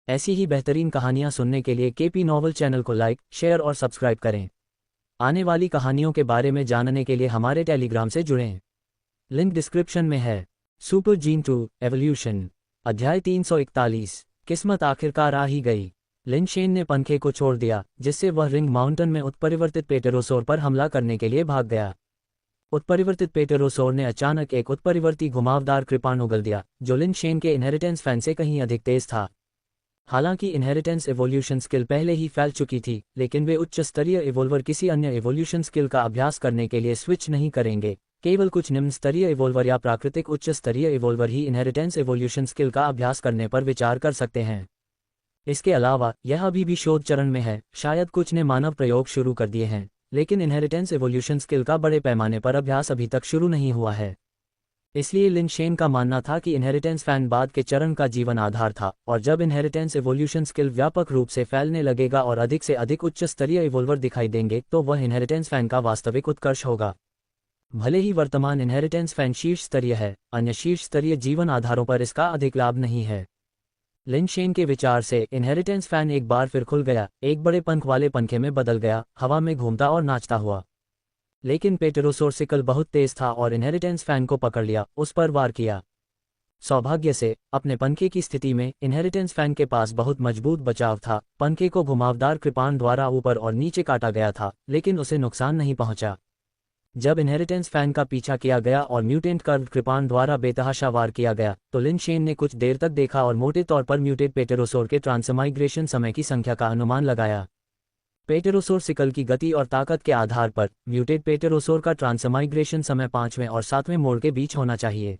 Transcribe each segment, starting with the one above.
ऐसी ही बेहतरीन कहानियाँ सुनने के लिए केपी नॉवल चैनल को लाइक, शेयर और सब्सक्राइब करें। आने वाली कहानियों के बारे में जानने के लिए हमारे टेलीग्राम से जुड़ें। लिंक डिस्क्रिप्शन में है। सुपर जीन 2 एवोल्यूशन अध्याय 341। किस्मत आखिरकार आ ही गई। लिन शेन ने पंखे को छोड़ दिया, जिससे वह रिंग माउंटेन में उत्परिवर्तित पेटेरोसोर पर हमला करने के लिए भाग गया। उत्परिवर्तित पेटेरोसोर ने अचानक एक उत्परिवर्ती घुमावदार कृपाण उगल दिया, जो लिन शेन के इनहेरिटेंस फैन से कहीं अधिक तेज था। हालांकि इनहेरिटेंस एवोल्यूशन स्किल पहले ही फैल चुकी थी, लेकिन वे उच्च स्तरीय एवोल्वर किसी अन्य एवोल्यूशन स्किल का अभ्यास करने के लिए स्विच नहीं करेंगे। केवल कुछ निम्न स्तरीय एवोल्वर या प्राकृतिक उच्च स्तरीय एवोल्वर ही इनहेरिटेंस एवोल्यूशन स्किल का अभ्यास करने पर विचार कर सकते हैं। इसके अलावा यह अभी भी शोध चरण में है। शायद कुछ ने मानव प्रयोग शुरू कर दिए हैं, लेकिन इनहेरिटेंस एवोल्यूशन स्किल का बड़े पैमाने पर अभ्यास अभी तक शुरू नहीं हुआ है। इसलिए लिन शेन का मानना था कि इनहेरिटेंस फैन बाद के चरण का जीवन आधार था, और जब इनहेरिटेंस एवोल्यूशन स्किल व्यापक रूप से फैलने लगेगा और अधिक से अधिक उच्च स्तरीय एवोल्वर दिखाई देंगे, तो वह इनहेरिटेंस फैन का वास्तविक उत्कर्ष होगा। भले ही वर्तमान इनहेरिटेंस फैन शीर्ष स्तरीय है, अन्य शीर्ष स्तरीय जीवन आधारों पर इसका अधिक लाभ नहीं है। लिन शेन के विचार से इनहेरिटेंस फैन एक बार फिर खुल गया, एक बड़े पंख वाले पंखे में बदल गया, हवा में घूमता और नाचता हुआ। लेकिन पेटेरोसोर सिकल बहुत तेज था और इनहेरिटेंस फैन को पकड़ लिया, उस पर वार किया। सौभाग्य से अपने पंखे की स्थिति में इनहेरिटेंस फैन के पास बहुत मजबूत बचाव था। पंखे को घुमावदार कृपाण द्वारा ऊपर और नीचे काटा गया था, लेकिन उसे नुकसान नहीं पहुंचा। जब इनहेरिटेंस फैन का पीछा किया गया और म्यूटेंट कर्व कृपाण द्वारा बेतहाशा वार किया गया, तो लिन शेन ने कुछ देर तक देखा और मोटे तौर पर म्यूटेट पेटेरोसोर के ट्रांसमाइग्रेशन समय की संख्या का अनुमान लगाया। पेटेरोसोर सिकल की गति और ताकत के आधार पर म्यूटेट पेटेरोसोर का ट्रांसमाइग्रेशन समय 5वें और 7वें मोड़ के बीच होना चाहिए।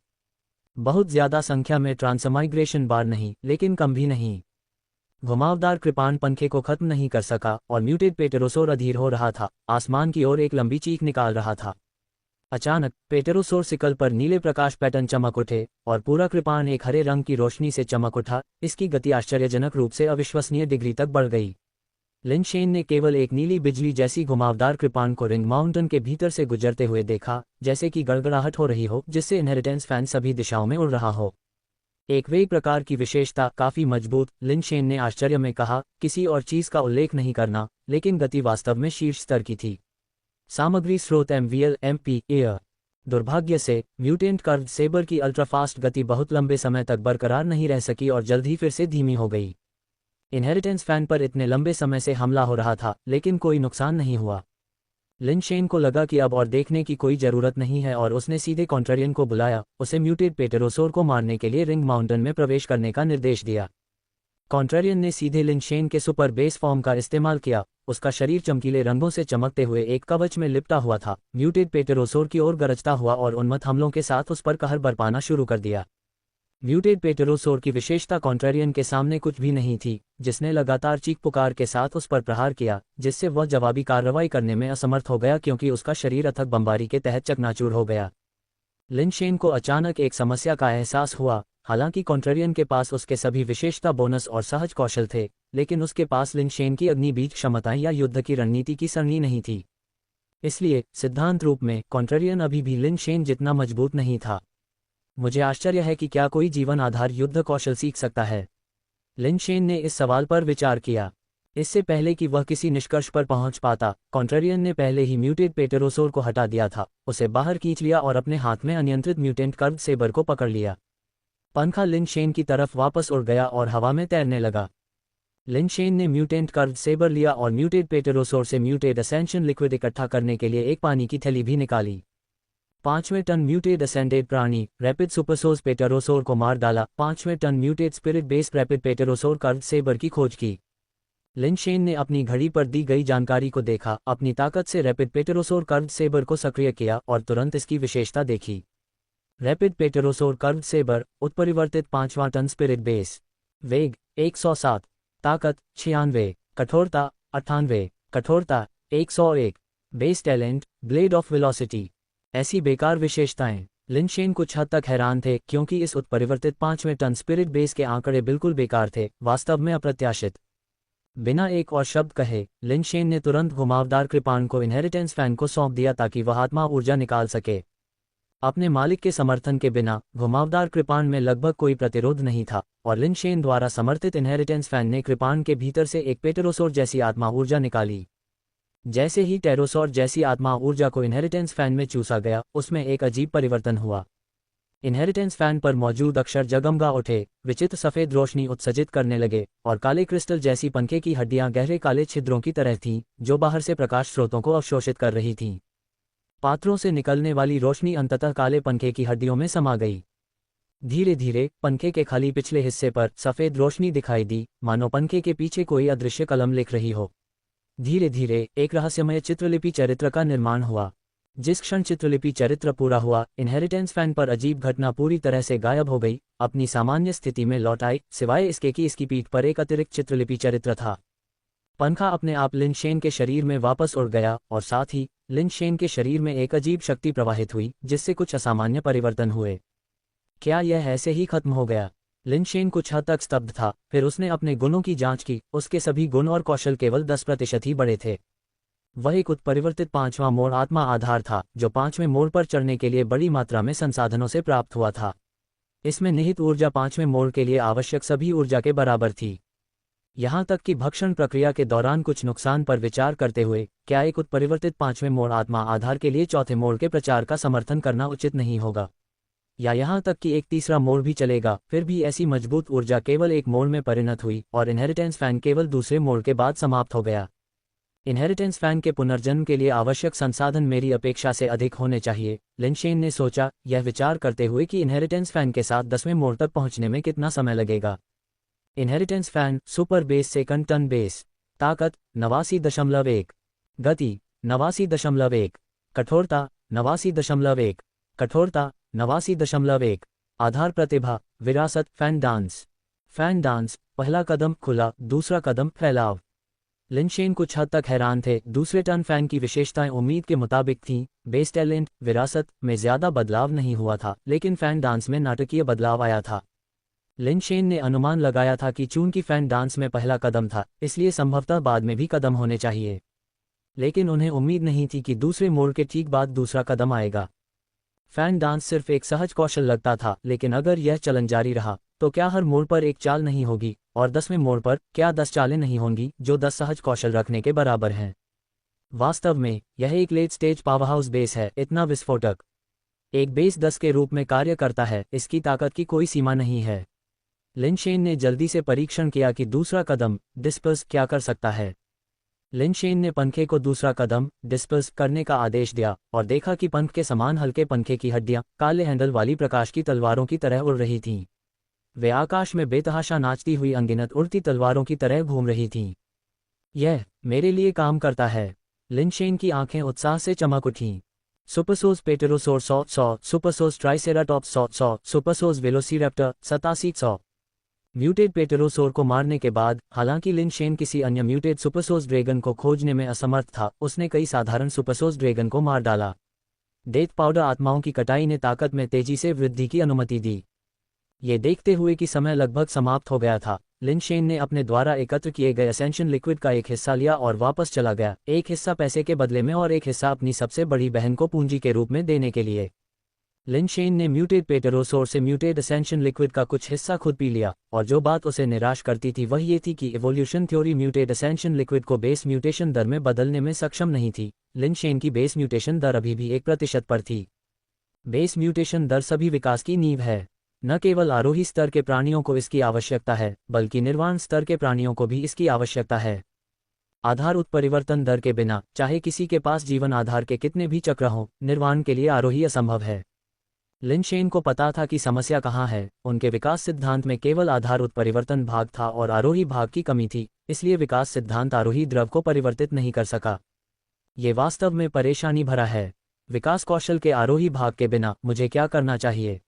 बहुत ज्यादा संख्या में ट्रांसमाइग्रेशन बार नहीं, लेकिन कम भी नहीं। घुमावदार कृपाण पंखे को खत्म नहीं कर सका और म्यूटेट पेटेरोसोर अधीर हो रहा था, आसमान की ओर एक लंबी चीख निकाल रहा था। अचानक पेटेरोसोर सिकल पर नीले प्रकाश पैटर्न चमक उठे और पूरा कृपाण एक हरे रंग की रोशनी से चमक उठा। इसकी गति आश्चर्यजनक रूप से अविश्वसनीय डिग्री तक बढ़ गई। लिन शेन ने केवल एक नीली बिजली जैसी घुमावदार कृपाण को रिंग माउंटेन के भीतर से गुजरते हुए देखा, जैसे कि गड़गड़ाहट हो रही हो, जिससे इनहेरिटेंस फैन सभी दिशाओं में उड़ रहा हो। एक वेग प्रकार की विशेषता, काफी मजबूत। लिन शेन ने आश्चर्य में कहा, किसी और चीज का उल्लेख नहीं करना, लेकिन गति वास्तव में शीर्ष स्तर की थी। सामग्री स्रोत MVL MP एयर। दुर्भाग्य से म्यूटेंट कर्व सेबर की अल्ट्राफास्ट गति बहुत लंबे समय तक बरकरार नहीं रह सकी और जल्द ही फिर से धीमी हो गई। इनहेरिटेंस फैन पर इतने लंबे समय से हमला हो रहा था, लेकिन कोई नुकसान नहीं हुआ। लिन शेन को लगा कि अब और देखने की कोई जरूरत नहीं है और उसने सीधे कॉन्ट्रेरियन को बुलाया, उसे म्यूटेट पेटेरोसोर को मारने के लिए रिंग माउंटेन में प्रवेश करने का निर्देश दिया। कॉन्ट्रेरियन ने सीधे लिन शेन के सुपर बेस फॉर्म का इस्तेमाल किया। उसका शरीर चमकीले रंगों से चमकते हुए एक कवच में लिपटा हुआ था। म्यूटेट पेटेरोसोर की ओर गरजता हुआ और उन्मत्त हमलों के साथ उस पर कहर बरपाना शुरू कर दिया। म्यूटेट पेटेरोसोर की विशेषता कॉन्ट्रेरियन के सामने कुछ भी नहीं थी, जिसने लगातार चीख पुकार के साथ उस पर प्रहार किया, जिससे वह जवाबी कार्रवाई करने में असमर्थ हो गया क्योंकि उसका शरीर अथक बमबारी के तहत चकनाचूर हो गया। लिन शेन को अचानक एक समस्या का एहसास हुआ। हालांकि कॉन्ट्रेरियन के पास उसके सभी विशेषता, बोनस और सहज कौशल थे, लेकिन उसके पास लिन शेन की अग्निबीज क्षमताएं या युद्ध की रणनीति की सरणी नहीं थी। इसलिए सिद्धांत रूप में कॉन्ट्रेरियन अभी भी लिन शेन जितना मजबूत नहीं था। मुझे आश्चर्य है कि क्या कोई जीवन आधार युद्ध कौशल सीख सकता है। लिन शेन ने इस सवाल पर विचार किया। इससे पहले कि वह किसी निष्कर्ष पर पहुंच पाता, कॉन्ट्रेरियन ने पहले ही म्यूटेट पेटेरोसोर को हटा दिया था, उसे बाहर खींच लिया और अपने हाथ में अनियंत्रित म्यूटेंट कर्व सेबर को पकड़ लिया। पंखा लिन शेन की तरफ वापस उड़ गया और हवा में तैरने लगा। लिन शेन ने म्यूटेंट कर्व सेबर लिया और म्यूटेट पेटेरोसोर से म्यूटेट असेंशन लिक्विड इकट्ठा करने के लिए एक पानी की थैली भी निकाली। 5वें टन म्यूटेट असेंडेड प्राणी रैपिड सुपरसोज पेटेरोसोर को मार डाला। 5वें ton mutate spirit based rapid pterosaur curve saber की खोज की। लिन शेन ने अपनी घड़ी पर दी गई जानकारी को देखा, अपनी ताकत से रैपिड पेटेरोसोर कर्व सेबर को सक्रिय किया और तुरंत इसकी विशेषता देखी। रैपिड पेटेरोसोर कर्व सेबर उत्परिवर्तित 5वां टन स्पिरिट बेस। वेग 107, ताकत 96, कठोरता 98, कठोरता 101, base talent blade of velocity. ऐसी बेकार विशेषताएं। लिन शेन कुछ हद तक हैरान थे, क्योंकि इस उत्परिवर्तित 5वें टन स्पिरिट बेस के आंकड़े बिल्कुल बेकार थे, वास्तव में अप्रत्याशित। बिना एक और शब्द कहे लिन शेन ने तुरंत घुमावदार कृपाण को इनहेरिटेंस फैन को सौंप दिया ताकि वह आत्मा ऊर्जा निकाल सके। अपने मालिक के समर्थन के बिना घुमावदार कृपाण में लगभग कोई प्रतिरोध नहीं था, और लिन शेन द्वारा समर्थित इनहेरिटेंस फैन ने कृपाण के भीतर से एक पेटेरोसोर जैसी आत्मा ऊर्जा निकाली। जैसे ही टेरोसोर जैसी आत्मा ऊर्जा को इनहेरिटेंस फैन में चूसा गया, उसमें एक अजीब परिवर्तन हुआ। इनहेरिटेंस फैन पर मौजूद अक्षर जगमगा उठे, विचित्र सफ़ेद रोशनी उत्सर्जित करने लगे, और काले क्रिस्टल जैसी पंखे की हड्डियां गहरे काले छिद्रों की तरह थीं, जो बाहर से प्रकाश स्रोतों को अवशोषित कर रही थीं। पात्रों से निकलने वाली रोशनी अंततः काले पंखे की हड्डियों में समा गई। धीरे धीरे पंखे के खाली पिछले हिस्से पर सफ़ेद रोशनी दिखाई दी, मानो पंखे के पीछे कोई अदृश्य कलम लिख रही हो। धीरे धीरे एक रहस्यमय चित्रलिपि चरित्र का निर्माण हुआ। जिस क्षण चित्रलिपि चरित्र पूरा हुआ, इनहेरिटेंस फैन पर अजीब घटना पूरी तरह से गायब हो गई, अपनी सामान्य स्थिति में लौट आई, सिवाय इसके कि इसकी पीठ पर एक अतिरिक्त चित्रलिपि चरित्र था। पंखा अपने आप लिन शेन के शरीर में वापस उड़ गया, और साथ ही लिन शेन के शरीर में एक अजीब शक्ति प्रवाहित हुई, जिससे कुछ असामान्य परिवर्तन हुए। क्या यह ऐसे ही खत्म हो गया? लिन शेन कुछ हद तक स्तब्ध था, फिर उसने अपने गुणों की जांच की। उसके सभी गुण और कौशल केवल 10% ही बढ़े थे। वह एक उत्परिवर्तित पांचवां मोड़ आत्मा आधार था, जो पांचवें मोड़ पर चढ़ने के लिए बड़ी मात्रा में संसाधनों से प्राप्त हुआ था। इसमें निहित ऊर्जा पांचवें मोड़ के लिए आवश्यक सभी ऊर्जा के बराबर थी। यहाँ तक कि भक्षण प्रक्रिया के दौरान कुछ नुकसान पर विचार करते हुए, क्या एक उत्परिवर्तित पांचवें मोड़ आत्मा आधार के लिए चौथे मोड़ के प्रचार का समर्थन करना उचित नहीं होगा? या यहाँ तक कि एक तीसरा मोड़ भी चलेगा? फिर भी ऐसी मजबूत ऊर्जा केवल एक मोड़ में परिणत हुई, और इनहेरिटेंस फैन केवल दूसरे मोड़ के बाद समाप्त हो गया। इनहेरिटेंस फैन के पुनर्जन्म के लिए आवश्यक संसाधन मेरी अपेक्षा से अधिक होने चाहिए, लिन शेन ने सोचा, यह विचार करते हुए कि इनहेरिटेंस फैन के साथ 10वें मोड़ तक पहुंचने में कितना समय लगेगा। Inheritance fan super base second ton base, ताकत 89.1, गति 89.1, कठोरता 89.1, कठोरता 89.1, आधार प्रतिभा विरासत फैन डांस। फैन डांस, पहला कदम खुला, दूसरा कदम फैलाव। लिन शेन कुछ हद तक हैरान थे। दूसरे टर्न फैन की विशेषताएं उम्मीद के मुताबिक थीं। बेस टैलेंट विरासत में ज्यादा बदलाव नहीं हुआ था, लेकिन फैन डांस में नाटकीय बदलाव आया था। लिन शेन ने अनुमान लगाया था कि चूंकि फैन डांस में पहला कदम था, इसलिए संभवतः बाद में भी कदम होने चाहिए, लेकिन उन्हें उम्मीद नहीं थी कि दूसरे मोड़ के ठीक बाद दूसरा कदम आएगा। फैन डांस सिर्फ एक सहज कौशल लगता था, लेकिन अगर यह चलन जारी रहा तो क्या हर मोड़ पर एक चाल नहीं होगी, और 10वें मोड़ पर क्या 10 चालें नहीं होंगी, जो 10 सहज कौशल रखने के बराबर हैं? वास्तव में यह एक लेट स्टेज पावरहाउस बेस है, इतना विस्फोटक। एक बेस 10 के रूप में कार्य करता है, इसकी ताकत की कोई सीमा नहीं है। लिन शेन ने जल्दी से परीक्षण किया कि दूसरा कदम डिस्पर्स क्या कर सकता है। लिन शेन ने पंखे को दूसरा कदम डिस्पर्स करने का आदेश दिया, और देखा कि पंख के समान हल्के पंखे की हड्डियां काले हैंडल वाली प्रकाश की तलवारों की तरह उड़ रही थीं। वे आकाश में बेतहाशा नाचती हुई अनगिनत उड़ती तलवारों की तरह घूम रही थीं। यह मेरे लिए काम करता है। लिन शेन की आंखें उत्साह से चमक उठीं। सुपरसोज पेटेरोसोर 100, सुपरसोज ट्राइसेराटॉप्स 100, सुपरसोज वेलोसिरैप्टर 8700। म्यूटेड पेटेरोसोर को मारने के बाद, हालांकि लिन शेन किसी अन्य म्यूटेड सुपरसोज ड्रैगन को खोजने में असमर्थ था, उसने कई साधारण सुपरसोज ड्रैगन को मार डाला। डेथ पाउडर आत्माओं की कटाई ने ताकत में तेजी से वृद्धि की अनुमति दी। ये देखते हुए कि समय लगभग समाप्त हो गया था, लिन शेन ने अपने द्वारा एकत्र किए गए असेंशन लिक्विड का एक हिस्सा लिया और वापस चला गया, एक हिस्सा पैसे के बदले में और एक हिस्सा अपनी सबसे बड़ी बहन को पूंजी के रूप में देने के लिए। लिन शेन ने म्यूटेड पेटेरोसोर से म्यूटेड असेंशन लिक्विड का कुछ हिस्सा खुद पी लिया, और जो बात उसे निराश करती थी वह ये थी कि evolution theory muted ascension liquid को बेस म्यूटेशन दर में बदलने में सक्षम नहीं थी। लिन शेन की बेस म्यूटेशन दर अभी भी 1% पर थी। बेस म्यूटेशन दर सभी विकास की नींव है। न केवल आरोही स्तर के प्राणियों को इसकी आवश्यकता है, बल्कि निर्वाण स्तर के प्राणियों को भी इसकी आवश्यकता है। आधार उत्परिवर्तन दर के बिना, चाहे किसी के पास जीवन आधार के कितने भी चक्र हों, निर्वाण के लिए आरोही असंभव है। लिन शेन को पता था कि समस्या कहाँ है। उनके विकास सिद्धांत में केवल आधार उत्परिवर्तन भाग था और आरोही भाग की कमी थी, इसलिए विकास सिद्धांत आरोही द्रव को परिवर्तित नहीं कर सका। ये वास्तव में परेशानी भरा है। विकास कौशल के आरोही भाग के बिना मुझे क्या करना चाहिए?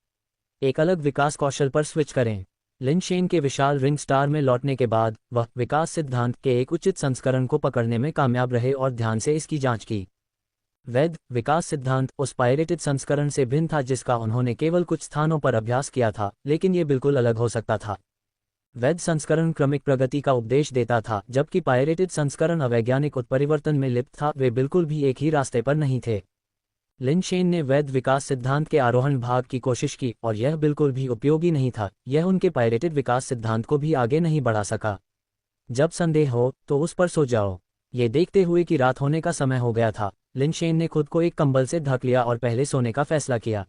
एक अलग विकास कौशल पर स्विच करें। लिन शेन के विशाल रिंग स्टार में लौटने के बाद वह विकास सिद्धांत के एक उचित संस्करण को पकड़ने में कामयाब रहे और ध्यान से इसकी जांच की। वैध विकास सिद्धांत उस पायरेटेड संस्करण से भिन्न था जिसका उन्होंने केवल कुछ स्थानों पर अभ्यास किया था, लेकिन ये बिल्कुल अलग हो सकता था। वैध संस्करण क्रमिक प्रगति का उपदेश देता था, जबकि पायरेटेड संस्करण अवैज्ञानिक उत्परिवर्तन में लिप्त था। वे बिल्कुल भी एक ही रास्ते पर नहीं थे। लिन शेन ने वैध विकास सिद्धांत के आरोहण भाग की कोशिश की और यह बिल्कुल भी उपयोगी नहीं था, यह उनके पायरेटेड विकास सिद्धांत को भी आगे नहीं बढ़ा सका। जब संदेह हो तो उस पर सो जाओ। ये देखते हुए कि रात होने का समय हो गया था, लिन शेन ने खुद को एक कंबल से ढक लिया और पहले सोने का फैसला किया।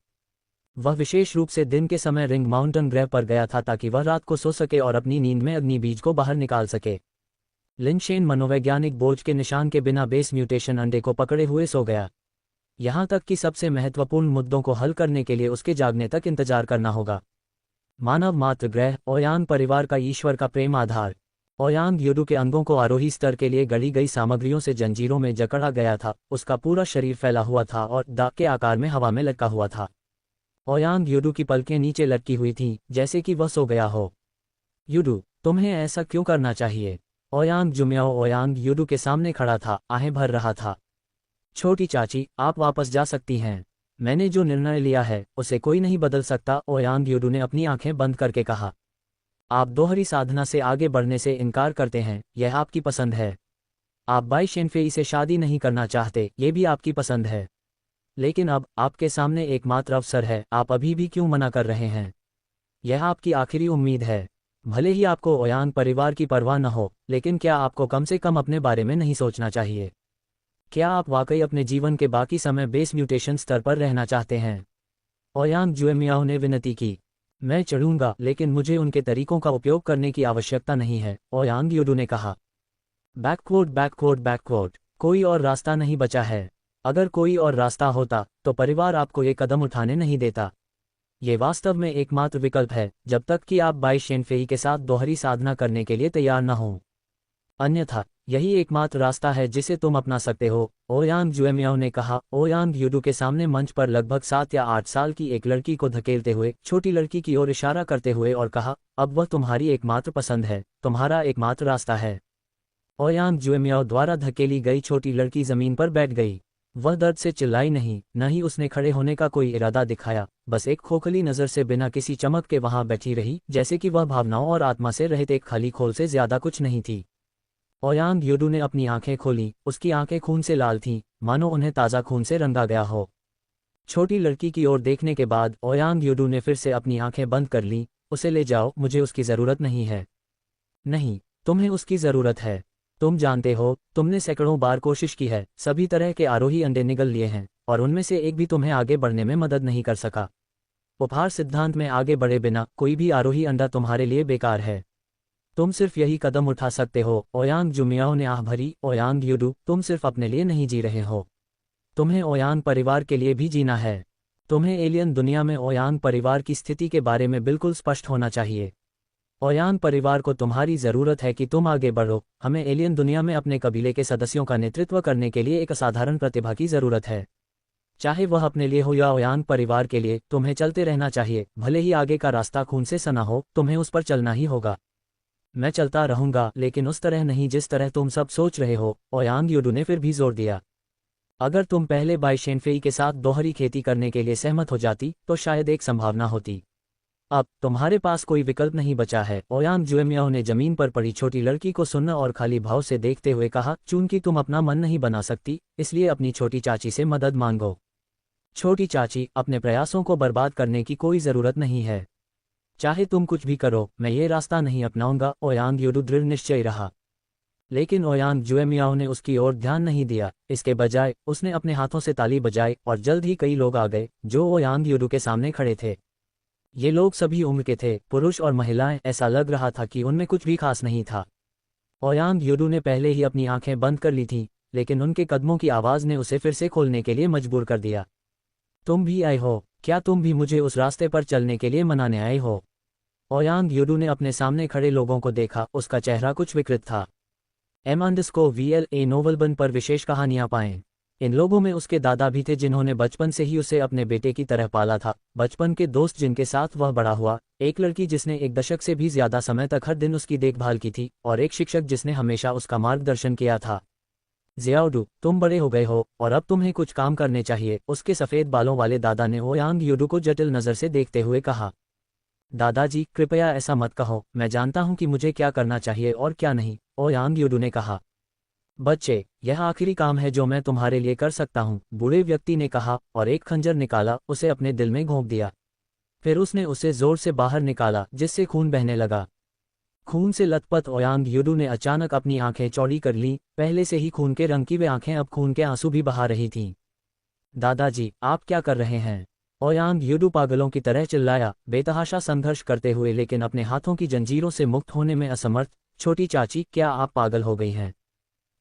वह विशेष रूप से दिन के समय रिंग माउंटेन ग्रह पर गया था ताकि वह रात को सो सके और अपनी नींद में अग्नि बीज को बाहर निकाल सके। लिन शेन मनोवैज्ञानिक बोझ के निशान के बिना बेस म्यूटेशन अंडे को पकड़े हुए सो गया। यहाँ तक कि सबसे महत्वपूर्ण मुद्दों को हल करने के लिए उसके जागने तक इंतजार करना होगा। मानव मात्र ग्रह, ओयांग परिवार का ईश्वर का प्रेम आधार। ओयांग यूडू के अंगों को आरोही स्तर के लिए गढ़ी गई सामग्रियों से जंजीरों में जकड़ा गया था, उसका पूरा शरीर फैला हुआ था और दाग के आकार में हवा में लटका हुआ था। ओयांग यूडू की पलकें नीचे लटकी हुई थीं, जैसे कि वह सो गया हो। यूडू, तुम्हें ऐसा क्यों करना चाहिए? ओयांग जुम्याओ ओयांग यूडू के सामने खड़ा था, आहें भर रहा था। छोटी चाची, आप वापस जा सकती हैं। मैंने जो निर्णय लिया है उसे कोई नहीं बदल सकता, ओयांग यूडू ने अपनी आंखें बंद करके कहा। आप दोहरी साधना से आगे बढ़ने से इनकार करते हैं, यह आपकी पसंद है। आप बाई शेनफेई से शादी नहीं करना चाहते, ये भी आपकी पसंद है। लेकिन अब आपके सामने एकमात्र अवसर है, आप अभी भी क्यों मना कर रहे हैं? यह आपकी आखिरी उम्मीद है। भले ही आपको ओयांग परिवार की परवाह न हो, लेकिन क्या आपको कम से कम अपने बारे में नहीं सोचना चाहिए? क्या आप वाकई अपने जीवन के बाकी समय बेस म्यूटेशन स्तर पर रहना चाहते हैं? ओयांग जुएमियाओ ने विनती की। मैं चढ़ूंगा, लेकिन मुझे उनके तरीकों का उपयोग करने की आवश्यकता नहीं है, ओयांग यूडू ने कहा। बैकवर्ड बैकवर्ड बैकवर्ड, कोई और रास्ता नहीं बचा है। अगर कोई और रास्ता होता तो परिवार आपको ये कदम उठाने नहीं देता। ये वास्तव में एकमात्र विकल्प है, जब तक कि आप बाई शेनफेई के साथ दोहरी साधना करने के लिए तैयार न हों। अन्यथा यही एकमात्र रास्ता है जिसे तुम अपना सकते हो, ओयांग जुएमियाओ ने कहा। ओयांग यूडू के सामने मंच पर लगभग 7 या 8 साल की एक लड़की को धकेलते हुए छोटी लड़की की ओर इशारा करते हुए और कहा, अब वह तुम्हारी एकमात्र पसंद है, तुम्हारा एकमात्र रास्ता है। ओयांग जुएमियाओ द्वारा धकेली गई छोटी लड़की जमीन पर बैठ गई। वह दर्द से चिल्लाई नहीं, न ही उसने खड़े होने का कोई इरादा दिखाया, बस एक खोखली नज़र से बिना किसी चमक के वहां बैठी रही, जैसे कि वह भावनाओं और आत्मा से रहित एक खाली खोल से ज्यादा कुछ नहीं थी। ओयांग यूडू ने अपनी आंखें खोलीं, उसकी आंखें खून से लाल थीं, मानो उन्हें ताज़ा खून से रंगा गया हो। छोटी लड़की की ओर देखने के बाद ओयांग यूडू ने फिर से अपनी आंखें बंद कर लीं। उसे ले जाओ, मुझे उसकी ज़रूरत नहीं है। नहीं, तुम्हें उसकी ज़रूरत है। तुम जानते हो, तुमने सैकड़ों बार कोशिश की है, सभी तरह के आरोही अंडे निगल लिए हैं, और उनमें से एक भी तुम्हें आगे बढ़ने में मदद नहीं कर सका। उपहार सिद्धांत में आगे बढ़े बिना कोई भी आरोही अंडा तुम्हारे लिए बेकार है। तुम सिर्फ यही कदम उठा सकते हो। ओयांग जुमियाओ ने आह भरी। ओयांग यूडू, तुम सिर्फ अपने लिए नहीं जी रहे हो, तुम्हें ओयांग परिवार के लिए भी जीना है। तुम्हें एलियन दुनिया में ओयांग परिवार की स्थिति के बारे में बिल्कुल स्पष्ट होना चाहिए। ओयांग परिवार को तुम्हारी ज़रूरत है कि तुम आगे बढ़ो। हमें एलियन दुनिया में अपने कबीले के सदस्यों का नेतृत्व करने के लिए एक असाधारण प्रतिभा की ज़रूरत है। चाहे वह अपने लिए हो या ओयांग परिवार के लिए, तुम्हें चलते रहना चाहिए। भले ही आगे का रास्ता खून से सना हो, तुम्हें उस पर चलना ही होगा। मैं चलता रहूंगा, लेकिन उस तरह नहीं जिस तरह तुम सब सोच रहे हो, ओयांग यूडू ने फिर भी जोर दिया। अगर तुम पहले बाई शेनफेई के साथ दोहरी खेती करने के लिए सहमत हो जाती तो शायद एक संभावना होती। अब तुम्हारे पास कोई विकल्प नहीं बचा है। ओयांग जुएमियाओ ने जमीन पर पड़ी छोटी लड़की को सुन्न और खाली भाव से देखते हुए कहा, चूंकि तुम अपना मन नहीं बना सकती, इसलिए अपनी छोटी चाची से मदद मांगो। छोटी चाची, अपने प्रयासों को बर्बाद करने की कोई ज़रूरत नहीं है। चाहे तुम कुछ भी करो, मैं ये रास्ता नहीं अपनाऊंगा। ओयांग यूडू दृढ़ निश्चयी रहा। लेकिन ओयांग जुएमियाओ ने उसकी ओर ध्यान नहीं दिया। इसके बजाय उसने अपने हाथों से ताली बजाई और जल्द ही कई लोग आ गए जो ओयांग यूडू के सामने खड़े थे। ये लोग सभी उम्र के थे, पुरुष और महिलाएं। ऐसा लग रहा था कि उनमें कुछ भी खास नहीं था। ओयांग यूडू ने पहले ही अपनी आंखें बंद कर ली थीं, लेकिन उनके कदमों की आवाज़ ने उसे फिर से खोलने के लिए मजबूर कर दिया। तुम भी आए हो? क्या तुम भी मुझे उस रास्ते पर चलने के लिए मनाने आए हो? ओयांग यूडू ने अपने सामने खड़े लोगों को देखा, उसका चेहरा कुछ विकृत था। M_VLA नोवेलबन पर विशेष कहानियां पाएं। इन लोगों में उसके दादा भी थे जिन्होंने बचपन से ही उसे अपने बेटे की तरह पाला था, बचपन के दोस्त जिनके साथ वह बड़ा हुआ, एक लड़की जिसने 1 दशक से भी ज्यादा समय तक हर दिन उसकी देखभाल की थी, और एक शिक्षक जिसने हमेशा उसका मार्गदर्शन किया था। ज़ियाओडू, तुम बड़े हो गए हो और अब तुम्हें कुछ काम करने चाहिए, उसके सफ़ेद बालों वाले दादा ने ओयांग यूडू को जटिल नज़र से देखते हुए कहा। दादाजी, कृपया ऐसा मत कहो, मैं जानता हूं कि मुझे क्या करना चाहिए और क्या नहीं, ओयांग यूडू ने कहा। बच्चे, यह आखिरी काम है जो मैं तुम्हारे लिए कर सकता हूँ, बूढ़े व्यक्ति ने कहा और एक खंजर निकाला, उसे अपने दिल में घोंप दिया। फिर उसने उसे जोर से बाहर निकाला जिससे खून बहने लगा। खून से लथपथ ओयांग यूडू ने अचानक अपनी आंखें चौड़ी कर लीं, पहले से ही खून के रंग की वे आंखें अब खून के आंसू भी बहा रही थीं। दादाजी, आप क्या कर रहे हैं? ओयांग यूडू पागलों की तरह चिल्लाया, बेतहाशा संघर्ष करते हुए लेकिन अपने हाथों की जंजीरों से मुक्त होने में असमर्थ। छोटी चाची, क्या आप पागल हो गई हैं?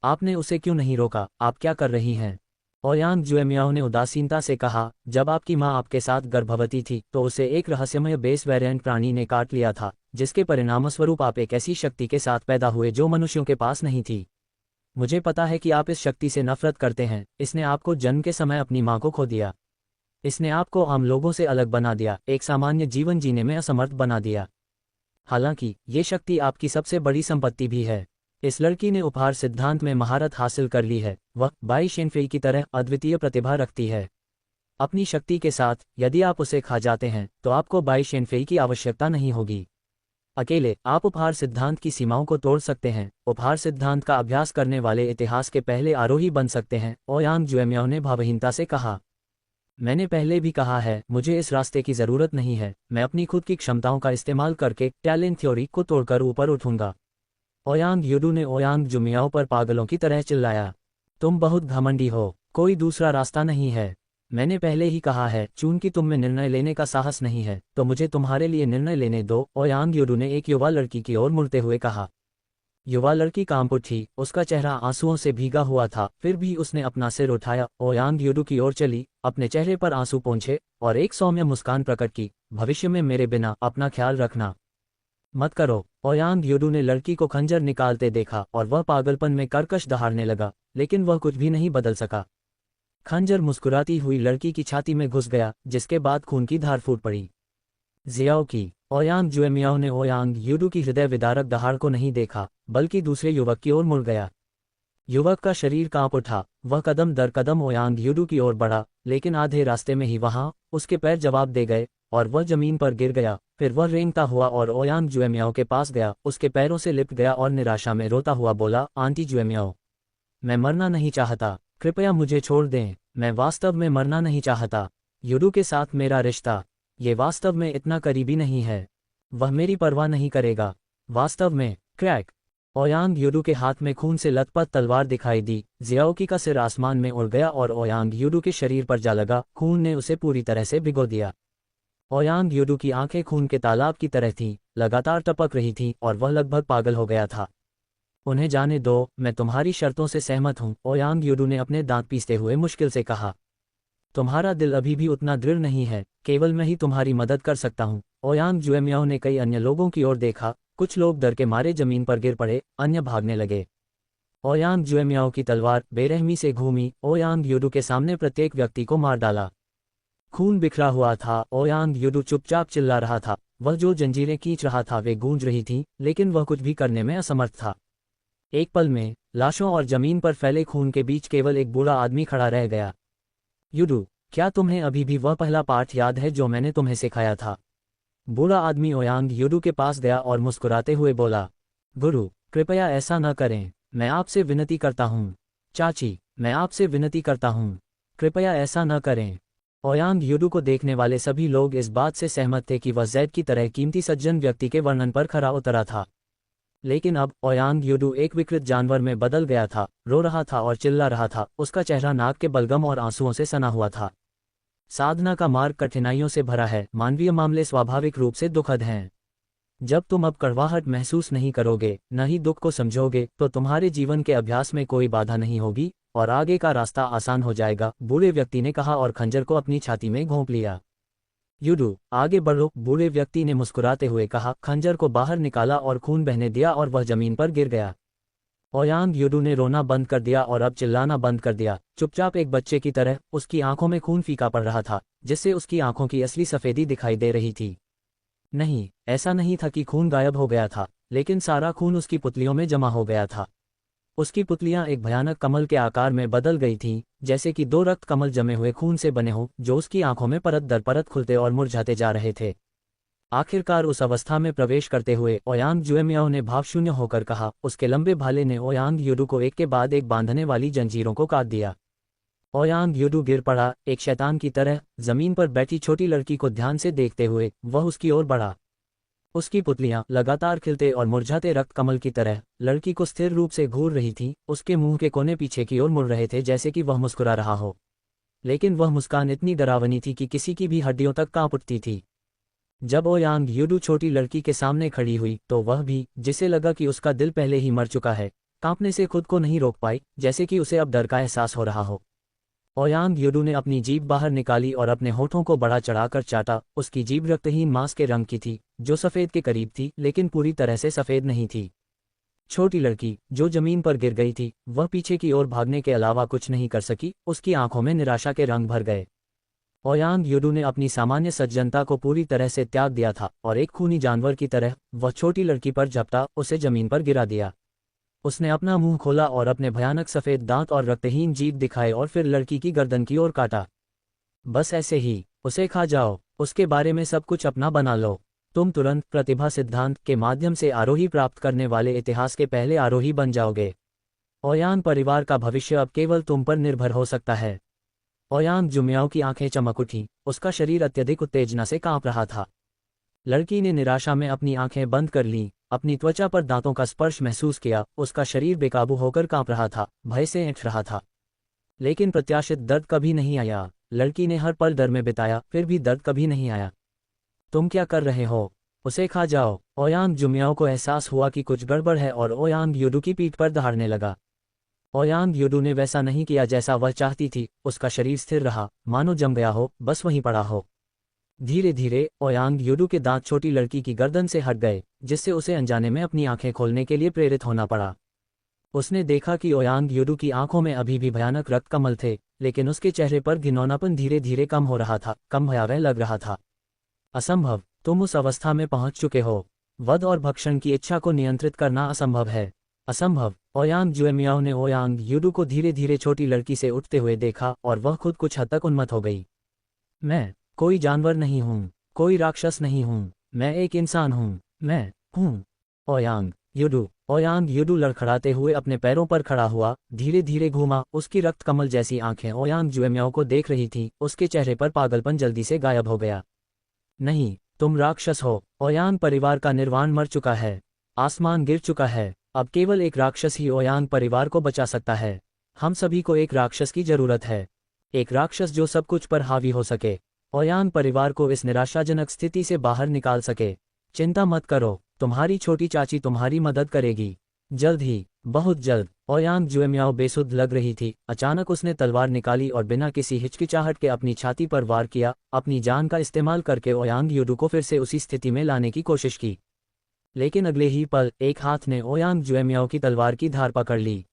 आपने उसे क्यों नहीं रोका? आप क्या कर रही हैं? ओयांग जुएमियाओ ने उदासीनता से कहा, जब आपकी माँ आपके साथ गर्भवती थी तो उसे एक रहस्यमय बेस वेरिएंट प्राणी ने काट लिया था, जिसके परिणामस्वरूप आप एक ऐसी शक्ति के साथ पैदा हुए जो मनुष्यों के पास नहीं थी। मुझे पता है कि आप इस शक्ति से नफरत करते हैं। इसने आपको जन्म के समय अपनी माँ को खो दिया। इसने आपको आम लोगों से अलग बना दिया, एक सामान्य जीवन जीने में असमर्थ बना दिया। हालांकि ये शक्ति आपकी सबसे बड़ी संपत्ति भी है। इस लड़की ने उपहार सिद्धांत में महारत हासिल कर ली है। वह बाई शेनफेई की तरह अद्वितीय प्रतिभा रखती है। अपनी शक्ति के साथ यदि आप उसे खा जाते हैं तो आपको बाई शेनफेई की आवश्यकता नहीं होगी। अकेले आप उपहार सिद्धांत की सीमाओं को तोड़ सकते हैं। उपहार सिद्धांत का अभ्यास करने वाले इतिहास के पहले आरोही बन सकते हैं। ओयांग जुएमियाओ ने भावहीनता से कहा, मैंने पहले भी कहा है, मुझे इस रास्ते की जरूरत नहीं है। मैं अपनी खुद की क्षमताओं का इस्तेमाल करके टैलेंट थ्योरी को तोड़कर ऊपर उठूंगा। ओयांग यूडू ने ओयांग जुमियाओ पर पागलों की तरह चिल्लाया, तुम बहुत घमंडी हो, कोई दूसरा रास्ता नहीं है। मैंने पहले ही कहा है, चूंकि तुम में निर्णय लेने का साहस नहीं है तो मुझे तुम्हारे लिए निर्णय लेने दो। ओयांग यूडू ने एक युवा लड़की की ओर मुड़ते हुए कहा। युवा लड़की कांप उठी, उसका चेहरा आंसुओं से भीगा हुआ था, फिर भी उसने अपना सिर उठाया, ओयांग यूडू की ओर चली, अपने चेहरे पर आंसू पोंछे और एक सौम्य मुस्कान प्रकट की। भविष्य में मेरे बिना अपना ख्याल रखना मत करो। ओयांग यूडू ने लड़की को खंजर निकालते देखा और वह पागलपन में कर्कश दहाड़ने लगा, लेकिन वह कुछ भी नहीं बदल सका। खंजर मुस्कुराती हुई लड़की की छाती में घुस गया, जिसके बाद खून की धार फूट पड़ी। जियाओ की। ओयांग जुएमियाओ ने ओयांग यूडू की हृदय विदारक दहाड़ को नहीं देखा, बल्कि दूसरे युवक की ओर मुड़ गया। युवक का शरीर कांप उठा, वह कदम दर कदम ओयांग यूडू की ओर बढ़ा, लेकिन आधे रास्ते में ही वहां उसके पैर जवाब दे गए और वह जमीन पर गिर गया। फिर वह रेंगता हुआ और ओयांग जुएमियाओ के पास गया, उसके पैरों से लिपट गया और निराशा में रोता हुआ बोला, आंटी जुएमियाओ, मैं मरना नहीं चाहता, कृपया मुझे छोड़ दें। मैं वास्तव में मरना नहीं चाहता। यूडू के साथ मेरा रिश्ता, ये वास्तव में इतना करीबी नहीं है। वह मेरी परवाह नहीं करेगा। वास्तव में। क्रैक। ओयांग यूडू के हाथ में खून से लथपथ तलवार दिखाई दी। जियाओकी का सिर आसमान में उड़ गया और ओयांग यूडू के शरीर पर जा लगा। खून ने उसे पूरी तरह से भिगो दिया। ओयांग यूडू की आंखें खून के तालाब की तरह थीं, लगातार टपक रही थीं और वह लगभग पागल हो गया था। उन्हें जाने दो, मैं तुम्हारी शर्तों से सहमत हूं, ओयांग यूडू ने अपने दांत पीसते हुए मुश्किल से कहा। तुम्हारा दिल अभी भी उतना दृढ़ नहीं है, केवल मैं ही तुम्हारी मदद कर सकता हूं। ओयांग जुएमियाओ ने कई अन्य लोगों की ओर देखा, कुछ लोग डर के मारे जमीन पर गिर पड़े, अन्य भागने लगे। ओयांग जुएमियाओ की तलवार बेरहमी से घूमी, ओयांग यूडू के सामने प्रत्येक व्यक्ति को मार डाला। खून बिखरा हुआ था। ओयांग यूडू चुपचाप चिल्ला रहा था, वह जो जंजीरें खींच रहा था वे गूंज रही थीं, लेकिन वह कुछ भी करने में असमर्थ था। एक पल में लाशों और जमीन पर फैले खून के बीच केवल एक बूढ़ा आदमी खड़ा रह गया। यूडू, क्या तुम्हें अभी भी वह पहला पाठ याद है जो मैंने तुम्हें सिखाया था? बूढ़ा आदमी ओयांग यूडू के पास गया और मुस्कुराते हुए बोला, गुरु, कृपया ऐसा न करें, मैं आपसे विनती करता हूँ। चाची, मैं आपसे विनती करता हूँ, कृपया ऐसा न करें। ओयांग यूडू को देखने वाले सभी लोग इस बात से सहमत थे कि वह जैद की तरह कीमती सज्जन व्यक्ति के वर्णन पर खरा उतरा था। लेकिन अब ओयांग यूडू एक विकृत जानवर में बदल गया था, रो रहा था और चिल्ला रहा था, उसका चेहरा नाक के बलगम और आंसुओं से सना हुआ था। साधना का मार्ग कठिनाइयों से भरा है, मानवीय मामले स्वाभाविक रूप से दुखद हैं। जब तुम अब कड़वाहट महसूस नहीं करोगे, न ही दुख को समझोगे, तो तुम्हारे जीवन के अभ्यास में कोई बाधा नहीं होगी और आगे का रास्ता आसान हो जाएगा, बूढ़े व्यक्ति ने कहा और खंजर को अपनी छाती में घोंप लिया। यूडू, आगे बढ़ो, बूढ़े व्यक्ति ने मुस्कुराते हुए कहा, खंजर को बाहर निकाला और खून बहने दिया और वह जमीन पर गिर गया। ओयांग यूडू ने रोना बंद कर दिया और अब चिल्लाना बंद कर दिया, चुपचाप एक बच्चे की तरह। उसकी आंखों में खून फीका पड़ रहा था, जिससे उसकी आंखों की असली सफेदी दिखाई दे रही थी। नहीं, ऐसा नहीं था कि खून गायब हो गया था, लेकिन सारा खून उसकी पुतलियों में जमा हो गया था। उसकी पुतलियां एक भयानक कमल के आकार में बदल गई थीं, जैसे कि दो रक्त कमल जमे हुए खून से बने हों, जो उसकी आंखों में परत दर परत खुलते और मुरझाते जा रहे थे। आखिरकार उस अवस्था में प्रवेश करते हुए ओयांग जुएमियाओ ने भावशून्य होकर कहा। उसके लंबे भाले ने ओयांग यूडू को एक के बाद एक बांधने वाली जंजीरों को काट दिया। ओयांग यूडू गिर पड़ा, एक शैतान की तरह जमीन पर बैठी छोटी लड़की को ध्यान से देखते हुए वह उसकी ओर बढ़ा। उसकी पुतलियां लगातार खिलते और मुरझाते रक्त कमल की तरह लड़की को स्थिर रूप से घूर रही थीं। उसके मुंह के कोने पीछे की ओर मुड़ रहे थे, जैसे कि वह मुस्कुरा रहा हो, लेकिन वह मुस्कान इतनी डरावनी थी कि किसी की भी हड्डियों तक कांप उठती थी। जब ओयांग यूडू छोटी लड़की के सामने खड़ी हुई तो वह भी, जिसे लगा कि उसका दिल पहले ही मर चुका है, कांपने से खुद को नहीं रोक पाई, जैसे कि उसे अब डर का एहसास हो रहा हो। ओयांग यूडू ने अपनी जीभ बाहर निकाली और अपने होठों को बढ़ा चढ़ाकर चाटा। उसकी जीभ रक्तहीन मांस के रंग की थी, जो सफ़ेद के करीब थी लेकिन पूरी तरह से सफ़ेद नहीं थी। छोटी लड़की जो जमीन पर गिर गई थी, वह पीछे की ओर भागने के अलावा कुछ नहीं कर सकी। उसकी आंखों में निराशा के रंग भर गए। ओयांग यूडू ने अपनी सामान्य सज्जनता को पूरी तरह से त्याग दिया था और एक खूनी जानवर की तरह वह छोटी लड़की पर झपटा, उसे जमीन पर गिरा दिया। उसने अपना मुंह खोला और अपने भयानक सफ़ेद दांत और रक्तहीन जीभ दिखाए और फिर लड़की की गर्दन की ओर काटा। बस ऐसे ही, उसे खा जाओ, उसके बारे में सब कुछ अपना बना लो। तुम तुरंत प्रतिभा सिद्धांत के माध्यम से आरोही प्राप्त करने वाले इतिहास के पहले आरोही बन जाओगे। ओयांग परिवार का भविष्य अब केवल तुम पर निर्भर हो सकता है। ओयांग जुमियाओ की आंखें चमक उठीं, उसका शरीर अत्यधिक उत्तेजना से कांप रहा था। लड़की ने निराशा में अपनी आंखें बंद कर लीं, अपनी त्वचा पर दांतों का स्पर्श महसूस किया। उसका शरीर बेकाबू होकर कांप रहा था, भय से ऐंठ रहा था, लेकिन प्रत्याशित दर्द कभी नहीं आया। लड़की ने हर पल डर में बिताया, फिर भी दर्द कभी नहीं आया। तुम क्या कर रहे हो? उसे खा जाओ। ओयांग जुमियाओ को एहसास हुआ कि कुछ गड़बड़ है और ओयांग यूडू की पीठ पर दहाड़ने लगा। ओयांग यूडू ने वैसा नहीं किया जैसा वह चाहती थी। उसका शरीर स्थिर रहा, मानो जम गया हो, बस वहीं पड़ा हो। धीरे धीरे ओयांग यूडू के दांत छोटी लड़की की गर्दन से हट गए, जिससे उसे अनजाने में अपनी आंखें खोलने के लिए प्रेरित होना पड़ा। उसने देखा कि ओयांग यूडू की आंखों में अभी भी भयानक रक्त कमल थे, लेकिन उसके चेहरे पर घिनौनापन धीरे धीरे कम हो रहा था, कम भयावह लग रहा था। असंभव, तुम उस अवस्था में पहुंच चुके हो। वध और भक्षण की इच्छा को नियंत्रित करना असंभव है। असंभव। ओयांग जुएमियाओ ने ओयांग यूडू को धीरे धीरे छोटी लड़की से उठते हुए देखा और वह खुद कुछ हद तक उन्मत्त हो गई। मैं कोई जानवर नहीं हूँ, कोई राक्षस नहीं हूँ, मैं एक इंसान हूँ, मैं हूँ ओयांग यूडू। ओयांग यूडू लड़खड़ाते हुए अपने पैरों पर खड़ा हुआ, धीरे धीरे घूमा। उसकी रक्त कमल जैसी आंखें ओयांग जुएमियाओ को देख रही थीं। उसके चेहरे पर पागलपन जल्दी से गायब हो गया। नहीं, तुम राक्षस हो। ओयांग परिवार का निर्वाण मर चुका है, आसमान गिर चुका है। अब केवल एक राक्षस ही ओयांग परिवार को बचा सकता है। हम सभी को एक राक्षस की जरूरत है, एक राक्षस जो सब कुछ पर हावी हो सके, ओयांग परिवार को इस निराशाजनक स्थिति से बाहर निकाल सके। चिंता मत करो, तुम्हारी छोटी चाची तुम्हारी मदद करेगी, जल्द ही, बहुत जल्द। ओयांग जुएमियाओ बेसुध लग रही थी। अचानक उसने तलवार निकाली और बिना किसी हिचकिचाहट के अपनी छाती पर वार किया। अपनी जान का इस्तेमाल करके ओयांग यूडू को फिर से उसी स्थिति में लाने की कोशिश की, लेकिन अगले ही पल एक हाथ ने ओयांग जुएमियाओ की तलवार की धार पकड़ ली।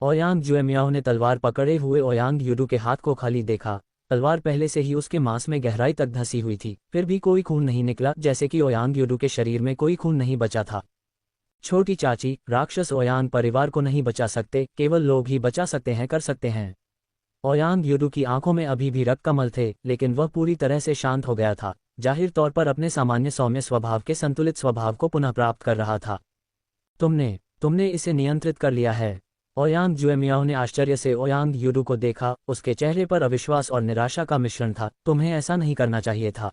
ओयांग जुएमियाओ ने तलवार पकड़े हुए ओयांग यूडू के हाथ को खाली देखा। तलवार पहले से ही उसके मांस में गहराई तक धंसी हुई थी, फिर भी कोई खून नहीं निकला, जैसे कि ओयांग यूडू के शरीर में कोई खून नहीं बचा था। छोटी चाची, राक्षस ओयांग परिवार को नहीं बचा सकते, केवल लोग ही बचा सकते हैं, कर सकते हैं। ओयांग यूडू की आंखों में अभी भी रक्त कमल थे, लेकिन वह पूरी तरह से शांत हो गया था, जाहिर तौर पर अपने सामान्य सौम्य स्वभाव के संतुलित स्वभाव को पुनः प्राप्त कर रहा था। तुमने इसे नियंत्रित कर लिया है। ओयांग जुएमियाओ ने आश्चर्य से ओयांग यूडू को देखा। उसके चेहरे पर अविश्वास और निराशा का मिश्रण था। तुम्हें ऐसा नहीं करना चाहिए था,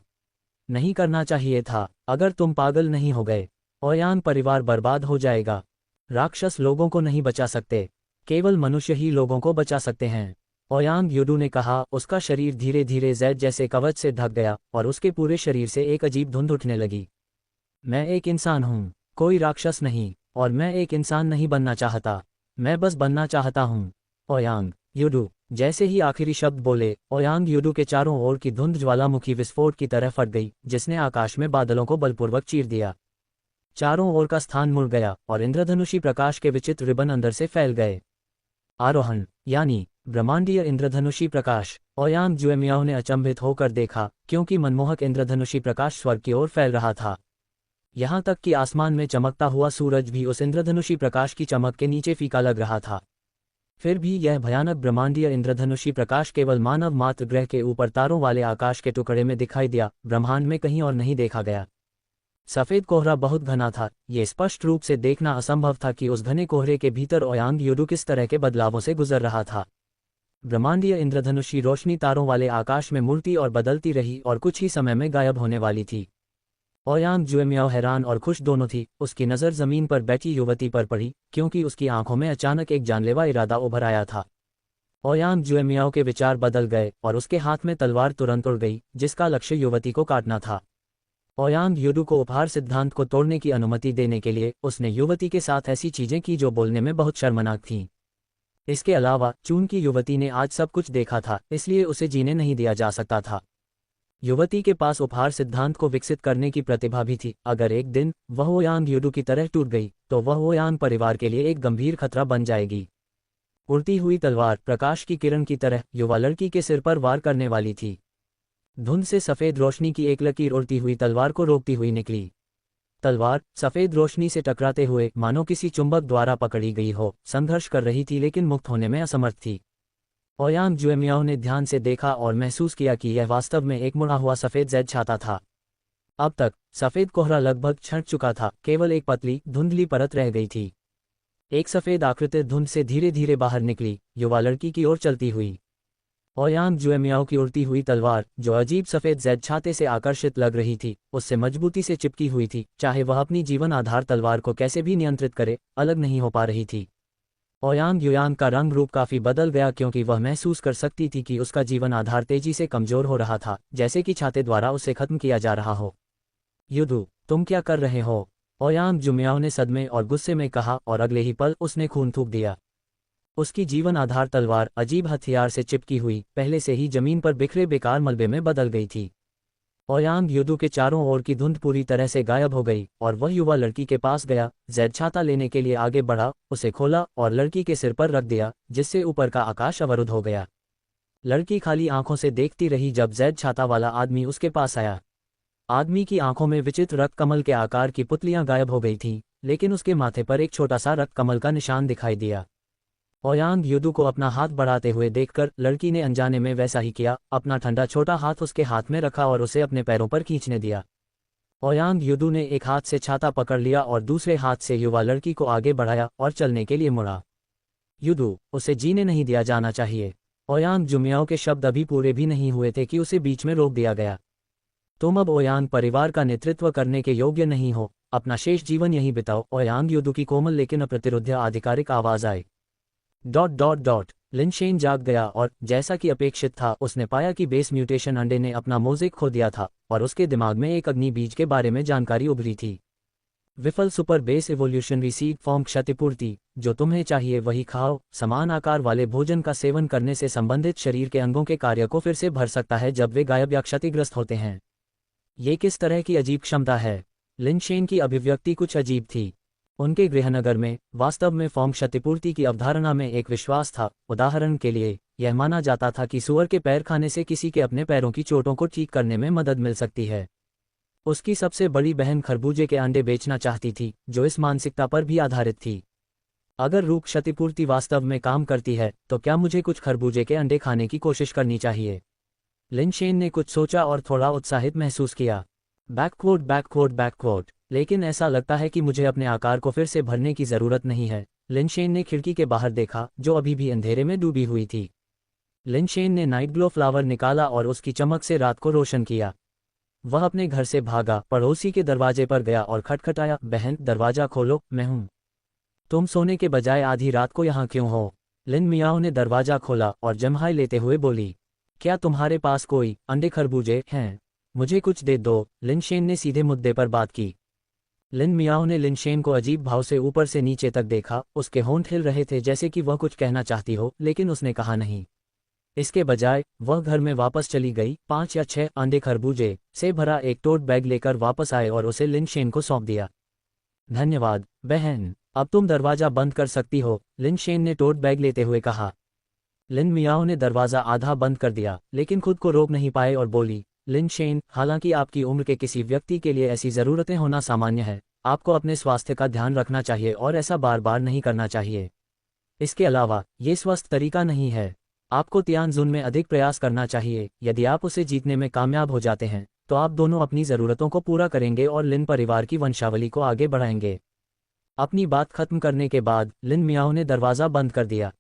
नहीं करना चाहिए था। अगर तुम पागल नहीं हो गए, ओयांग परिवार बर्बाद हो जाएगा। राक्षस लोगों को नहीं बचा सकते, केवल मनुष्य ही लोगों को बचा सकते हैं, ओयांग यूडू ने कहा। उसका शरीर धीरे धीरे जैद जैसे कवच से ढक गया और उसके पूरे शरीर से एक अजीब धुंध उठने लगी। मैं एक इंसान हूँ, कोई राक्षस नहीं, और मैं एक इंसान नहीं बनना चाहता, मैं बस बनना चाहता हूँ। ओयांग यूडू जैसे ही आखिरी शब्द बोले, ओयांग यूडू के चारों ओर की धुंध ज्वालामुखी विस्फोट की तरह फट गई, जिसने आकाश में बादलों को बलपूर्वक चीर दिया। चारों ओर का स्थान मुड़ गया और इंद्रधनुषी प्रकाश के विचित्र रिबन अंदर से फैल गए। आरोहण, यानी ब्रह्मांडीय इंद्रधनुषी प्रकाश। ओयांग जुएमियाओ ने अचंभित होकर देखा, क्योंकि मनमोहक इंद्रधनुषी प्रकाश स्वर्ग की ओर फैल रहा था। यहाँ तक कि आसमान में चमकता हुआ सूरज भी उस इंद्रधनुषी प्रकाश की चमक के नीचे फीका लग रहा था। फिर भी यह भयानक ब्रह्मांडीय इंद्रधनुषी प्रकाश केवल मानव मात्र ग्रह के ऊपर तारों वाले आकाश के टुकड़े में दिखाई दिया, ब्रह्मांड में कहीं और नहीं देखा गया। सफ़ेद कोहरा बहुत घना था, ये स्पष्ट रूप से देखना असंभव था कि उस घने कोहरे के भीतर ओयांग यूडू किस तरह के बदलावों से गुजर रहा था। ब्रह्मांडीय इंद्रधनुषी रोशनी तारों वाले आकाश में मुड़ती और बदलती रही और कुछ ही समय में गायब होने वाली थी। ओयांग जुएमियाओ हैरान और खुश दोनों थी। उसकी नज़र ज़मीन पर बैठी युवती पर पड़ी, क्योंकि उसकी आंखों में अचानक एक जानलेवा इरादा उभर आया था। ओयांग जुएमियाओ के विचार बदल गए और उसके हाथ में तलवार तुरंत उड़ गई, जिसका लक्ष्य युवती को काटना था। ओयांग यूडू को उपहार सिद्धांत को तोड़ने की अनुमति देने के लिए उसने युवती के साथ ऐसी चीजें की जो बोलने में बहुत शर्मनाक थीं। इसके अलावा चून की युवती ने आज सब कुछ देखा था, इसलिए उसे जीने नहीं दिया जा सकता था। युवती के पास उपहार सिद्धांत को विकसित करने की प्रतिभा भी थी। अगर एक दिन वह ओयांग यूडू की तरह टूट गई तो वह ओयांग परिवार के लिए एक गंभीर खतरा बन जाएगी। उड़ती हुई तलवार प्रकाश की किरण की तरह युवा लड़की के सिर पर वार करने वाली थी। धुंध से सफ़ेद रोशनी की एक लकीर उड़ती हुई तलवार को रोकती हुई निकली। तलवार सफ़ेद रोशनी से टकराते हुए मानो किसी चुंबक द्वारा पकड़ी गई हो, संघर्ष कर रही थी लेकिन मुक्त होने में असमर्थ थी। ओयांग जुएमियाओ ने ध्यान से देखा और महसूस किया कि यह वास्तव में एक मुड़ा हुआ सफ़ेद जैद छाता था। अब तक सफ़ेद कोहरा लगभग छंट चुका था, केवल एक पतली धुंधली परत रह गई थी। एक सफ़ेद आकृति धुंध से धीरे धीरे बाहर निकली, युवा लड़की की ओर चलती हुई। ओयांग जुएमियाओ की उड़ती हुई तलवार, जो अजीब सफ़ेद जैद छाते से आकर्षित लग रही थी, उससे मजबूती से चिपकी हुई थी। चाहे वह अपनी जीवन आधार तलवार को कैसे भी नियंत्रित करे, अलग नहीं हो पा रही थी। ओयांग युयांग का रंग रूप काफ़ी बदल गया, क्योंकि वह महसूस कर सकती थी कि उसका जीवन आधार तेजी से कमज़ोर हो रहा था, जैसे कि छाते द्वारा उसे खत्म किया जा रहा हो। युदू, तुम क्या कर रहे हो? ओयांग जुएमियाओ ने सदमे और गुस्से में कहा, और अगले ही पल उसने खून थूक दिया। उसकी जीवन आधार तलवार अजीब हथियार से चिपकी हुई पहले से ही जमीन पर बिखरे बेकार मलबे में बदल गई थी। ओयांग यूडू के चारों ओर की धुंध पूरी तरह से गायब हो गई और वह युवा लड़की के पास गया, जैद छाता लेने के लिए आगे बढ़ा, उसे खोला और लड़की के सिर पर रख दिया, जिससे ऊपर का आकाश अवरुद्ध हो गया। लड़की खाली आंखों से देखती रही जब जैद छाता वाला आदमी उसके पास आया। आदमी की आंखों में विचित्र रक्त कमल के आकार की पुतलियां गायब हो गई थीं, लेकिन उसके माथे पर एक छोटा सा रक्त कमल का निशान दिखाई दिया। ओयांग यूडू को अपना हाथ बढ़ाते हुए देखकर लड़की ने अनजाने में वैसा ही किया, अपना ठंडा छोटा हाथ उसके हाथ में रखा और उसे अपने पैरों पर खींचने दिया। ओयांग यूडू ने एक हाथ से छाता पकड़ लिया और दूसरे हाथ से युवा लड़की को आगे बढ़ाया और चलने के लिए मुड़ा। यूडू, उसे जीने नहीं दिया जाना चाहिए। ओयांग जुएमियाओ के शब्द अभी पूरे भी नहीं हुए थे कि उसे बीच में रोक दिया गया। तुम अब ओयांग परिवार का नेतृत्व करने के योग्य नहीं हो, अपना शेष जीवन यहीं बिताओ। ओयांग यूडू की कोमल लेकिन अप्रतिरोध्य आधिकारिक आवाज आई। लिनशेन जाग गया और जैसा कि अपेक्षित था उसने पाया कि बेस म्यूटेशन अंडे ने अपना मोज़ेक खो दिया था और उसके दिमाग में एक अग्नि बीज के बारे में जानकारी उभरी थी। विफल super base evolutionary seed form क्षतिपूर्ति, जो तुम्हें चाहिए वही खाओ। समान आकार वाले भोजन का सेवन करने से संबंधित शरीर के अंगों के कार्य को फिर से भर सकता है जब वे गायब या क्षतिग्रस्त होते हैं। ये किस तरह की अजीब क्षमता है? लिनशेन की अभिव्यक्ति कुछ अजीब थी। उनके गृहनगर में वास्तव में फॉर्म क्षतिपूर्ति की अवधारणा में एक विश्वास था। उदाहरण के लिए, यह माना जाता था कि सूअर के पैर खाने से किसी के अपने पैरों की चोटों को ठीक करने में मदद मिल सकती है। उसकी सबसे बड़ी बहन खरबूजे के अंडे बेचना चाहती थी, जो इस मानसिकता पर भी आधारित थी। अगर रूप क्षतिपूर्ति वास्तव में काम करती है, तो क्या मुझे कुछ खरबूजे के अंडे खाने की कोशिश करनी चाहिए? लिनशेन ने कुछ सोचा और थोड़ा उत्साहित महसूस किया। बैकवर्ड, लेकिन ऐसा लगता है कि मुझे अपने आकार को फिर से भरने की ज़रूरत नहीं है। लिनशेन ने खिड़की के बाहर देखा, जो अभी भी अंधेरे में डूबी हुई थी। लिनशेन ने नाइट ग्लो फ्लावर निकाला और उसकी चमक से रात को रोशन किया। वह अपने घर से भागा, पड़ोसी के दरवाजे पर गया और खटखटाया। बहन, दरवाजा खोलो, मैं हूँ। तुम सोने के बजाय आधी रात को यहाँ क्यों हो? लिन मियाओ ने दरवाजा खोला और जम्हाई लेते हुए बोली, क्या तुम्हारे पास कोई अंडे खरबूजे हैं? मुझे कुछ दे दो। लिनशेन ने सीधे मुद्दे पर बात की। लिन मियाओ ने लिनशेन को अजीब भाव से ऊपर से नीचे तक देखा। उसके होंठ हिल रहे थे जैसे कि वह कुछ कहना चाहती हो, लेकिन उसने कहा नहीं। इसके बजाय वह घर में वापस चली गई, 5 या 6 अंडे खरबूजे से भरा एक टोट बैग लेकर वापस आए और उसे लिनशेन को सौंप दिया। धन्यवाद बहन, अब तुम दरवाजा बंद कर सकती हो, लिनशेन ने टोट बैग लेते हुए कहा। लिन मियाओ ने दरवाजा आधा बंद कर दिया, लेकिन खुद को रोक नहीं पाए और बोली, लिनशेन, हालांकि आपकी उम्र के किसी व्यक्ति के लिए ऐसी ज़रूरतें होना सामान्य है, आपको अपने स्वास्थ्य का ध्यान रखना चाहिए और ऐसा बार बार नहीं करना चाहिए। इसके अलावा ये स्वस्थ तरीका नहीं है। आपको तियानजुन में अधिक प्रयास करना चाहिए। यदि आप उसे जीतने में कामयाब हो जाते हैं तो आप दोनों अपनी ज़रूरतों को पूरा करेंगे और लिन परिवार की वंशावली को आगे बढ़ाएंगे। अपनी बात खत्म करने के बाद लिन मियाओ ने दरवाज़ा बंद कर दिया।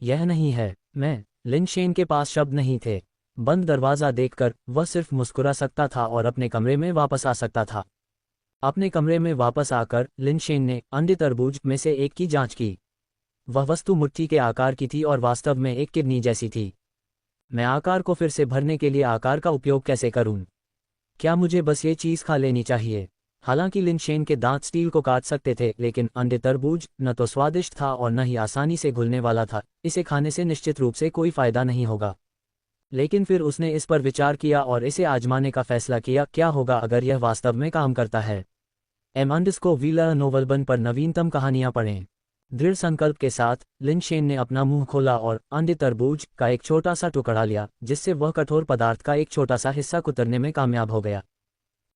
यह नहीं है, मैं। लिन शेन के पास शब्द नहीं थे। बंद दरवाज़ा देखकर वह सिर्फ मुस्कुरा सकता था और अपने कमरे में वापस आ सकता था। अपने कमरे में वापस आकर लिन शेन ने अंडे तरबूज में से एक की जांच की। वह वस्तु मुट्ठी के आकार की थी और वास्तव में एक किडनी जैसी थी। मैं आकार को फिर से भरने के लिए आकार का उपयोग कैसे करूं? क्या मुझे बस ये चीज़ खा लेनी चाहिए? हालांकि लिन शेन के दांत स्टील को काट सकते थे, लेकिन अंडे तरबूज न तो स्वादिष्ट था और न ही आसानी से घुलने वाला था। इसे खाने से निश्चित रूप से कोई फायदा नहीं होगा। लेकिन फिर उसने इस पर विचार किया और इसे आजमाने का फैसला किया। क्या होगा अगर यह वास्तव में काम करता है? एमंडस्को व्हीलर नोवेल्बन पर नवीनतम कहानियां पढ़ें। दृढ़ संकल्प के साथ लिन शेन ने अपना मुंह खोला और अंडे तरबूज का एक छोटा सा टुकड़ा लिया, जिससे वह कठोर पदार्थ का एक छोटा सा हिस्सा कुतरने में कामयाब हो गया।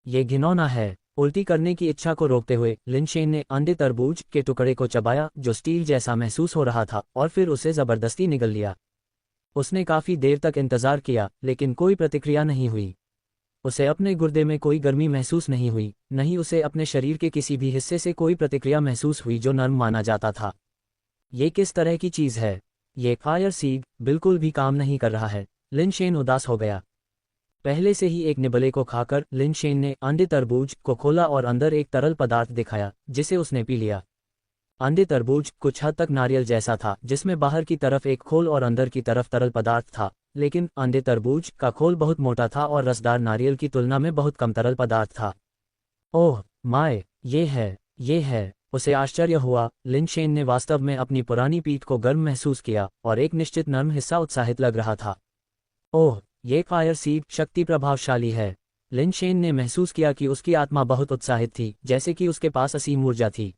ये घिनौना है। उल्टी करने की इच्छा को रोकते हुए लिन शेन ने अंडे तरबूज के टुकड़े को चबाया, जो स्टील जैसा महसूस हो रहा था, और फिर उसे जबरदस्ती निगल लिया। उसने काफी देर तक इंतजार किया, लेकिन कोई प्रतिक्रिया नहीं हुई। उसे अपने गुर्दे में कोई गर्मी महसूस नहीं हुई, नहीं उसे अपने शरीर के किसी भी हिस्से से कोई प्रतिक्रिया महसूस हुई जो नर्म माना जाता था। ये किस तरह की चीज़ है? ये फायर सीड बिल्कुल भी काम नहीं कर रहा है। लिन शेन उदास हो गया। पहले से ही एक निबले को खाकर लिन शेन ने अंडे तरबूज को खोला और अंदर एक तरल पदार्थ दिखाया, जिसे उसने पी लिया। अंडे तरबूज कुछ हद तक नारियल जैसा था, जिसमें बाहर की तरफ एक खोल और अंदर की तरफ तरल पदार्थ था, लेकिन अंडे तरबूज का खोल बहुत मोटा था और रसदार नारियल की तुलना में बहुत कम तरल पदार्थ था। ओह माय, ये है। उसे आश्चर्य हुआ। लिन शेन ने वास्तव में अपनी पुरानी पीठ को गर्म महसूस किया और एक निश्चित नर्म हिस्सा उत्साहित लग रहा था। ओह, ये फायर सीड शक्ति प्रभावशाली है। लिन शेन ने महसूस किया कि उसकी आत्मा बहुत उत्साहित थी, जैसे कि उसके पास असीम ऊर्जा थी।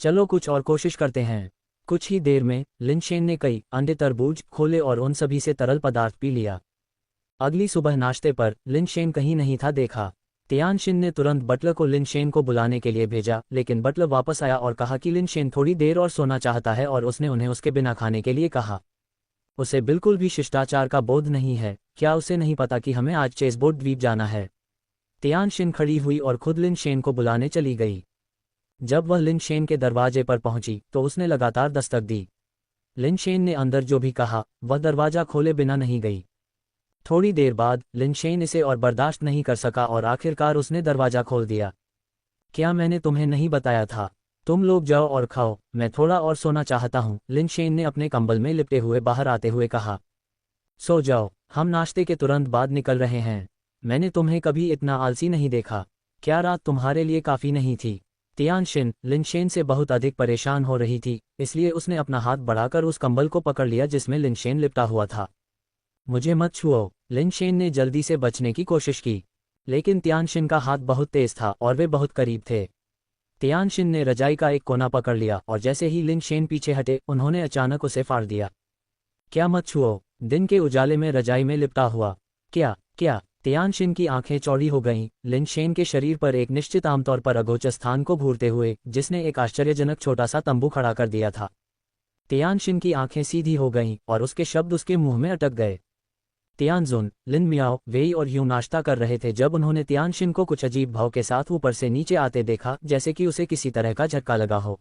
चलो कुछ और कोशिश करते हैं। कुछ ही देर में लिन शेन ने कई अंडे तरबूज खोले और उन सभी से तरल पदार्थ पी लिया। अगली सुबह नाश्ते पर लिन शेन कहीं नहीं था देखा। तियानशिन ने तुरंत बटलर को लिन शेन को बुलाने के लिए भेजा, लेकिन बटलर वापस आया और कहा कि लिन शेन थोड़ी देर और सोना चाहता है और उसने उन्हें उसके बिना खाने के लिए कहा। उसे बिल्कुल भी शिष्टाचार का बोध नहीं है। क्या उसे नहीं पता कि हमें आज चेसबोर्ड द्वीप जाना है? तियानशिन खड़ी हुई और खुद लिन शेन को बुलाने चली गई। जब वह लिन शेन के दरवाजे पर पहुंची तो उसने लगातार दस्तक दी। लिन शेन ने अंदर जो भी कहा वह दरवाजा खोले बिना नहीं गई। थोड़ी देर बाद लिन शेन इसे और बर्दाश्त नहीं कर सका और आखिरकार उसने दरवाजा खोल दिया। क्या मैंने तुम्हें नहीं बताया था? तुम लोग जाओ और खाओ, मैं थोड़ा और सोना चाहता हूँ, लिन शेन ने अपने कंबल में लिपटे हुए बाहर आते हुए कहा। सो जाओ, हम नाश्ते के तुरंत बाद निकल रहे हैं। मैंने तुम्हें कभी इतना आलसी नहीं देखा। क्या रात तुम्हारे लिए काफ़ी नहीं थी? तियानशिन लिन शेन से बहुत अधिक परेशान हो रही थी, इसलिए उसने अपना हाथ बढ़ाकर उस कंबल को पकड़ लिया जिसमें लिन शेन लिपटा हुआ था। मुझे मत छुओ, लिन शेन ने जल्दी से बचने की कोशिश की, लेकिन तियानशिन का हाथ बहुत तेज था और वे बहुत करीब थे। तियानशिन ने रजाई का एक कोना पकड़ लिया और जैसे ही लिन शेन पीछे हटे, उन्होंने अचानक उसे फाड़ दिया। क्या मत छुओ? दिन के उजाले में रजाई में लिपटा हुआ। क्या? तियानशिन की आंखें चौड़ी हो गईं, लिन शेन के शरीर पर एक निश्चित आमतौर पर अगोचर स्थान को घूरते हुए, जिसने एक आश्चर्यजनक छोटा सा तंबू खड़ा कर दिया था। तियानशिन की आंखें सीधी हो गईं और उसके शब्द उसके मुंह में अटक गए। तियानजुन, लिन मियाओ, वेई और यूं नाश्ता कर रहे थे जब उन्होंने तियानशिन को कुछ अजीब भाव के साथ ऊपर से नीचे आते देखा, जैसे कि उसे किसी तरह का झटका लगा हो।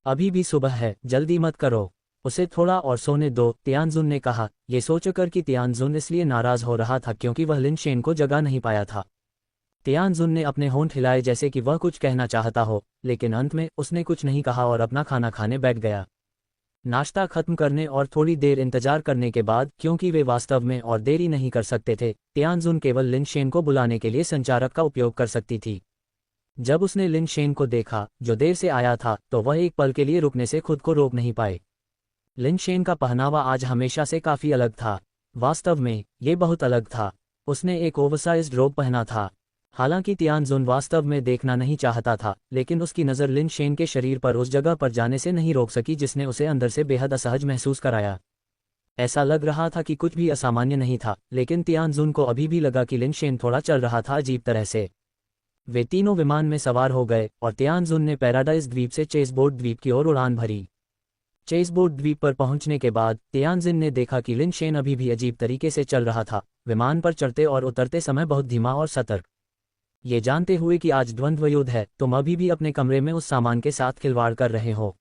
अभी भी सुबह है, जल्दी मत करो, उसे थोड़ा और सोने दो, तियानजुन ने कहा, ये सोचकर कि तियानजुन इसलिए नाराज हो रहा था क्योंकि वह लिन शेन को जगा नहीं पाया था। तियानजुन ने अपने होंठ हिलाए जैसे कि वह कुछ कहना चाहता हो, लेकिन अंत में उसने कुछ नहीं कहा और अपना खाना खाने बैठ गया। नाश्ता खत्म करने और थोड़ी देर इंतजार करने के बाद, क्योंकि वे वास्तव में और देरी नहीं कर सकते थे, तियानजुन केवल लिन शेन को बुलाने के लिए संचारक का उपयोग कर सकती थी। जब उसने लिन शेन को देखा, जो देर से आया था, तो वह एक पल के लिए रुकने से खुद को रोक नहीं पाए। लिन शेन का पहनावा आज हमेशा से काफी अलग था। वास्तव में ये बहुत अलग था। उसने एक ओवरसाइज्ड रोब पहना था। हालांकि तियानजुन वास्तव में देखना नहीं चाहता था, लेकिन उसकी नज़र लिन शेन के शरीर पर उस जगह पर जाने से नहीं रोक सकी जिसने उसे अंदर से बेहद असहज महसूस कराया। ऐसा लग रहा था कि कुछ भी असामान्य नहीं था, लेकिन तियानजुन को अभी भी लगा कि लिन शेन थोड़ा चल रहा था अजीब तरह से। वे तीनों विमान में सवार हो गए और तियानजुन ने पैराडाइज द्वीप से चेसबोर्ड द्वीप की ओर उड़ान भरी। चेसबोर्ड द्वीप पर पहुंचने के बाद तियानजिन ने देखा कि लिन शेन अभी भी अजीब तरीके से चल रहा था, विमान पर चढ़ते और उतरते समय बहुत धीमा और सतर्क। ये जानते हुए कि आज द्वंद्व युद्ध है, तुम अभी भी अपने कमरे में उस सामान के साथ खिलवाड़ कर रहे हो।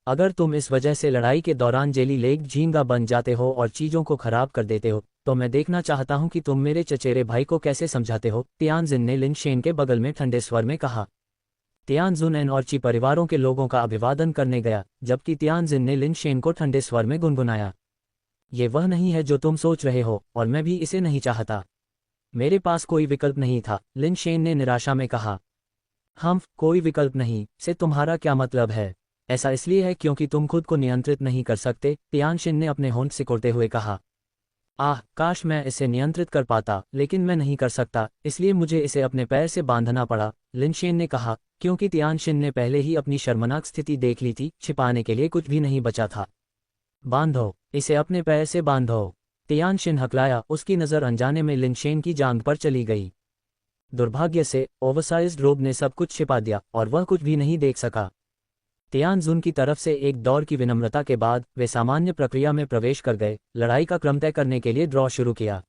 अगर तुम इस वजह से लड़ाई के दौरान जेली लेग झींगा बन जाते हो और चीज़ों को खराब कर देते हो, तो मैं देखना चाहता हूं कि तुम मेरे चचेरे भाई को कैसे समझाते हो, तियानजिन ने लिन शेन के बगल में ठंडे स्वर में कहा। तियानजुन और ची परिवारों के लोगों का अभिवादन करने गया, जबकि तियानजिन ने लिन शेन को ठंडे स्वर में गुनगुनाया। ये वह नहीं है जो तुम सोच रहे हो, और मैं भी इसे नहीं चाहता। मेरे पास कोई विकल्प नहीं था, लिन शेन ने निराशा में कहा। कोई विकल्प नहीं से तुम्हारा क्या मतलब है? ऐसा इसलिए है क्योंकि तुम खुद को नियंत्रित नहीं कर सकते, तियानशिन ने अपने होंठ सिकोड़ते हुए कहा। काश मैं इसे नियंत्रित कर पाता, लेकिन मैं नहीं कर सकता, इसलिए मुझे इसे अपने पैर से बांधना पड़ा, लिन शेन ने कहा, क्योंकि तियानशिन ने पहले ही अपनी शर्मनाक स्थिति देख ली थी, छिपाने के लिए कुछ भी नहीं बचा था। बांधो, इसे अपने पैर से बांधो। तियानशिन हकलाया, उसकी नज़र अनजाने में लिन शेन की जांघ पर चली गई। दुर्भाग्य से ओवरसाइज्ड रोब ने सब कुछ छिपा दिया और वह कुछ भी नहीं देख सका। तियानजुन की तरफ से एक दौर की विनम्रता के बाद वे सामान्य प्रक्रिया में प्रवेश कर गए, लड़ाई का क्रम तय करने के लिए ड्रॉ शुरू किया।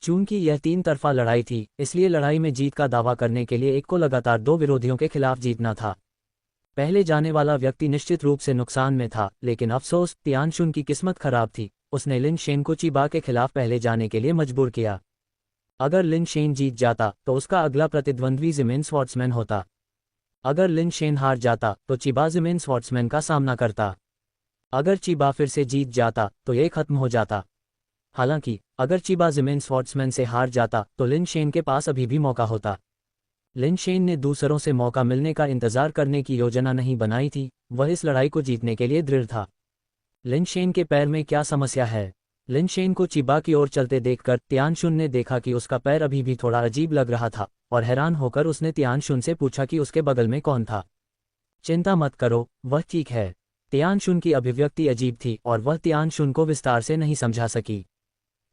चूंकि यह 3 तरफा लड़ाई थी, इसलिए लड़ाई में जीत का दावा करने के लिए एक को लगातार 2 विरोधियों के खिलाफ जीतना था। पहले जाने वाला व्यक्ति निश्चित रूप से नुकसान में था, लेकिन अफसोस तियानशुन की किस्मत खराब थी, उसने लिन शेन को चीबा के खिलाफ पहले जाने के लिए मजबूर किया। अगर लिन शेन जीत जाता तो उसका अगला प्रतिद्वंद्वी ज़िमेन स्वॉर्ड्समैन होता। अगर लिन शेन हार जाता तो चीबा ज़िमेन स्वॉर्ड्समैन का सामना करता। अगर चीबा फिर से जीत जाता तो यह खत्म हो जाता। हालांकि अगर चीबा ज़िमेन स्वॉर्ड्समैन से हार जाता तो लिन शेन के पास अभी भी मौका होता। लिन शेन ने दूसरों से मौका मिलने का इंतजार करने की योजना नहीं बनाई थी, वह इस लड़ाई को जीतने के लिए दृढ़ था। लिन शेन के पैर में क्या समस्या है? लिन शेन को चीबा की ओर चलते देखकर तियानशुन ने देखा कि उसका पैर अभी भी थोड़ा अजीब लग रहा था, और हैरान होकर उसने तियानशुन से पूछा कि उसके बगल में कौन था। चिंता मत करो, वह ठीक है। तियानशुन की अभिव्यक्ति अजीब थी और वह तियानशुन को विस्तार से नहीं समझा सकी।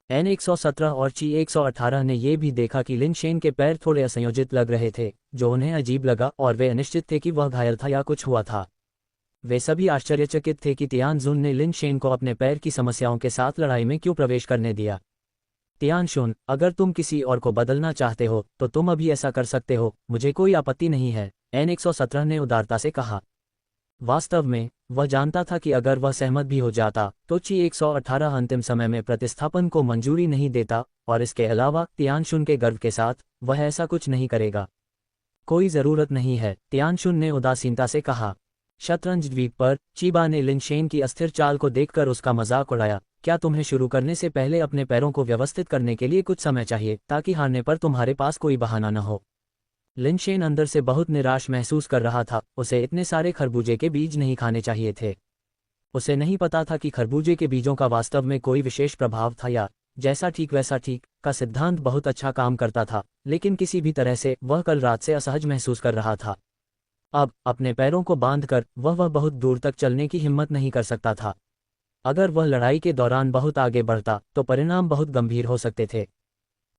एन 117 और ची 118 ने यह भी देखा कि लिन शेन के पैर थोड़े असंयोजित लग रहे थे, जो उन्हें अजीब लगा, और वे अनिश्चित थे कि वह घायल था या कुछ हुआ था। वे सभी आश्चर्यचकित थे कि तियानजुन ने लिन शेन को अपने पैर की समस्याओं के साथ लड़ाई में क्यों प्रवेश करने दिया। तियानशुन, अगर तुम किसी और को बदलना चाहते हो तो तुम अभी ऐसा कर सकते हो, मुझे कोई आपत्ति नहीं है, एन 117 ने उदारता से कहा। वास्तव में वह जानता था कि अगर वह सहमत भी हो जाता तो ची 118 अंतिम समय में प्रतिस्थापन को मंजूरी नहीं देता, और इसके अलावा तियानशुन के गर्व के साथ वह ऐसा कुछ नहीं करेगा। कोई ज़रूरत नहीं है, तियानशुन ने उदासीनता से कहा। शतरंज द्वीप पर चीबा ने लिन शेन की अस्थिर चाल को देखकर उसका मजाक उड़ाया। क्या तुम्हें शुरू करने से पहले अपने पैरों को व्यवस्थित करने के लिए कुछ समय चाहिए, ताकि हारने पर तुम्हारे पास कोई बहाना न हो? लिन शेन अंदर से बहुत निराश महसूस कर रहा था, उसे इतने सारे खरबूजे के बीज नहीं खाने चाहिए थे। उसे नहीं पता था कि खरबूजे के बीजों का वास्तव में कोई विशेष प्रभाव था, या जैसा ठीक वैसा ठीक का सिद्धांत बहुत अच्छा काम करता था, लेकिन किसी भी तरह से वह कल रात से असहज महसूस कर रहा था। अब अपने पैरों को बांधकर वह बहुत दूर तक चलने की हिम्मत नहीं कर सकता था। अगर वह लड़ाई के दौरान बहुत आगे बढ़ता तो परिणाम बहुत गंभीर हो सकते थे।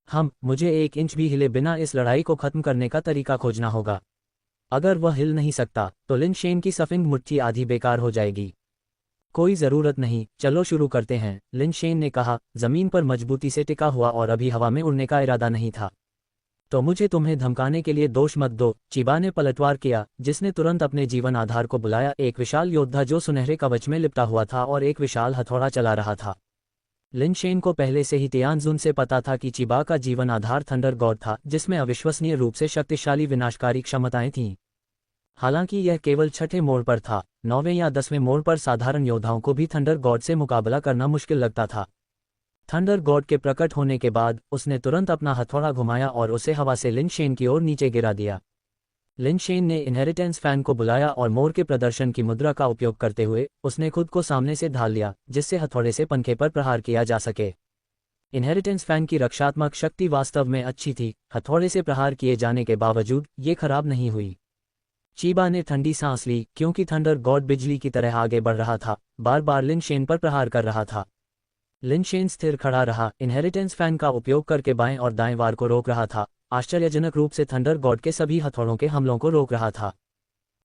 मुझे 1 इंच भी हिले बिना इस लड़ाई को खत्म करने का तरीका खोजना होगा। अगर वह हिल नहीं सकता तो लिन शेन की सफिंग मुट्ठी आधी बेकार हो जाएगी। कोई ज़रूरत नहीं, चलो शुरू करते हैं, लिन शेन ने कहा, ज़मीन पर मजबूती से टिका हुआ और अभी हवा में उड़ने का इरादा नहीं था। तो मुझे तुम्हें धमकाने के लिए दोष मत दो, चीबा ने पलटवार किया, जिसने तुरंत अपने जीवन आधार को बुलाया, एक विशाल योद्धा जो सुनहरे कवच में लिपटा हुआ था और एक विशाल हथौड़ा चला रहा था। लिन शेन को पहले से ही तियानजुन से पता था कि चीबा का जीवन आधार थंडर गॉड था, जिसमें अविश्वसनीय रूप से शक्तिशाली विनाशकारी क्षमताएं थीं। हालांकि यह केवल 6ठे मोड़ पर था, 9वें या 10वें मोड़ पर साधारण योद्धाओं को भी थंडर गॉड से मुकाबला करना मुश्किल लगता था। थंडर गॉड के प्रकट होने के बाद उसने तुरंत अपना हथौड़ा घुमाया और उसे हवा से लिन शेन की ओर नीचे गिरा दिया। लिन शेन ने इनहेरिटेंस फैन को बुलाया और मोर के प्रदर्शन की मुद्रा का उपयोग करते हुए उसने खुद को सामने से ढाल लिया, जिससे हथौड़े से पंखे पर प्रहार किया जा सके। इनहेरिटेंस फैन की रक्षात्मक शक्ति वास्तव में अच्छी थी, हथौड़े से प्रहार किए जाने के बावजूद ये खराब नहीं हुई। चीबा ने ठंडी सांस ली, क्योंकि थंडर गॉड बिजली की तरह आगे बढ़ रहा था, बार बार लिन शेन पर प्रहार कर रहा था। लिन शेन स्थिर खड़ा रहा, इनहेरिटेंस फैन का उपयोग करके बाएं और दाएं वार को रोक रहा था, आश्चर्यजनक रूप से थंडर गॉड के सभी हथौड़ों के हमलों को रोक रहा था।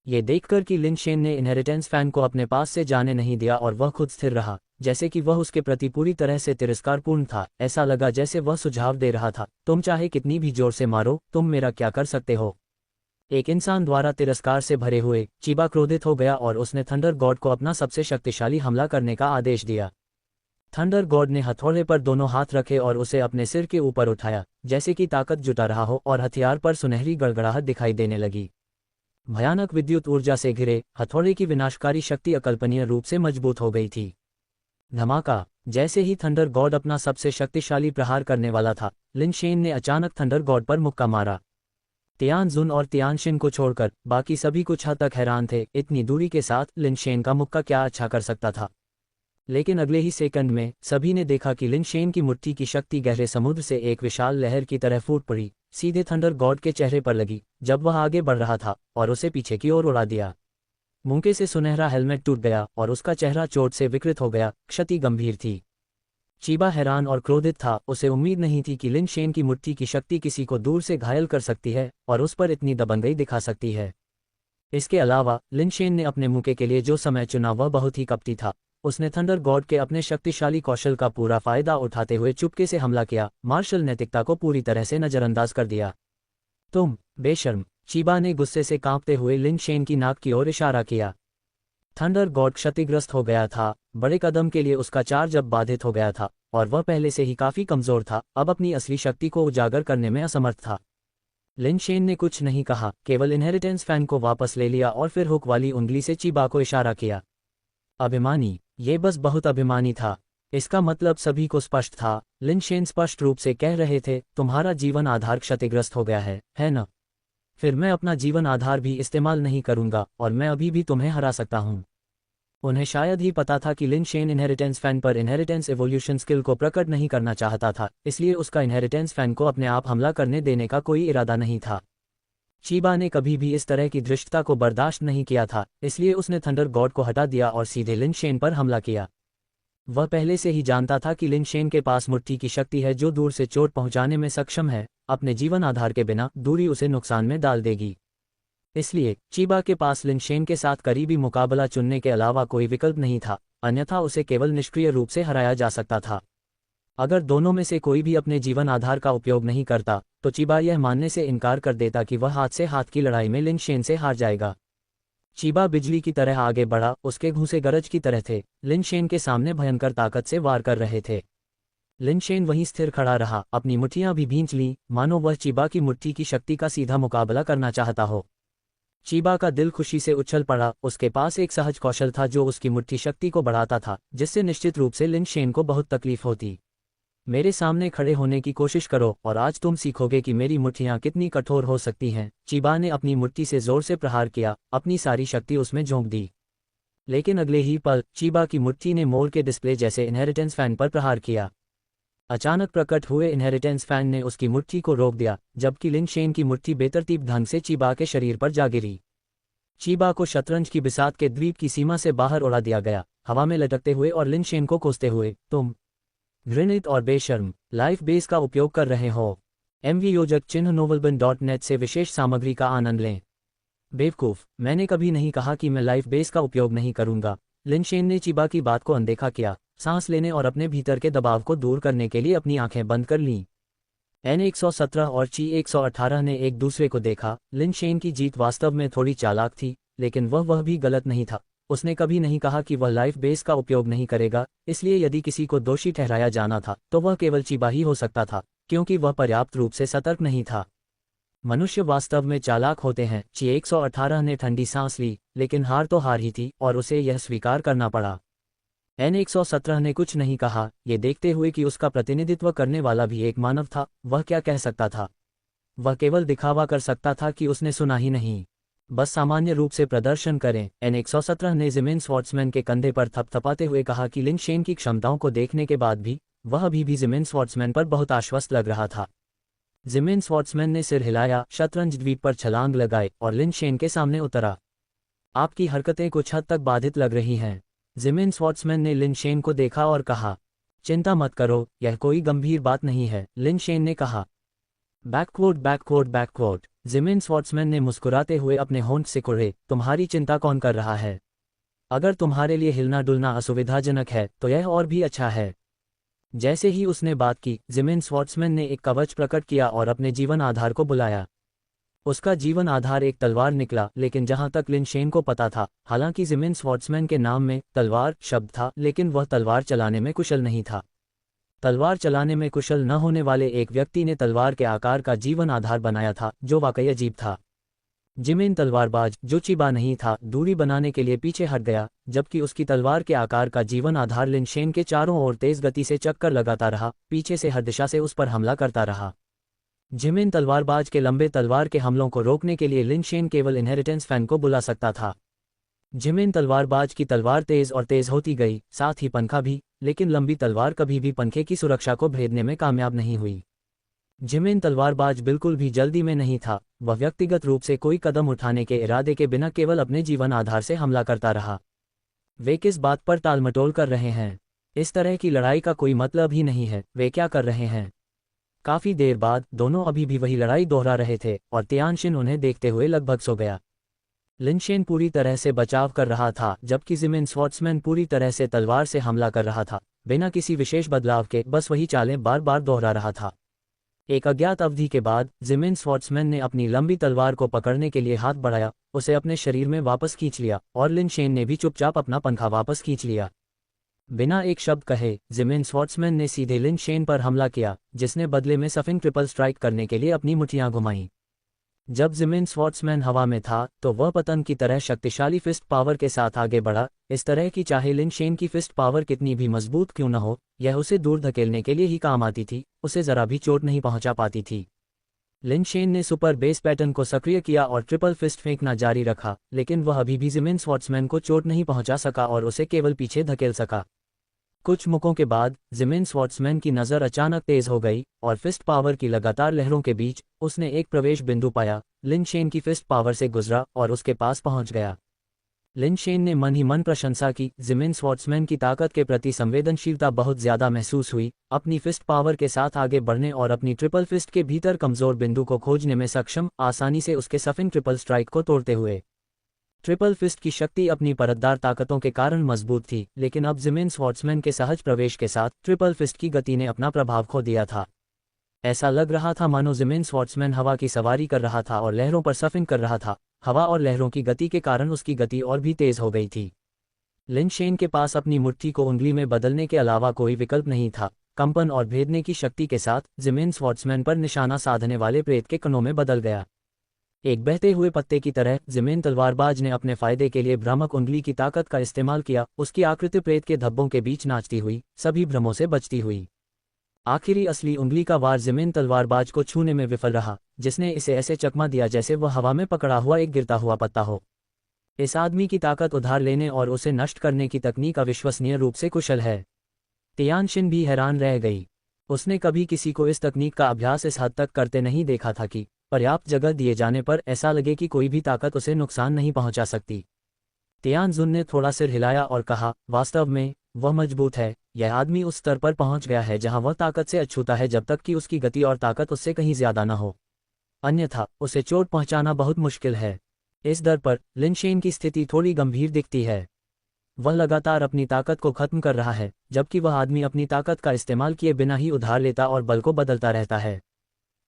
ये देखकर कि लिन शेन ने इनहेरिटेंस फैन को अपने पास से जाने नहीं दिया और वह खुद स्थिर रहा, जैसे कि वह उसके प्रति पूरी तरह से तिरस्कारपूर्ण था। ऐसा लगा जैसे वह सुझाव दे रहा था, तुम चाहे कितनी भी जोर से मारो, तुम मेरा क्या कर सकते हो। एक इंसान द्वारा तिरस्कार से भरे हुए चीबा क्रोधित हो गया और उसने थंडर गॉड को अपना सबसे शक्तिशाली हमला करने का आदेश दिया। थंडर गॉड ने हथौड़े पर दोनों हाथ रखे और उसे अपने सिर के ऊपर उठाया, जैसे कि ताकत जुटा रहा हो, और हथियार पर सुनहरी गड़गड़ाहट दिखाई देने लगी। भयानक विद्युत ऊर्जा से घिरे हथौड़े की विनाशकारी शक्ति अकल्पनीय रूप से मजबूत हो गई थी। धमाका! जैसे ही थंडर गॉड अपना सबसे शक्तिशाली प्रहार करने वाला था, लिन शेन ने अचानक थंडर गॉड पर मुक्का मारा। तियान जुन और तियानशिन को छोड़कर बाकी सभी कुछ हद तक हैरान थे, इतनी दूरी के साथ लिन शेन का मुक्का क्या अच्छा कर सकता था। लेकिन अगले ही सेकंड में सभी ने देखा कि लिन शेन की मुट्ठी की शक्ति गहरे समुद्र से एक विशाल लहर की तरह फूट पड़ी, सीधे थंडर गॉड के चेहरे पर लगी जब वह आगे बढ़ रहा था, और उसे पीछे की ओर उड़ा दिया। मुंके से सुनहरा हेलमेट टूट गया और उसका चेहरा चोट से विकृत हो गया, क्षति गंभीर थी। चीबा हैरान और क्रोधित था, उसे उम्मीद नहीं थी कि लिन शेन की मुट्ठी की शक्ति किसी को दूर से घायल कर सकती है और उस पर इतनी दबंगई दिखा सकती है। इसके अलावा लिन शेन ने अपने मुक्के के लिए जो समय चुना वह बहुत ही कपटी था। उसने थंडर गॉड के अपने शक्तिशाली कौशल का पूरा फायदा उठाते हुए चुपके से हमला किया, मार्शल नैतिकता को पूरी तरह से नजरअंदाज कर दिया। तुम बेशर्म! चीबा ने गुस्से से कांपते हुए लिन शेन की नाक की ओर इशारा किया। थंडर गॉड क्षतिग्रस्त हो गया था, बड़े कदम के लिए उसका चार्ज अब बाधित हो गया था और वह पहले से ही काफी कमजोर था, अब अपनी असली शक्ति को उजागर करने में असमर्थ था। लिन शेन ने कुछ नहीं कहा, केवल इनहेरिटेंस फैन को वापस ले लिया और फिर हुक वाली उंगली से चीबा को इशारा किया। अभिमानी! ये बस बहुत अभिमानी था। इसका मतलब सभी को स्पष्ट था। लिन शेन स्पष्ट रूप से कह रहे थे, तुम्हारा जीवन आधार क्षतिग्रस्त हो गया है न? फिर मैं अपना जीवन आधार भी इस्तेमाल नहीं करूंगा और मैं अभी भी तुम्हें हरा सकता हूं। उन्हें शायद ही पता था कि लिन शेन इनहेरिटेंस फैन पर इनहेरिटेंस एवोल्यूशन स्किल को प्रकट नहीं करना चाहता था, इसलिए उसका इनहेरिटेंस फैन को अपने आप हमला करने देने का कोई इरादा नहीं था। चीबा ने कभी भी इस तरह की धृष्टता को बर्दाश्त नहीं किया था, इसलिए उसने थंडर गॉड को हटा दिया और सीधे लिन शेन पर हमला किया। वह पहले से ही जानता था कि लिन शेन के पास मुट्ठी की शक्ति है जो दूर से चोट पहुंचाने में सक्षम है, अपने जीवन आधार के बिना दूरी उसे नुकसान में डाल देगी। इसलिए चीबा के पास लिन शेन के साथ करीबी मुकाबला चुनने के अलावा कोई विकल्प नहीं था, अन्यथा उसे केवल निष्क्रिय रूप से हराया जा सकता था। अगर दोनों में से कोई भी अपने जीवन आधार का उपयोग नहीं करता, तो चीबा यह मानने से इनकार कर देता कि वह हाथ से हाथ की लड़ाई में लिन शेन से हार जाएगा। चीबा बिजली की तरह आगे बढ़ा, उसके घूंसे गरज की तरह थे, लिन शेन के सामने भयंकर ताकत से वार कर रहे थे। लिन शेन वहीं स्थिर खड़ा रहा, अपनी मुट्ठियां भी भींच लीं, मानो वह चीबा की मुट्ठी की शक्ति का सीधा मुकाबला करना चाहता हो। चीबा का दिल खुशी से उछल पड़ा, उसके पास एक सहज कौशल था जो उसकी मुट्ठी शक्ति को बढ़ाता था, जिससे निश्चित रूप से लिन शेन को बहुत तकलीफ होती। मेरे सामने खड़े होने की कोशिश करो और आज तुम सीखोगे कि मेरी मुट्ठियां कितनी कठोर हो सकती हैं। चीबा ने अपनी मुट्ठी से जोर से प्रहार किया, अपनी सारी शक्ति उसमें झोंक दी। लेकिन अगले ही पल चीबा की मुट्ठी ने मोर के डिस्प्ले जैसे इनहेरिटेंस फैन पर प्रहार किया। अचानक प्रकट हुए इनहेरिटेंस फैन ने उसकी मुट्ठी को रोक दिया, जबकि लिन शेन की मुट्ठी बेतरतीब ढंग से चीबा के शरीर पर जा गिरी। चीबा को शतरंज की बिसात के द्वीप की सीमा से बाहर उड़ा दिया गया, हवा में लटकते हुए और लिन शेन को कोसते हुए। तुम घृणित और बेशर्म! लाइफ बेस का उपयोग कर रहे हो। MV योजक चिन्ह novelbin.net से विशेष सामग्री का आनंद लें। बेवकूफ! मैंने कभी नहीं कहा कि मैं लाइफ बेस का उपयोग नहीं करूंगा। लिन शेन ने चीबा की बात को अनदेखा किया, सांस लेने और अपने भीतर के दबाव को दूर करने के लिए अपनी आंखें बंद कर लीं। N117 और ची 118 ने एक दूसरे को देखा। लिन शेन की जीत वास्तव में थोड़ी चालाक थी, लेकिन वह भी गलत नहीं था। उसने कभी नहीं कहा कि वह लाइफ बेस का उपयोग नहीं करेगा, इसलिए यदि किसी को दोषी ठहराया जाना था तो वह केवल चीबा ही हो सकता था, क्योंकि वह पर्याप्त रूप से सतर्क नहीं था। मनुष्य वास्तव में चालाक होते हैं। ची 118 ने ठंडी सांस ली, लेकिन हार तो हार ही थी और उसे यह स्वीकार करना पड़ा। N117 ने कुछ नहीं कहा, ये देखते हुए कि उसका प्रतिनिधित्व करने वाला भी एक मानव था। वह क्या कह सकता था? वह केवल दिखावा कर सकता था कि उसने सुना ही नहीं। बस सामान्य रूप से प्रदर्शन करें। N117 ने जिमिन स्वॉर्ट्समैन के कंधे पर थपथपाते हुए कहा कि लिन शेन की क्षमताओं को देखने के बाद भी वह अभी भी जिमिन स्वॉर्ट्समैन पर बहुत आश्वस्त लग रहा था। जिमिन स्वॉर्ट्समैन ने सिर हिलाया, शतरंज द्वीप पर छलांग लगाए और लिन शेन के सामने उतरा। आपकी हरकतें कुछ हद तक बाधित लग रही हैं। जिमिन स्वॉर्ट्समैन ने लिन शेन को देखा और कहा, चिंता मत करो, यह कोई गंभीर बात नहीं है। लिन शेन ने कहा, बैकवर्ड बैकवर्ड बैकवर्ड। जिमिन स्वॉर्ट्समैन ने मुस्कुराते हुए अपने होंठ सिकुड़े, तुम्हारी चिंता कौन कर रहा है? अगर तुम्हारे लिए हिलना डुलना असुविधाजनक है तो यह और भी अच्छा है। जैसे ही उसने बात की, जिमिन स्वॉर्ट्समैन ने एक कवच प्रकट किया और अपने जीवन आधार को बुलाया। उसका जीवन आधार एक तलवार निकला, लेकिन जहां तक लिन शेन को पता था, हालांकि जिमिन स्वॉर्ट्समैन के नाम में तलवार शब्द था, लेकिन वह तलवार चलाने में कुशल नहीं था। तलवार चलाने में कुशल न होने वाले एक व्यक्ति ने तलवार के आकार का जीवन आधार बनाया था, जो वाकई अजीब था। जिमिन तलवारबाज, जो चिबा नहीं था, दूरी बनाने के लिए पीछे हट गया, जबकि उसकी तलवार के आकार का जीवन आधार लिन शेन के चारों ओर तेज गति से चक्कर लगाता रहा, पीछे से हर दिशा से उस पर हमला करता रहा। जिमिन तलवारबाज के लंबे तलवार के हमलों को रोकने के लिए लिन शेन केवल इनहेरिटेंस फैन को बुला सकता था। जिमिन तलवारबाज की तलवार तेज और तेज होती गई, साथ ही पंखा भी, लेकिन लंबी तलवार कभी भी पंखे की सुरक्षा को भेदने में कामयाब नहीं हुई। जिमिन तलवारबाज बिल्कुल भी जल्दी में नहीं था, वह व्यक्तिगत रूप से कोई कदम उठाने के इरादे के बिना केवल अपने जीवन आधार से हमला करता रहा। वे किस बात पर टालमटोल कर रहे हैं? इस तरह की लड़ाई का कोई मतलब ही नहीं है, वे क्या कर रहे हैं? काफी देर बाद दोनों अभी भी वही लड़ाई दोहरा रहे थे और तियानशिन उन्हें देखते हुए लगभग सो गया। लिन शेन पूरी तरह से बचाव कर रहा था, जबकि जिमिन स्वॉर्ट्समैन पूरी तरह से तलवार से हमला कर रहा था, बिना किसी विशेष बदलाव के, बस वही चालें बार बार दोहरा रहा था। एक अज्ञात अवधि के बाद जिमिन स्वॉर्ट्समैन ने अपनी लंबी तलवार को पकड़ने के लिए हाथ बढ़ाया, उसे अपने शरीर में वापस खींच लिया, और लिन शेन ने भी चुपचाप अपना पंखा वापस खींच लिया। बिना एक शब्द कहे जिमिन स्वॉर्ट्समैन ने सीधे लिन शेन पर हमला किया, जिसने बदले में सफिंग ट्रिपल स्ट्राइक करने के लिए अपनी मुठ्ठियां घुमाईं। जब जिमिन स्वॉर्ट्समैन हवा में था तो वह पतन की तरह शक्तिशाली फिस्ट पावर के साथ आगे बढ़ा, इस तरह की चाहे लिन शेन की फिस्ट पावर कितनी भी मजबूत क्यों न हो, यह उसे दूर धकेलने के लिए ही काम आती थी, उसे जरा भी चोट नहीं पहुंचा पाती थी। लिन शेन ने सुपर बेस पैटर्न को सक्रिय किया और ट्रिपल फिस्ट फेंकना जारी रखा, लेकिन वह अभी भी जिमिन स्वॉर्ट्समैन को चोट नहीं पहुंचा सका और उसे केवल पीछे धकेल सका। कुछ मुक्कों के बाद जिमिन स्वॉर्ट्समैन की नज़र अचानक तेज हो गई और फिस्ट पावर की लगातार लहरों के बीच उसने एक प्रवेश बिंदु पाया, लिन शेन की फिस्ट पावर से गुजरा और उसके पास पहुंच गया। लिन शेन ने मन ही मन प्रशंसा की, जिमिन स्वॉर्ट्समैन की ताकत के प्रति संवेदनशीलता बहुत ज्यादा महसूस हुई, अपनी फिस्ट पावर के साथ आगे बढ़ने और अपनी ट्रिपल फिस्ट के भीतर कमजोर बिंदु को खोजने में सक्षम, आसानी से उसके सफिंग ट्रिपल स्ट्राइक को तोड़ते हुए। ट्रिपल फिस्ट की शक्ति अपनी परतदार ताकतों के कारण मजबूत थी, लेकिन अब जिमिन स्वॉर्ट्समैन के सहज प्रवेश के साथ ट्रिपल फिस्ट की गति ने अपना प्रभाव खो दिया था। ऐसा लग रहा था मानो जिमिन स्वॉर्ट्समैन हवा की सवारी कर रहा था और लहरों पर सर्फिंग कर रहा था। हवा और लहरों की गति के कारण उसकी गति और भी तेज हो गई थी। लिन शेन के पास अपनी मुट्ठी को उंगली में बदलने के अलावा कोई विकल्प नहीं था। कंपन और भेदने की शक्ति के साथ जिमिन स्वॉर्ट्समैन पर निशाना साधने वाले प्रेत के कणों में बदल गया। एक बहते हुए पत्ते की तरह जिमिन तलवारबाज ने अपने फायदे के लिए भ्रामक उंगली की ताकत का इस्तेमाल किया, उसकी आकृति प्रेत के धब्बों के बीच नाचती हुई, सभी भ्रमों से बचती हुई। आखिरी असली उंगली का वार जिमिन तलवारबाज को छूने में विफल रहा, जिसने इसे ऐसे चकमा दिया जैसे वह हवा में पकड़ा हुआ एक गिरता हुआ पत्ता हो। इस आदमी की ताकत उधार लेने और उसे नष्ट करने की तकनीक अविश्वसनीय रूप से कुशल है। तियानशिन भी हैरान रह गई। उसने कभी किसी को इस तकनीक का अभ्यास इस हद तक करते नहीं देखा था कि पर्याप्त जगह दिए जाने पर ऐसा लगे कि कोई भी ताकत उसे नुकसान नहीं पहुंचा सकती। तियानजुन ने थोड़ा सिर हिलाया और कहा, वास्तव में वह मजबूत है। यह आदमी उस स्तर पर पहुंच गया है जहां वह ताकत से अछूता है जब तक कि उसकी गति और ताकत उससे कहीं ज्यादा न हो, अन्यथा उसे चोट पहुंचाना बहुत मुश्किल है। इस दर पर लिन शेन की स्थिति थोड़ी गंभीर दिखती है। वह लगातार अपनी ताकत को खत्म कर रहा है, जबकि वह आदमी अपनी ताकत का इस्तेमाल किए बिना ही उधार लेता और बल को बदलता रहता है।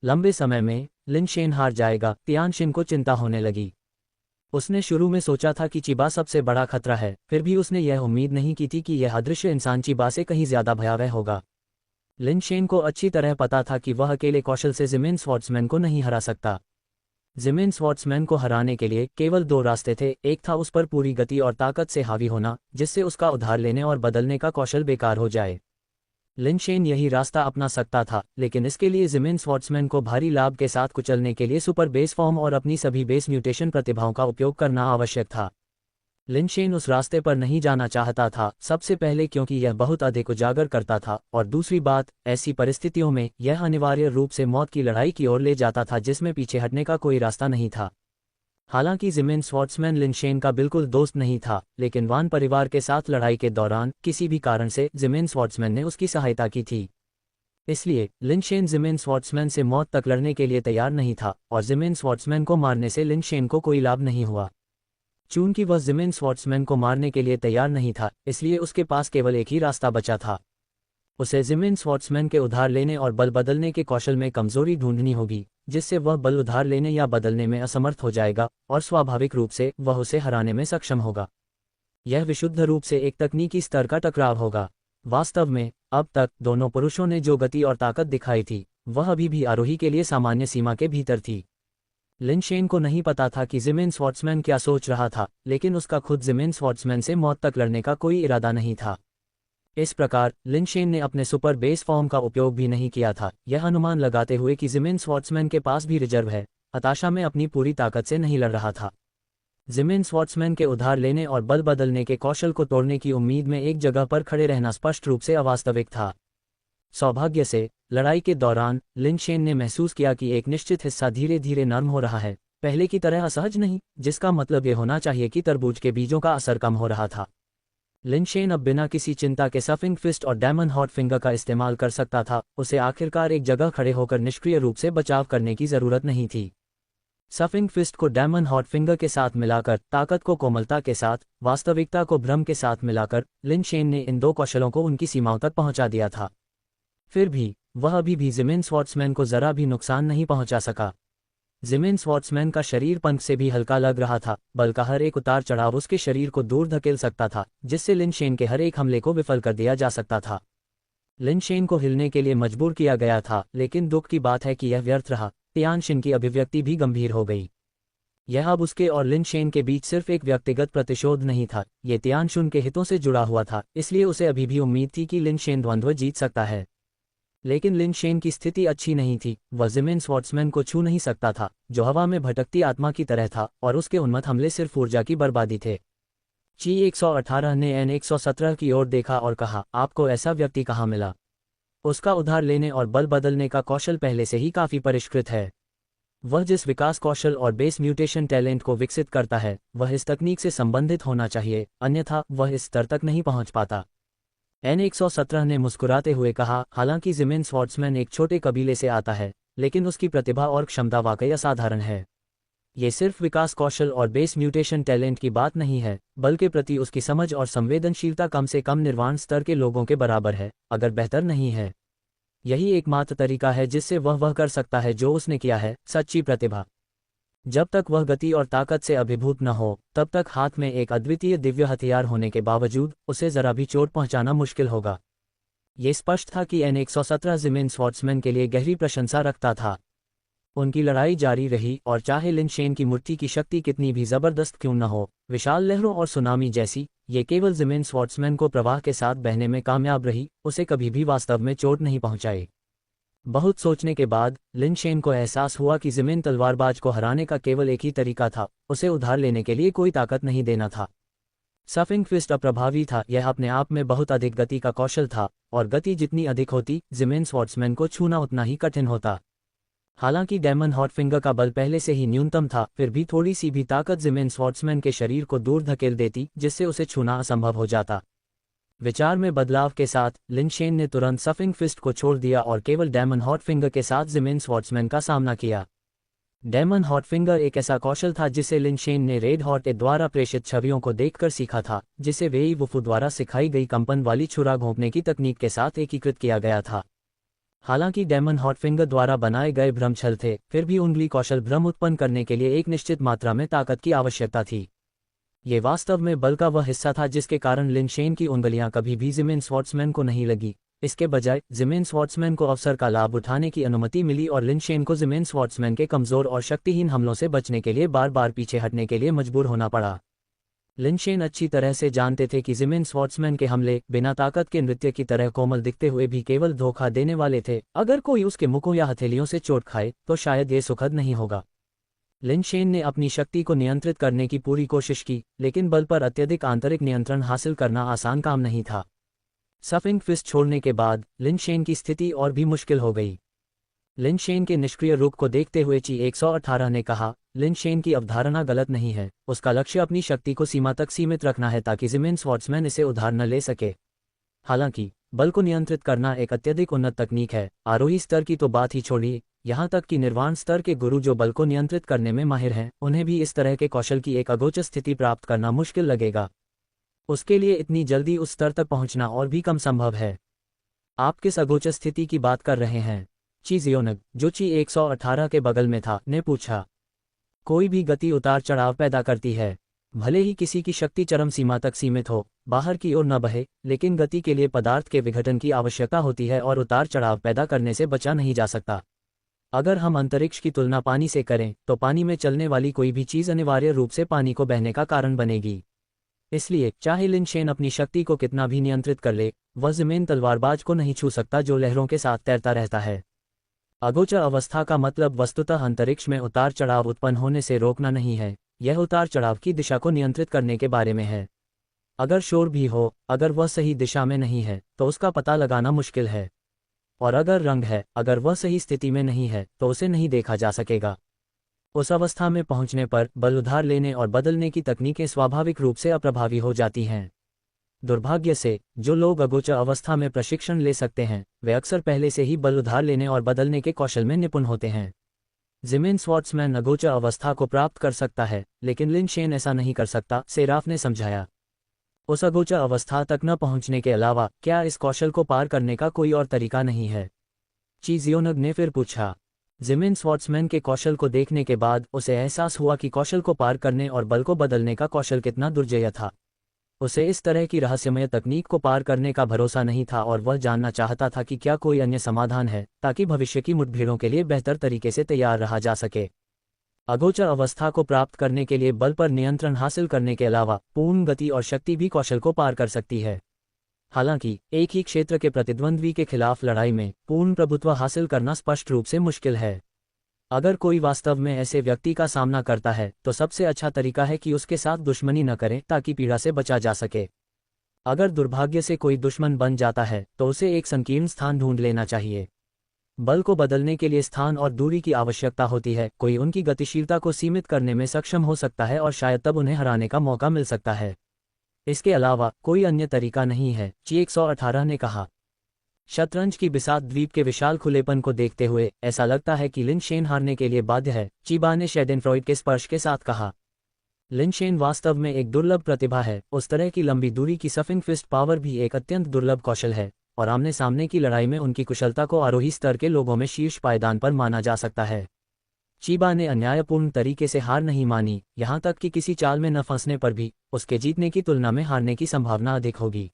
लंबे समय में लिन शेन हार जाएगा। तियानशिन को चिंता होने लगी। उसने शुरू में सोचा था कि चिबा सबसे बड़ा खतरा है, फिर भी उसने यह उम्मीद नहीं की थी कि यह अदृश्य इंसान चिबा से कहीं ज्यादा भयावह होगा। लिन शेन को अच्छी तरह पता था कि वह अकेले कौशल से जिमिन स्वॉर्ट्समैन को नहीं हरा सकता। जिमिन स्वॉर्ट्समैन को हराने के लिए केवल दो रास्ते थे, एक था उस पर पूरी गति और ताकत से हावी होना, जिससे उसका उधार लेने और बदलने का कौशल बेकार हो जाए। लिन शेन यही रास्ता अपना सकता था, लेकिन इसके लिए जिमिन स्वॉर्ट्समैन को भारी लाभ के साथ कुचलने के लिए सुपर बेस फॉर्म और अपनी सभी बेस म्यूटेशन प्रतिभाओं का उपयोग करना आवश्यक था। लिन शेन उस रास्ते पर नहीं जाना चाहता था, सबसे पहले क्योंकि यह बहुत अधिक उजागर करता था, और दूसरी बात, ऐसी परिस्थितियों में यह अनिवार्य रूप से मौत की लड़ाई की ओर ले जाता था जिसमें पीछे हटने का कोई रास्ता नहीं था। हालांकि जिमिन स्वॉर्ट्समैन लिन शेन का बिल्कुल दोस्त नहीं था, लेकिन वान परिवार के साथ लड़ाई के दौरान किसी भी कारण से जिमिन स्वॉर्ट्समैन ने उसकी सहायता की थी। इसलिए लिन शेन ज़िमेन स्वार्ट्समैन से मौत तक लड़ने के लिए तैयार नहीं था और ज़िमेन स्वार्ट्समैन को मारने से लिन शेन को कोई लाभ नहीं हुआ। चूंकि वह ज़िमेन स्वार्ट्समैन को मारने के लिए तैयार नहीं था, इसलिए उसके पास केवल एक ही रास्ता बचा था। उसे ज़िमेन स्वार्ट्समैन के उधार लेने और बल बदलने के कौशल में कमजोरी ढूंढनी होगी, जिससे वह बल उधार लेने या बदलने में असमर्थ हो जाएगा और स्वाभाविक रूप से वह उसे हराने में सक्षम होगा। यह विशुद्ध रूप से एक तकनीकी स्तर का टकराव होगा। वास्तव में अब तक दोनों पुरुषों ने जो गति और ताकत दिखाई थी, वह अभी भी आरोही के लिए सामान्य सीमा के भीतर थी। लिन शेन को नहीं पता था कि ज़िमेन स्वार्ट्समैन क्या सोच रहा था, लेकिन उसका खुद ज़िमेन स्वार्ट्समैन से मौत तक लड़ने का कोई इरादा नहीं था। इस प्रकार लिन शेन ने अपने सुपर बेस फॉर्म का उपयोग भी नहीं किया था, यह अनुमान लगाते हुए कि ज़िमेन स्वार्ट्समैन के पास भी रिजर्व है, हताशा में अपनी पूरी ताकत से नहीं लड़ रहा था। ज़िमेन स्वार्ट्समैन के उधार लेने और बल बदलने के कौशल को तोड़ने की उम्मीद में एक जगह पर खड़े रहना स्पष्ट रूप से अवास्तविक था। सौभाग्य से लड़ाई के दौरान लिन शेन ने महसूस किया कि एक निश्चित हिस्सा धीरे धीरे नर्म हो रहा है, पहले की तरह असहज नहीं, जिसका मतलब ये होना चाहिए कि तरबूज के बीजों का असर कम हो रहा था। लिन शेन अब बिना किसी चिंता के सफिंग फिस्ट और डायमंड हॉट फिंगर का इस्तेमाल कर सकता था। उसे आखिरकार एक जगह खड़े होकर निष्क्रिय रूप से बचाव करने की जरूरत नहीं थी। सफिंग फिस्ट को डायमंड हॉट फिंगर के साथ मिलाकर, ताकत को कोमलता के साथ, वास्तविकता को भ्रम के साथ मिलाकर, लिन शेन ने इन दो कौशलों को उनकी सीमाओं तक पहुंचा दिया था। फिर भी वह अभी भी ज़िमेन स्वार्ट्समैन को जरा भी नुकसान नहीं पहुंचा सका। ज़िमेन स्वार्ट्समैन का शरीर पंख से भी हल्का लग रहा था, बल का हर एक उतार चढ़ाव उसके शरीर को दूर धकेल सकता था, जिससे लिन शेन के हर एक हमले को विफल कर दिया जा सकता था। लिन शेन को हिलने के लिए मजबूर किया गया था, लेकिन दुख की बात है कि यह व्यर्थ रहा। तियानशिन की अभिव्यक्ति भी गंभीर हो गई। यह अब उसके और लिन शेन के बीच सिर्फ एक व्यक्तिगत प्रतिशोध नहीं था, ये तियानशिन के हितों से जुड़ा हुआ था, इसलिए उसे अभी भी उम्मीद थी कि लिन शेन द्वंद्व जीत सकता है। लेकिन लिन शेन की स्थिति अच्छी नहीं थी। वह ज़िमेन स्वार्ट्समैन को छू नहीं सकता था, जो हवा में भटकती आत्मा की तरह था, और उसके उन्मत्त हमले सिर्फ ऊर्जा की बर्बादी थे। ची 118 ने एन 117 की ओर देखा और कहा, आपको ऐसा व्यक्ति कहाँ मिला? उसका उधार लेने और बल बदलने का कौशल पहले से ही काफी परिष्कृत है। वह जिस विकास कौशल और बेस म्यूटेशन टैलेंट को विकसित करता है, वह इस तकनीक से संबंधित होना चाहिए, अन्यथा वह इस स्तर तक नहीं पहुंच पाता। एन 117 ने मुस्कुराते हुए कहा, हालांकि ज़िमेन स्वार्ट्समैन एक छोटे कबीले से आता है, लेकिन उसकी प्रतिभा और क्षमता वाकई असाधारण है। ये सिर्फ विकास कौशल और बेस म्यूटेशन टैलेंट की बात नहीं है, बल्कि प्रति उसकी समझ और संवेदनशीलता कम से कम निर्वाण स्तर के लोगों के बराबर है, अगर बेहतर नहीं है। यही एकमात्र तरीका है जिससे वह कर सकता है जो उसने किया है, सच्ची प्रतिभा। जब तक वह गति और ताकत से अभिभूत न हो, तब तक हाथ में एक अद्वितीय दिव्य हथियार होने के बावजूद उसे जरा भी चोट पहुंचाना मुश्किल होगा। ये स्पष्ट था कि एन 117 ज़िमेन स्वार्ट्समैन के लिए गहरी प्रशंसा रखता था। उनकी लड़ाई जारी रही, और चाहे लिन शेन की मूर्ति की शक्ति कितनी भी जबरदस्त क्यों न हो, विशाल लहरों और सुनामी जैसी, ये केवल ज़िमेन स्वार्ट्समैन को प्रवाह के साथ बहने में कामयाब रही, उसे कभी भी वास्तव में चोट नहीं पहुंचाई। बहुत सोचने के बाद लिन शेन को एहसास हुआ कि ज़िमेन तलवारबाज को हराने का केवल एक ही तरीका था, उसे उधार लेने के लिए कोई ताकत नहीं देना था। सफिंग फिस्ट अप्रभावी था, यह अपने आप में बहुत अधिक गति का कौशल था, और गति जितनी अधिक होती, ज़िमेन स्वार्ट्समैन को छूना उतना ही कठिन होता। हालांकि डायमंड हॉट फिंगर का बल पहले से ही न्यूनतम था, फिर भी थोड़ी सी भी ताकत ज़िमेन स्वार्ट्समैन के शरीर को दूर धकेल देती, जिससे उसे छूना असंभव हो जाता। विचार में बदलाव के साथ लिन शेन ने तुरंत सफिंग फिस्ट को छोड़ दिया और केवल डायमंड हॉट फिंगर के साथ ज़िमेन स्वार्ट्समैन का सामना किया। डायमंड हॉट फिंगर एक ऐसा कौशल था जिसे लिन शेन ने रेड हॉट द्वारा प्रेषित छवियों को देखकर सीखा था, जिसे वेई वुफू द्वारा सिखाई गई कंपन वाली छुरा घोंपने की तकनीक के साथ एकीकृत किया गया था। हालांकि डायमंड हॉट फिंगर द्वारा बनाए गए भ्रम छल थे, फिर भी उंगली कौशल भ्रम उत्पन्न करने के लिए एक निश्चित मात्रा में ताकत की आवश्यकता थी। ये वास्तव में बल का वह हिस्सा था जिसके कारण लिन शेन की उंगलियां कभी भी ज़िमेन स्वार्ट्समैन को नहीं लगी। इसके बजाय ज़िमेन स्वार्ट्समैन को अवसर का लाभ उठाने की अनुमति मिली और लिन शेन को ज़िमेन स्वार्ट्समैन के कमज़ोर और शक्तिहीन हमलों से बचने के लिए बार बार पीछे हटने के लिए मजबूर होना पड़ा। लिन शेन अच्छी तरह से जानते थे कि ज़िमेन स्वार्ट्समैन के हमले बिना ताकत के नृत्य की तरह कोमल दिखते हुए भी केवल धोखा देने वाले थे। अगर कोई उसके मुखों या हथेलियों से चोट खाए तो शायद ये सुखद नहीं होगा। लिन शेन ने अपनी शक्ति को नियंत्रित करने की पूरी कोशिश की, लेकिन बल पर अत्यधिक आंतरिक नियंत्रण हासिल करना आसान काम नहीं था। सफिंग फिस्ट छोड़ने के बाद लिन शेन की स्थिति और भी मुश्किल हो गई। लिन शेन के निष्क्रिय रुख को देखते हुए ची 118 ने कहा, लिन शेन की अवधारणा गलत नहीं है, उसका लक्ष्य अपनी शक्ति को सीमा तक सीमित रखना है ताकि ज़िमेन स्वार्ट्समैन इसे उधार न ले सके। हालांकि बल को नियंत्रित करना एक अत्यधिक उन्नत तकनीक है। आरोही स्तर की तो बात ही छोड़िए, यहाँ तक कि निर्वाण स्तर के गुरु जो बल को नियंत्रित करने में माहिर हैं, उन्हें भी इस तरह के कौशल की एक अगोचर स्थिति प्राप्त करना मुश्किल लगेगा। उसके लिए इतनी जल्दी उस स्तर तक पहुंचना और भी कम संभव है। आप किस अगोचर स्थिति की बात कर रहे हैं? ची जियोनग, जो ची 118 के बगल में था, ने पूछा। कोई भी गति उतार चढ़ाव पैदा करती है। भले ही किसी की शक्ति चरम सीमा तक सीमित हो, बाहर की ओर न बहे, लेकिन गति के लिए पदार्थ के विघटन की आवश्यकता होती है और उतार चढ़ाव पैदा करने से बचा नहीं जा सकता। अगर हम अंतरिक्ष की तुलना पानी से करें तो पानी में चलने वाली कोई भी चीज़ अनिवार्य रूप से पानी को बहने का कारण बनेगी। इसलिए चाहे लिन शेन अपनी शक्ति को कितना भी नियंत्रित कर ले, वह ज़मीन तलवारबाज को नहीं छू सकता जो लहरों के साथ तैरता रहता है। अगोचर अवस्था का मतलब वस्तुतः अंतरिक्ष में उतार चढ़ाव उत्पन्न होने से रोकना नहीं है, यह उतार चढ़ाव की दिशा को नियंत्रित करने के बारे में है। अगर शोर भी हो, अगर वह सही दिशा में नहीं है तो उसका पता लगाना मुश्किल है। और अगर रंग है, अगर वह सही स्थिति में नहीं है तो उसे नहीं देखा जा सकेगा। उस अवस्था में पहुंचने पर बल उधार लेने और बदलने की तकनीकें स्वाभाविक रूप से अप्रभावी हो जाती हैं। दुर्भाग्य से जो लोग अगोचर अवस्था में प्रशिक्षण ले सकते हैं, वे अक्सर पहले से ही बल उधार लेने और बदलने के कौशल में निपुण होते हैं। ज़िमेन स्वार्ट्समैन अगोचर अवस्था को प्राप्त कर सकता है, लेकिन लिन शेन ऐसा नहीं कर सकता, सेराफ ने समझाया। उस अगोचर अवस्था तक न पहुंचने के अलावा क्या इस कौशल को पार करने का कोई और तरीका नहीं है? ची जियोनग ने फिर पूछा। ज़िमेन स्वार्ट्समैन के कौशल को देखने के बाद उसे एहसास हुआ कि कौशल को पार करने और बल को बदलने का कौशल कितना दुर्जेय था। उसे इस तरह की रहस्यमय तकनीक को पार करने का भरोसा नहीं था और वह जानना चाहता था कि क्या कोई अन्य समाधान है ताकि भविष्य की मुठभेड़ों के लिए बेहतर तरीके से तैयार रहा जा सके। अगोचर अवस्था को प्राप्त करने के लिए बल पर नियंत्रण हासिल करने के अलावा पूर्ण गति और शक्ति भी कौशल को पार कर सकती है। हालांकि एक ही क्षेत्र के प्रतिद्वंद्वी के खिलाफ लड़ाई में पूर्ण प्रभुत्व हासिल करना स्पष्ट रूप से मुश्किल है। अगर कोई वास्तव में ऐसे व्यक्ति का सामना करता है तो सबसे अच्छा तरीका है कि उसके साथ दुश्मनी न करें ताकि पीड़ा से बचा जा सके। अगर दुर्भाग्य से कोई दुश्मन बन जाता है तो उसे एक संकीर्ण स्थान ढूंढ लेना चाहिए। बल को बदलने के लिए स्थान और दूरी की आवश्यकता होती है। कोई उनकी गतिशीलता को सीमित करने में सक्षम हो सकता है और शायद तब उन्हें हराने का मौका मिल सकता है। इसके अलावा कोई अन्य तरीका नहीं है, ची 118 ने कहा। शतरंज की बिसात द्वीप के विशाल खुलेपन को देखते हुए ऐसा लगता है कि लिन शेन हारने के लिए बाध्य है, चीबा ने शेडेनफ्रॉइड के स्पर्श के साथ कहा। लिन शेन वास्तव में एक दुर्लभ प्रतिभा है। उस तरह की लंबी दूरी की सफिंग फिस्ट पावर भी एक अत्यंत दुर्लभ कौशल है और आमने सामने की लड़ाई में उनकी कुशलता को आरोही स्तर के लोगों में शीर्ष पायदान पर माना जा सकता है। चीबा ने अन्यायपूर्ण तरीके से हार नहीं मानी, यहाँ तक कि किसी चाल में न फंसने पर भी उसके जीतने की तुलना में हारने की संभावना अधिक होगी।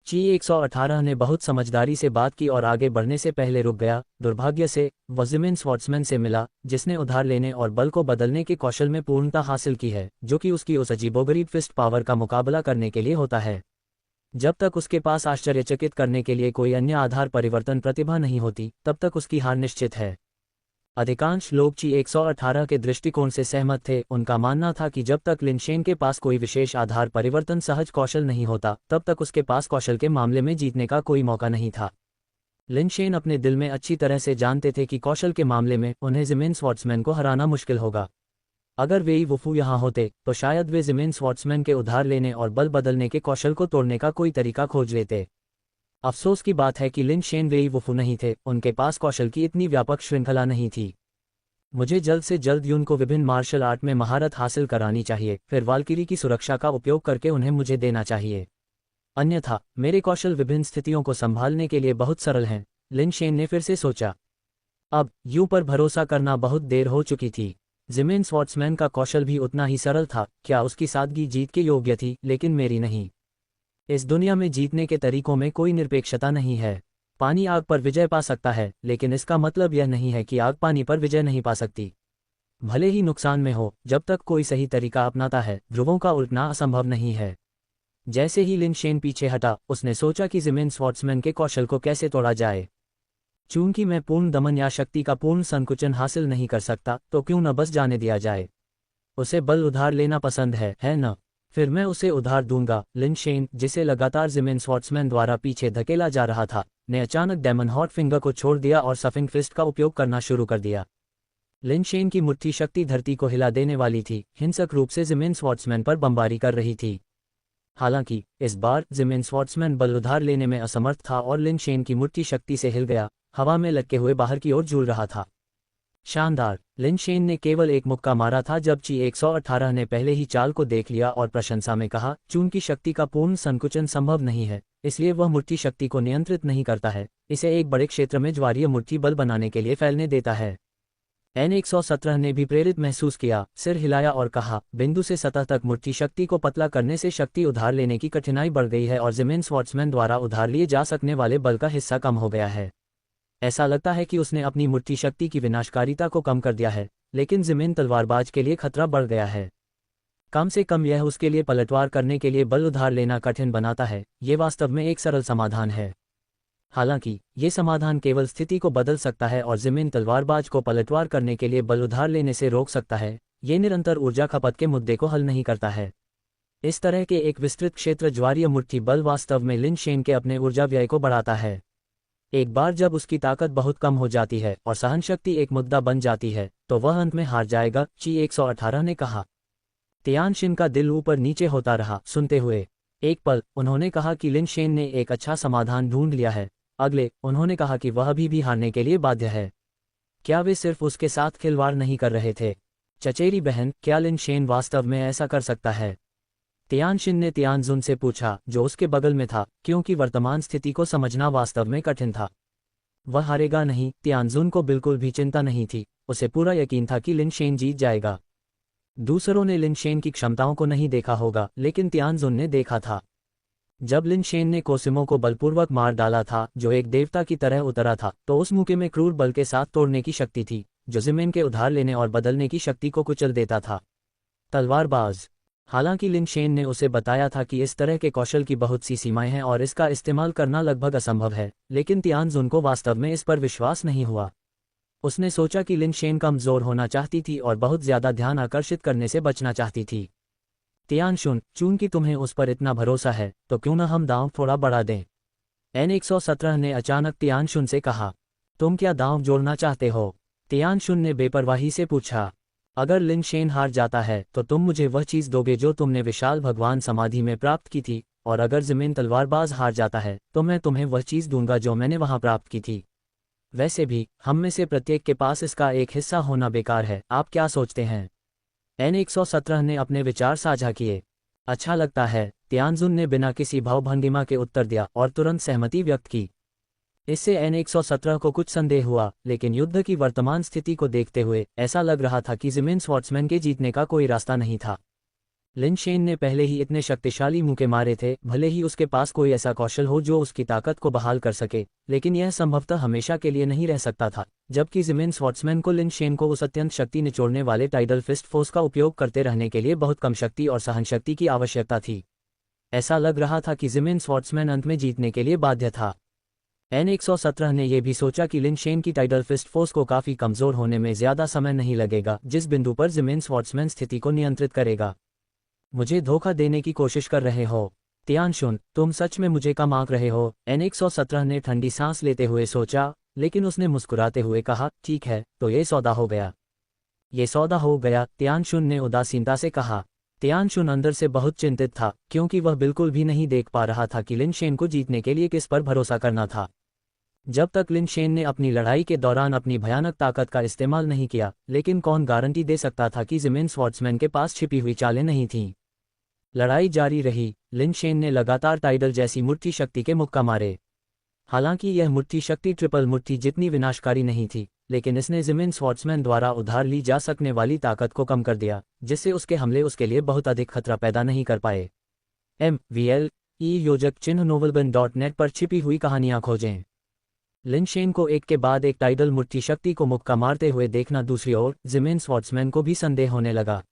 ची 118 ने बहुत समझदारी से बात की और आगे बढ़ने से पहले रुक गया। दुर्भाग्य से वह ज़िमेन स्वार्ट्समैन से मिला जिसने उधार लेने और बल को बदलने के कौशल में पूर्णता हासिल की है, जो कि उसकी उस अजीबोगरीब फिस्ट पावर का मुकाबला करने के लिए होता है। जब तक उसके पास आश्चर्यचकित करने के लिए कोई अन्य आधार परिवर्तन प्रतिभा नहीं होती, तब तक उसकी हार निश्चित है। अधिकांश लोग ची 118 के दृष्टिकोण से सहमत थे। उनका मानना था कि जब तक लिन शेन के पास कोई विशेष आधार परिवर्तन सहज कौशल नहीं होता, तब तक उसके पास कौशल के मामले में जीतने का कोई मौका नहीं था। लिन शेन अपने दिल में अच्छी तरह से जानते थे कि कौशल के मामले में उन्हें ज़िमेन स्वार्ट्समैन को हराना मुश्किल होगा। अगर वेई वुफू यहाँ होते तो शायद वे ज़िमेन स्वार्ट्समैन के उधार लेने और बल बदलने के कौशल को तोड़ने का कोई तरीका खोज लेते। अफसोस की बात है कि लिन शेन वेई वुफू नहीं थे, उनके पास कौशल की इतनी व्यापक श्रृंखला नहीं थी। मुझे जल्द से जल्द यून को विभिन्न मार्शल आर्ट में महारत हासिल करानी चाहिए, फिर वाल्किरी की सुरक्षा का उपयोग करके उन्हें मुझे देना चाहिए। अन्यथा मेरे कौशल विभिन्न स्थितियों को संभालने के लिए बहुत सरल हैं, लिन शेन ने फिर से सोचा। अब यूं पर भरोसा करना बहुत देर हो चुकी थी। ज़िमेन स्वार्ट्समैन का कौशल भी उतना ही सरल था। क्या उसकी सादगी जीत के योग्य थी? लेकिन मेरी नहीं। इस दुनिया में जीतने के तरीकों में कोई निरपेक्षता नहीं है। पानी आग पर विजय पा सकता है, लेकिन इसका मतलब यह नहीं है कि आग पानी पर विजय नहीं पा सकती। भले ही नुकसान में हो, जब तक कोई सही तरीका अपनाता है, ध्रुवों का उल्टना असंभव नहीं है। जैसे ही लिन शेन पीछे हटा, उसने सोचा कि ज़िमेन स्वार्ट्समैन के कौशल को कैसे तोड़ा जाए। चूंकि मैं पूर्ण दमन या शक्ति का पूर्ण संकुचन हासिल नहीं कर सकता, तो क्यों न बस जाने दिया जाए। उसे बल उधार लेना पसंद है न? फिर मैं उसे उधार दूंगा। लिन शेन, जिसे लगातार ज़िमेन स्वार्ट्समैन द्वारा पीछे धकेला जा रहा था, ने अचानक डेमन हॉट फिंगर को छोड़ दिया और सफिंग फिस्ट का उपयोग करना शुरू कर दिया। लिन शेन की मुट्ठी शक्ति धरती को हिला देने वाली थी, हिंसक रूप से ज़िमेन स्वार्ट्समैन पर बमबारी कर रही थी। हालांकि इस बार जिमिन स्वॉर्ट्समैन बल उधार लेने में असमर्थ था और लिन शेन की मुट्ठी शक्ति से हिल गया, हवा में लटके हुए बाहर की ओर झूल रहा था। शानदार! लिन शेन ने केवल एक मुक्का मारा था जब ची 118 ने पहले ही चाल को देख लिया और प्रशंसा में कहा, चून की शक्ति का पूर्ण संकुचन संभव नहीं है, इसलिए वह मुट्ठी शक्ति को नियंत्रित नहीं करता है, इसे एक बड़े क्षेत्र में ज्वारीय मुट्ठी बल बनाने के लिए फैलने देता है। N117 ने भी प्रेरित महसूस किया, सिर हिलाया और कहा, बिंदु से सतह तक मुट्ठी शक्ति को पतला करने से शक्ति उधार लेने की कठिनाई बढ़ गई है और जिमिन स्वॉर्ट्समैन द्वारा उधार लिए जा सकने वाले बल का हिस्सा कम हो गया है। ऐसा लगता है कि उसने अपनी मुट्ठी शक्ति की विनाशकारिता को कम कर दिया है, लेकिन जिमिन तलवारबाज के लिए खतरा बढ़ गया है। कम से कम यह उसके लिए पलटवार करने के लिए बल उधार लेना कठिन बनाता है। ये वास्तव में एक सरल समाधान है। हालांकि ये समाधान केवल स्थिति को बदल सकता है और जिमिन तलवारबाज को पलटवार करने के लिए बल उधार लेने से रोक सकता है, ये निरंतर ऊर्जा खपत के मुद्दे को हल नहीं करता है। इस तरह के एक विस्तृत क्षेत्र ज्वारीय मुट्ठी बल वास्तव में लिन शेन के अपने ऊर्जा व्यय को बढ़ाता है। एक बार जब उसकी ताकत बहुत कम हो जाती है और सहनशक्ति एक मुद्दा बन जाती है, तो वह अंत में हार जाएगा, ची 118 ने कहा। तियानशिन का दिल ऊपर नीचे होता रहा सुनते हुए। एक पल उन्होंने कहा कि लिन शेन ने एक अच्छा समाधान ढूंढ लिया है। अगले उन्होंने कहा कि वह अभी भी हारने के लिए बाध्य है। क्या वे सिर्फ उसके साथ खिलवाड़ नहीं कर रहे थे? चचेरी बहन, क्या लिन शेन वास्तव में ऐसा कर सकता है? तियानशिन ने तियानजुन से पूछा, जो उसके बगल में था, क्योंकि वर्तमान स्थिति को समझना वास्तव में कठिन था। वह हारेगा नहीं, तियानजुन को बिल्कुल भी चिंता नहीं थी। उसे पूरा यकीन था कि लिन शेन जीत जाएगा। दूसरों ने लिन शेन की क्षमताओं को नहीं देखा होगा, लेकिन तियानजुन ने देखा था। जब लिन शेन ने कोसिमो को बलपूर्वक मार डाला था, जो एक देवता की तरह उतरा था, तो उस मौके में क्रूर बल के साथ तोड़ने की शक्ति थी, जो जिमिन के उधार लेने और बदलने की शक्ति को कुचल देता था। तलवारबाज। हालांकि लिन शेन ने उसे बताया था कि इस तरह के कौशल की बहुत सी सीमाएं हैं और इसका इस्तेमाल करना लगभग असंभव है, लेकिन तियानजुन को वास्तव में इस पर विश्वास नहीं हुआ। उसने सोचा कि लिन शेन कमजोर होना चाहती थी और बहुत ज्यादा ध्यान आकर्षित करने से बचना चाहती थी। तियानशुन, चूंकि तुम्हें उस पर इतना भरोसा है, तो क्यों न हम दांव थोड़ा बढ़ा दें? N117 ने अचानक तियानशुन से कहा। तुम क्या दांव जोड़ना चाहते हो? तियानशुन ने बेपरवाही से पूछा। अगर लिन शेन हार जाता है तो तुम मुझे वह चीज दोगे जो तुमने विशाल भगवान समाधि में प्राप्त की थी, और अगर जिमिन तलवारबाज हार जाता है तो मैं तुम्हें वह चीज दूंगा जो मैंने वहां प्राप्त की थी। वैसे भी हम में से प्रत्येक के पास इसका एक हिस्सा होना बेकार है। आप क्या सोचते हैं? N117 ने अपने विचार साझा किए। अच्छा लगता है, तियानजुन ने बिना किसी भावभंगिमा के उत्तर दिया और तुरंत सहमति व्यक्त की। इससे N117 को कुछ संदेह हुआ, लेकिन युद्ध की वर्तमान स्थिति को देखते हुए ऐसा लग रहा था कि जिमिन स्वॉर्ट्समैन के जीतने का कोई रास्ता नहीं था। लिन शेन ने पहले ही इतने शक्तिशाली मुक्के मारे थे, भले ही उसके पास कोई ऐसा कौशल हो जो उसकी ताकत को बहाल कर सके, लेकिन यह संभवतः हमेशा के लिए नहीं रह सकता था, जबकि जिमिन स्वॉर्ट्समैन को लिन शेन को उस अत्यंत शक्ति निचोड़ने वाले टाइडल फिस्ट फोर्स का उपयोग करते रहने के लिए बहुत कम शक्ति और सहनशक्ति की आवश्यकता थी। ऐसा लग रहा था कि जिमिन स्वॉर्ट्समैन अंत में जीतने के लिए बाध्य था। N117 ने यह भी सोचा कि लिन शेन की टाइडल फिस्ट फोर्स को काफी कमजोर होने में ज्यादा समय नहीं लगेगा, जिस बिंदु पर जिमिन स्वॉर्ट्समैन स्थिति को नियंत्रित करेगा। मुझे धोखा देने की कोशिश कर रहे हो? तियानशुन, तुम सच में मुझे कम आंक रहे हो? N117 ने ठंडी सांस लेते हुए सोचा, लेकिन उसने मुस्कुराते हुए कहा, ठीक है, तो ये सौदा हो गया। ये सौदा हो गया, तियानशुन ने उदासीनता से कहा। तियानशुन अंदर से बहुत चिंतित था, क्योंकि वह बिल्कुल भी नहीं देख पा रहा था कि लिन शेन को जीतने के लिए किस पर भरोसा करना था। जब तक लिन शेन ने अपनी लड़ाई के दौरान अपनी भयानक ताकत का इस्तेमाल नहीं किया, लेकिन कौन गारंटी दे सकता था कि जिमिन स्वॉर्ट्समैन के पास छिपी हुई चालें नहीं थीं। लड़ाई जारी रही। लिन शेन ने लगातार टाइडल जैसी मुट्ठी शक्ति के मुक्का मारे। हालांकि यह मुट्ठी शक्ति ट्रिपल मुट्ठी जितनी विनाशकारी नहीं थी, लेकिन इसने जिमिन स्वॉर्ट्समैन द्वारा उधार ली जा सकने वाली ताकत को कम कर दिया, जिससे उसके हमले उसके लिए बहुत अधिक खतरा पैदा नहीं कर पाए। MVLE योजक चिन्ह novelbin.net पर छिपी हुई कहानियां खोजें। लिन शेन को एक के बाद एक टाइडल मुट्ठी शक्ति को मुक्का मारते हुए देखना दूसरी ओर जिमिन स्वॉर्ट्समैन को भी संदेह होने लगा।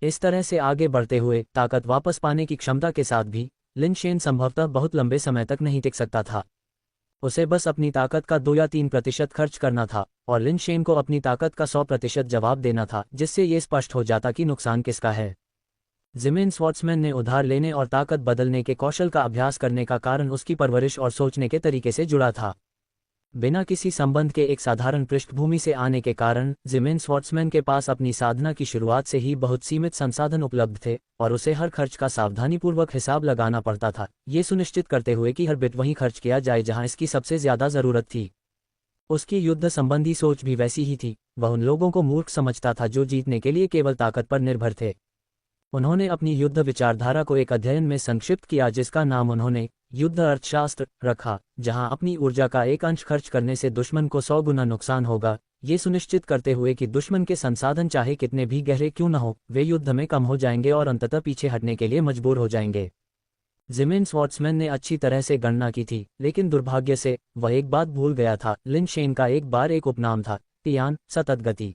इस तरह से आगे बढ़ते हुए ताकत वापस पाने की क्षमता के साथ भी लिन शेन संभवतः बहुत लंबे समय तक नहीं टिक सकता था। उसे बस अपनी ताकत का 2 या 3% खर्च करना था और लिन शेन को अपनी ताकत का 100% जवाब देना था, जिससे ये स्पष्ट हो जाता कि नुकसान किसका है। जिमिन स्वॉर्ट्समैन ने उधार लेने और ताकत बदलने के कौशल का अभ्यास करने का कारण उसकी परवरिश और सोचने के तरीके से जुड़ा था। बिना किसी संबंध के एक साधारण पृष्ठभूमि से आने के कारण ज़िमेन शॉर्ट्ज़मैन के पास अपनी साधना की शुरुआत से ही बहुत सीमित संसाधन उपलब्ध थे और उसे हर खर्च का सावधानीपूर्वक हिसाब लगाना पड़ता था, ये सुनिश्चित करते हुए कि हर बिट वहीं खर्च किया जाए जहां इसकी सबसे ज्यादा जरूरत थी। उसकी युद्ध संबंधी सोच भी वैसी ही थी। वह उन लोगों को मूर्ख समझता था जो जीतने के लिए केवल ताकत पर निर्भर थे। उन्होंने अपनी युद्ध विचारधारा को एक अध्ययन में संक्षिप्त किया जिसका नाम उन्होंने युद्ध अर्थशास्त्र रखा, जहां अपनी ऊर्जा का एक अंश खर्च करने से दुश्मन को 100 गुना नुकसान होगा, ये सुनिश्चित करते हुए कि दुश्मन के संसाधन चाहे कितने भी गहरे क्यों न हो, वे युद्ध में कम हो जाएंगे और अंततः पीछे हटने के लिए मजबूर हो जाएंगे। ज़िमेन शॉर्ट्ज़मैन ने अच्छी तरह से गणना की थी, लेकिन दुर्भाग्य से वह एक बात भूल गया था। लिन शेन का एक बार एक उपनाम था, टियान, सतत गति।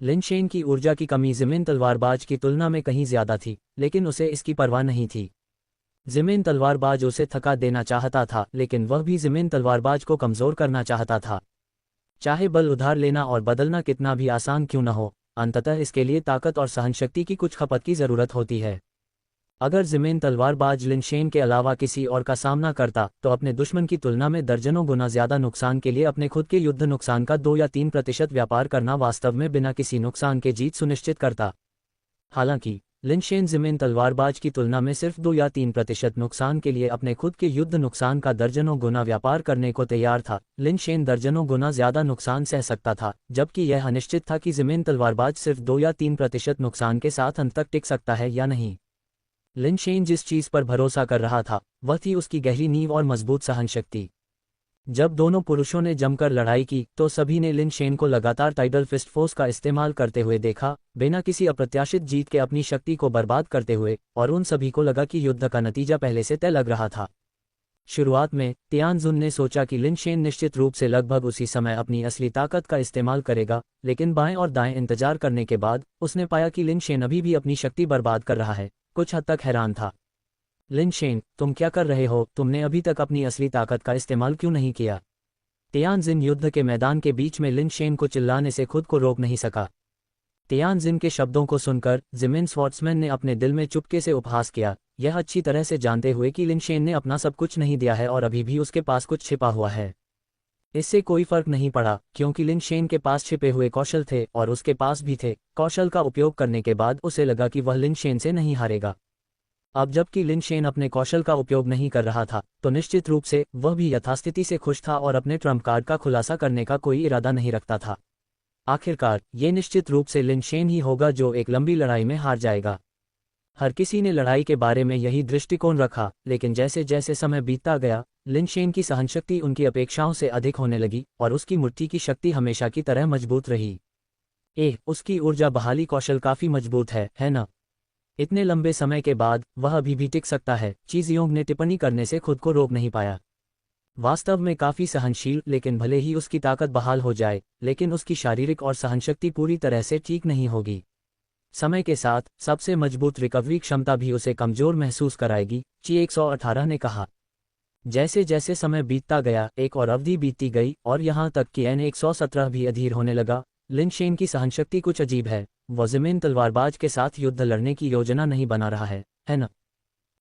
लिन शेन की ऊर्जा की कमी ज़िमेन तलवारबाज की तुलना में कहीं ज्यादा थी, लेकिन उसे इसकी परवाह नहीं थी। ज़िमेन तलवारबाज उसे थका देना चाहता था, लेकिन वह भी ज़िमेन तलवारबाज को कमजोर करना चाहता था। चाहे बल उधार लेना और बदलना कितना भी आसान क्यों न हो, अंततः इसके लिए ताकत और सहनशक्ति की कुछ खपत की जरूरत होती है। अगर ज़िमेन तलवारबाज लिन शेन के अलावा किसी और का सामना करता तो अपने दुश्मन की तुलना में दर्जनों गुना ज्यादा नुकसान के लिए अपने खुद के युद्ध नुकसान का 2 या 3% व्यापार करना वास्तव में बिना किसी नुकसान के जीत सुनिश्चित करता। हालांकि लिन शेन ज़िमेन तलवारबाज की तुलना में सिर्फ 2 या 3% नुकसान के लिए अपने खुद के युद्ध नुकसान का दर्जनों गुना व्यापार करने को तैयार था। लिन शेन दर्जनों गुना ज्यादा नुकसान सह सकता था, जबकि यह अनिश्चित था कि ज़िमेन तलवारबाज सिर्फ 2 या 3% नुकसान के साथ अंत तक टिक सकता है या नहीं। लिन शेन जिस चीज पर भरोसा कर रहा था वह थी उसकी गहरी नींव और मजबूत सहनशक्ति। जब दोनों पुरुषों ने जमकर लड़ाई की तो सभी ने लिन शेन को लगातार टाइडल फिस्ट फोर्स का इस्तेमाल करते हुए देखा, बिना किसी अप्रत्याशित जीत के अपनी शक्ति को बर्बाद करते हुए, और उन सभी को लगा कि युद्ध का नतीजा पहले से तय लग रहा था। शुरुआत में तियानजुन ने सोचा कि लिन शेन निश्चित रूप से लगभग उसी समय अपनी असली ताकत का इस्तेमाल करेगा, लेकिन बाएं और दाएं इंतजार करने के बाद उसने पाया कि लिन शेन अभी भी अपनी शक्ति बर्बाद कर रहा है। कुछ हद तक हैरान था। लिन शेन, तुम क्या कर रहे हो? तुमने अभी तक अपनी असली ताकत का इस्तेमाल क्यों नहीं किया? तियानजिन युद्ध के मैदान के बीच में लिन शेन को चिल्लाने से खुद को रोक नहीं सका। तियानजिन के शब्दों को सुनकर ज़िमेन शॉर्ट्ज़मैन ने अपने दिल में चुपके से उपहास किया, यह अच्छी तरह से जानते हुए कि लिन शेन ने अपना सब कुछ नहीं दिया है और अभी भी उसके पास कुछ छिपा हुआ है। इससे कोई फर्क नहीं पड़ा, क्योंकि लिन शेन के पास छिपे हुए कौशल थे और उसके पास भी थे। कौशल का उपयोग करने के बाद उसे लगा कि वह लिन शेन से नहीं हारेगा। अब जबकि लिन शेन अपने कौशल का उपयोग नहीं कर रहा था, तो निश्चित रूप से वह भी यथास्थिति से खुश था और अपने ट्रम्प कार्ड का खुलासा करने का कोई इरादा नहीं रखता था। आखिरकार ये निश्चित रूप से लिन शेन ही होगा जो एक लंबी लड़ाई में हार जाएगा। हर किसी ने लड़ाई के बारे में यही दृष्टिकोण रखा, लेकिन जैसे जैसे समय बीतता गया, लिन शेन की सहनशक्ति उनकी अपेक्षाओं से अधिक होने लगी और उसकी मुट्ठी की शक्ति हमेशा की तरह मजबूत रही। उसकी ऊर्जा बहाली कौशल काफी मजबूत है ना? इतने लंबे समय के बाद वह अभी भी टिक सकता है, चीज़ियोंग ने टिप्पणी करने से खुद को रोक नहीं पाया। वास्तव में काफी सहनशील, लेकिन भले ही उसकी ताकत बहाल हो जाए, लेकिन उसकी शारीरिक और सहनशक्ति पूरी तरह से ठीक नहीं होगी। समय के साथ सबसे मजबूत रिकवरी क्षमता भी उसे कमजोर महसूस कराएगी, ची 118 ने कहा। जैसे जैसे समय बीतता गया, एक और अवधि बीतती गई और यहाँ तक कि एन 117 भी अधीर होने लगा। लिन शेन की सहनशक्ति कुछ अजीब है। वह ज़िमेन तलवारबाज के साथ युद्ध लड़ने की योजना नहीं बना रहा है ना?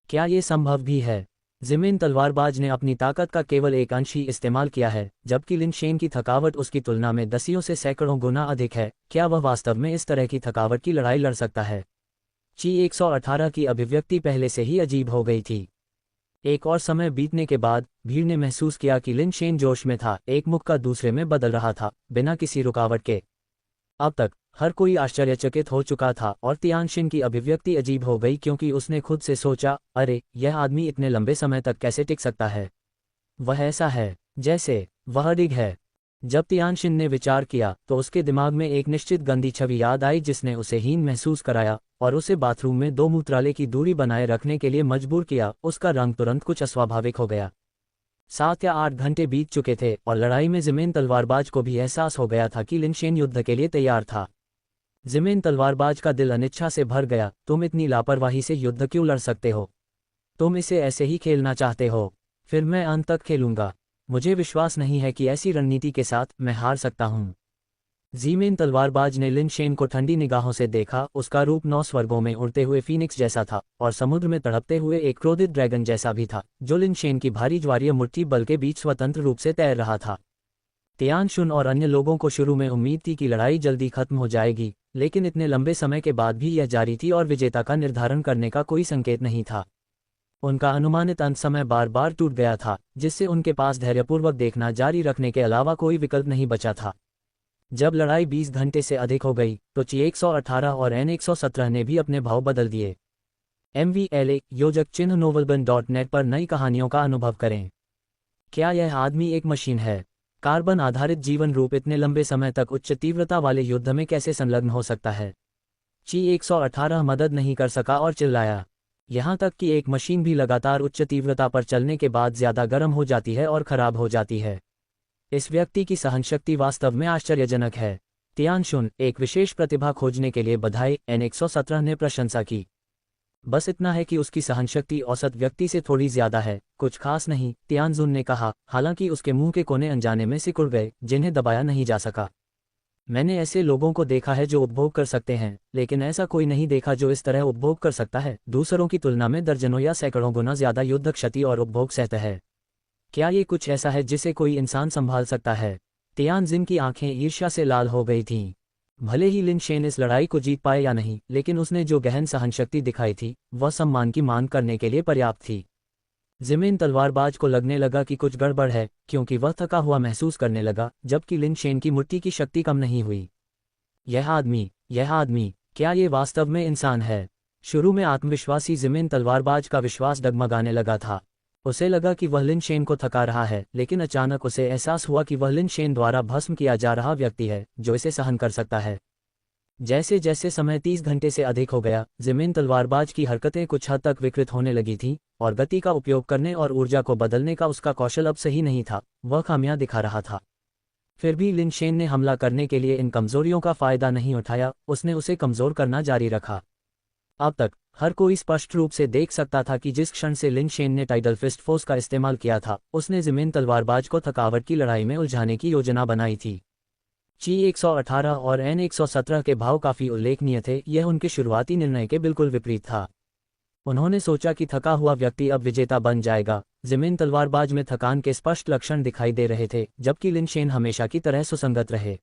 क्या ये संभव भी है? ज़िमेन तलवारबाज ने अपनी ताकत का केवल एक अंश ही इस्तेमाल किया है, जबकि लिन शेन की थकावट उसकी तुलना में दसियों से सैकड़ों गुना अधिक है। क्या वह वास्तव में इस तरह की थकावट की लड़ाई लड़ सकता है? ची 118 की अभिव्यक्ति पहले से ही अजीब हो गई थी। एक और समय बीतने के बाद भीड़ ने महसूस किया कि लिन शेन जोश में था, एक मुख का दूसरे में बदल रहा था, बिना किसी रुकावट के। अब तक हर कोई आश्चर्यचकित हो चुका था और तियानशिन की अभिव्यक्ति अजीब हो गई, क्योंकि उसने खुद से सोचा, अरे यह आदमी इतने लंबे समय तक कैसे टिक सकता है? वह ऐसा है जैसे वह डिग है। जब तियानशिन ने विचार किया तो उसके दिमाग में एक निश्चित गंदी छवि याद आई जिसने उसे हीन महसूस कराया और उसे बाथरूम में 2 मूत्रालय की दूरी बनाए रखने के लिए मजबूर किया। उसका रंग तुरंत कुछ अस्वाभाविक हो गया। 7 या 8 घंटे बीत चुके थे और लड़ाई में ज़िमेन तलवारबाज को भी एहसास हो गया था कि लिन शेन युद्ध के लिए तैयार था। ज़िमेन तलवारबाज का दिल अनिच्छा से भर गया। तुम इतनी लापरवाही से युद्ध क्यों लड़ सकते हो? तुम इसे ऐसे ही खेलना चाहते हो? फिर मैं अंत तक खेलूंगा। मुझे विश्वास नहीं है कि ऐसी रणनीति के साथ मैं हार सकता हूं। ज़िमेन तलवारबाज ने लिन शेन को ठंडी निगाहों से देखा। उसका रूप 9 स्वर्गों में उड़ते हुए फीनिक्स जैसा था और समुद्र में तड़पते हुए एक क्रोधित ड्रैगन जैसा भी था, जो लिन शेन की भारी ज्वारीय मुट्ठी बल के बीच स्वतंत्र रूप से तैर रहा था। तियान शुन और अन्य लोगों को शुरू में उम्मीद थी कि लड़ाई जल्दी खत्म हो जाएगी, लेकिन इतने लंबे समय के बाद भी यह जारी थी और विजेता का निर्धारण करने का कोई संकेत नहीं था। उनका अनुमानित अंत समय बार बार टूट गया था, जिससे उनके पास धैर्यपूर्वक देखना जारी रखने के अलावा कोई विकल्प नहीं बचा था। जब लड़ाई 20 घंटे से अधिक हो गई तो ची 118 और एन 117 ने भी अपने भाव बदल दिए। MVLA योजक चिन्ह novelbun.net पर नई कहानियों का अनुभव करें। क्या यह आदमी एक मशीन है? कार्बन आधारित जीवन रूप इतने लंबे समय तक उच्च तीव्रता वाले युद्ध में कैसे संलग्न हो सकता है? ची 118 मदद नहीं कर सका और चिल्लाया। यहाँ तक कि एक मशीन भी लगातार उच्च तीव्रता पर चलने के बाद ज्यादा गर्म हो जाती है और खराब हो जाती है। इस व्यक्ति की सहनशक्ति वास्तव में आश्चर्यजनक है। तियान शुन, एक विशेष प्रतिभा खोजने के लिए बधाई, एन 117 ने प्रशंसा की। बस इतना है कि उसकी सहनशक्ति औसत व्यक्ति से थोड़ी ज्यादा है, कुछ खास नहीं, तियानजुन ने कहा, हालांकि उसके मुंह के कोने अनजाने में सिकुड़ गए, जिन्हें दबाया नहीं जा सका। मैंने ऐसे लोगों को देखा है जो उपभोग कर सकते हैं, लेकिन ऐसा कोई नहीं देखा जो इस तरह उपभोग कर सकता है, दूसरों की तुलना में दर्जनों या सैकड़ों गुना ज्यादा युद्ध क्षति और उपभोग सहता है। क्या ये कुछ ऐसा है जिसे कोई इंसान संभाल सकता है? तियानजिन की आंखें ईर्ष्या से लाल हो गई थीं। भले ही लिन शेन इस लड़ाई को जीत पाए या नहीं, लेकिन उसने जो गहन सहनशक्ति दिखाई थी वह सम्मान की मांग करने के लिए पर्याप्त थी। जिमिन तलवारबाज को लगने लगा कि कुछ गड़बड़ है, क्योंकि वह थका हुआ महसूस करने लगा, जबकि लिन शेन की मुट्ठी की शक्ति कम नहीं हुई। यह आदमी, क्या ये वास्तव में इंसान है? शुरू में आत्मविश्वासी जिमिन तलवारबाज का विश्वास डगमगाने लगा था। उसे लगा कि वह लिन शेन को थका रहा है, लेकिन अचानक उसे एहसास हुआ कि वह लिन शेन द्वारा भस्म किया जा रहा व्यक्ति है जो इसे सहन कर सकता है। जैसे जैसे समय 30 घंटे से अधिक हो गया, जिमिन तलवारबाज की हरकतें कुछ हद तक विकृत होने लगी थीं, और गति का उपयोग करने और ऊर्जा को बदलने का उसका कौशल अब सही नहीं था, वह खामियां दिखा रहा था। फिर भी लिन शेन ने हमला करने के लिए इन कमजोरियों का फायदा नहीं उठाया, उसने उसे कमजोर करना जारी रखा। अब तक हर कोई स्पष्ट रूप से देख सकता था कि जिस क्षण से लिन शेन ने टाइडल फिस्ट फोर्स का इस्तेमाल किया था, उसने जिमिन तलवारबाज को थकावट की लड़ाई में उलझाने की योजना बनाई थी। ची 118 और एन 117 के भाव काफी उल्लेखनीय थे, यह उनके शुरुआती निर्णय के बिल्कुल विपरीत था। उन्होंने सोचा कि थका हुआ व्यक्ति अब विजेता बन जाएगा। जिमिन तलवारबाज में थकान के स्पष्ट लक्षण दिखाई दे रहे थे, जबकि लिन शेन हमेशा की तरह सुसंगत रहे।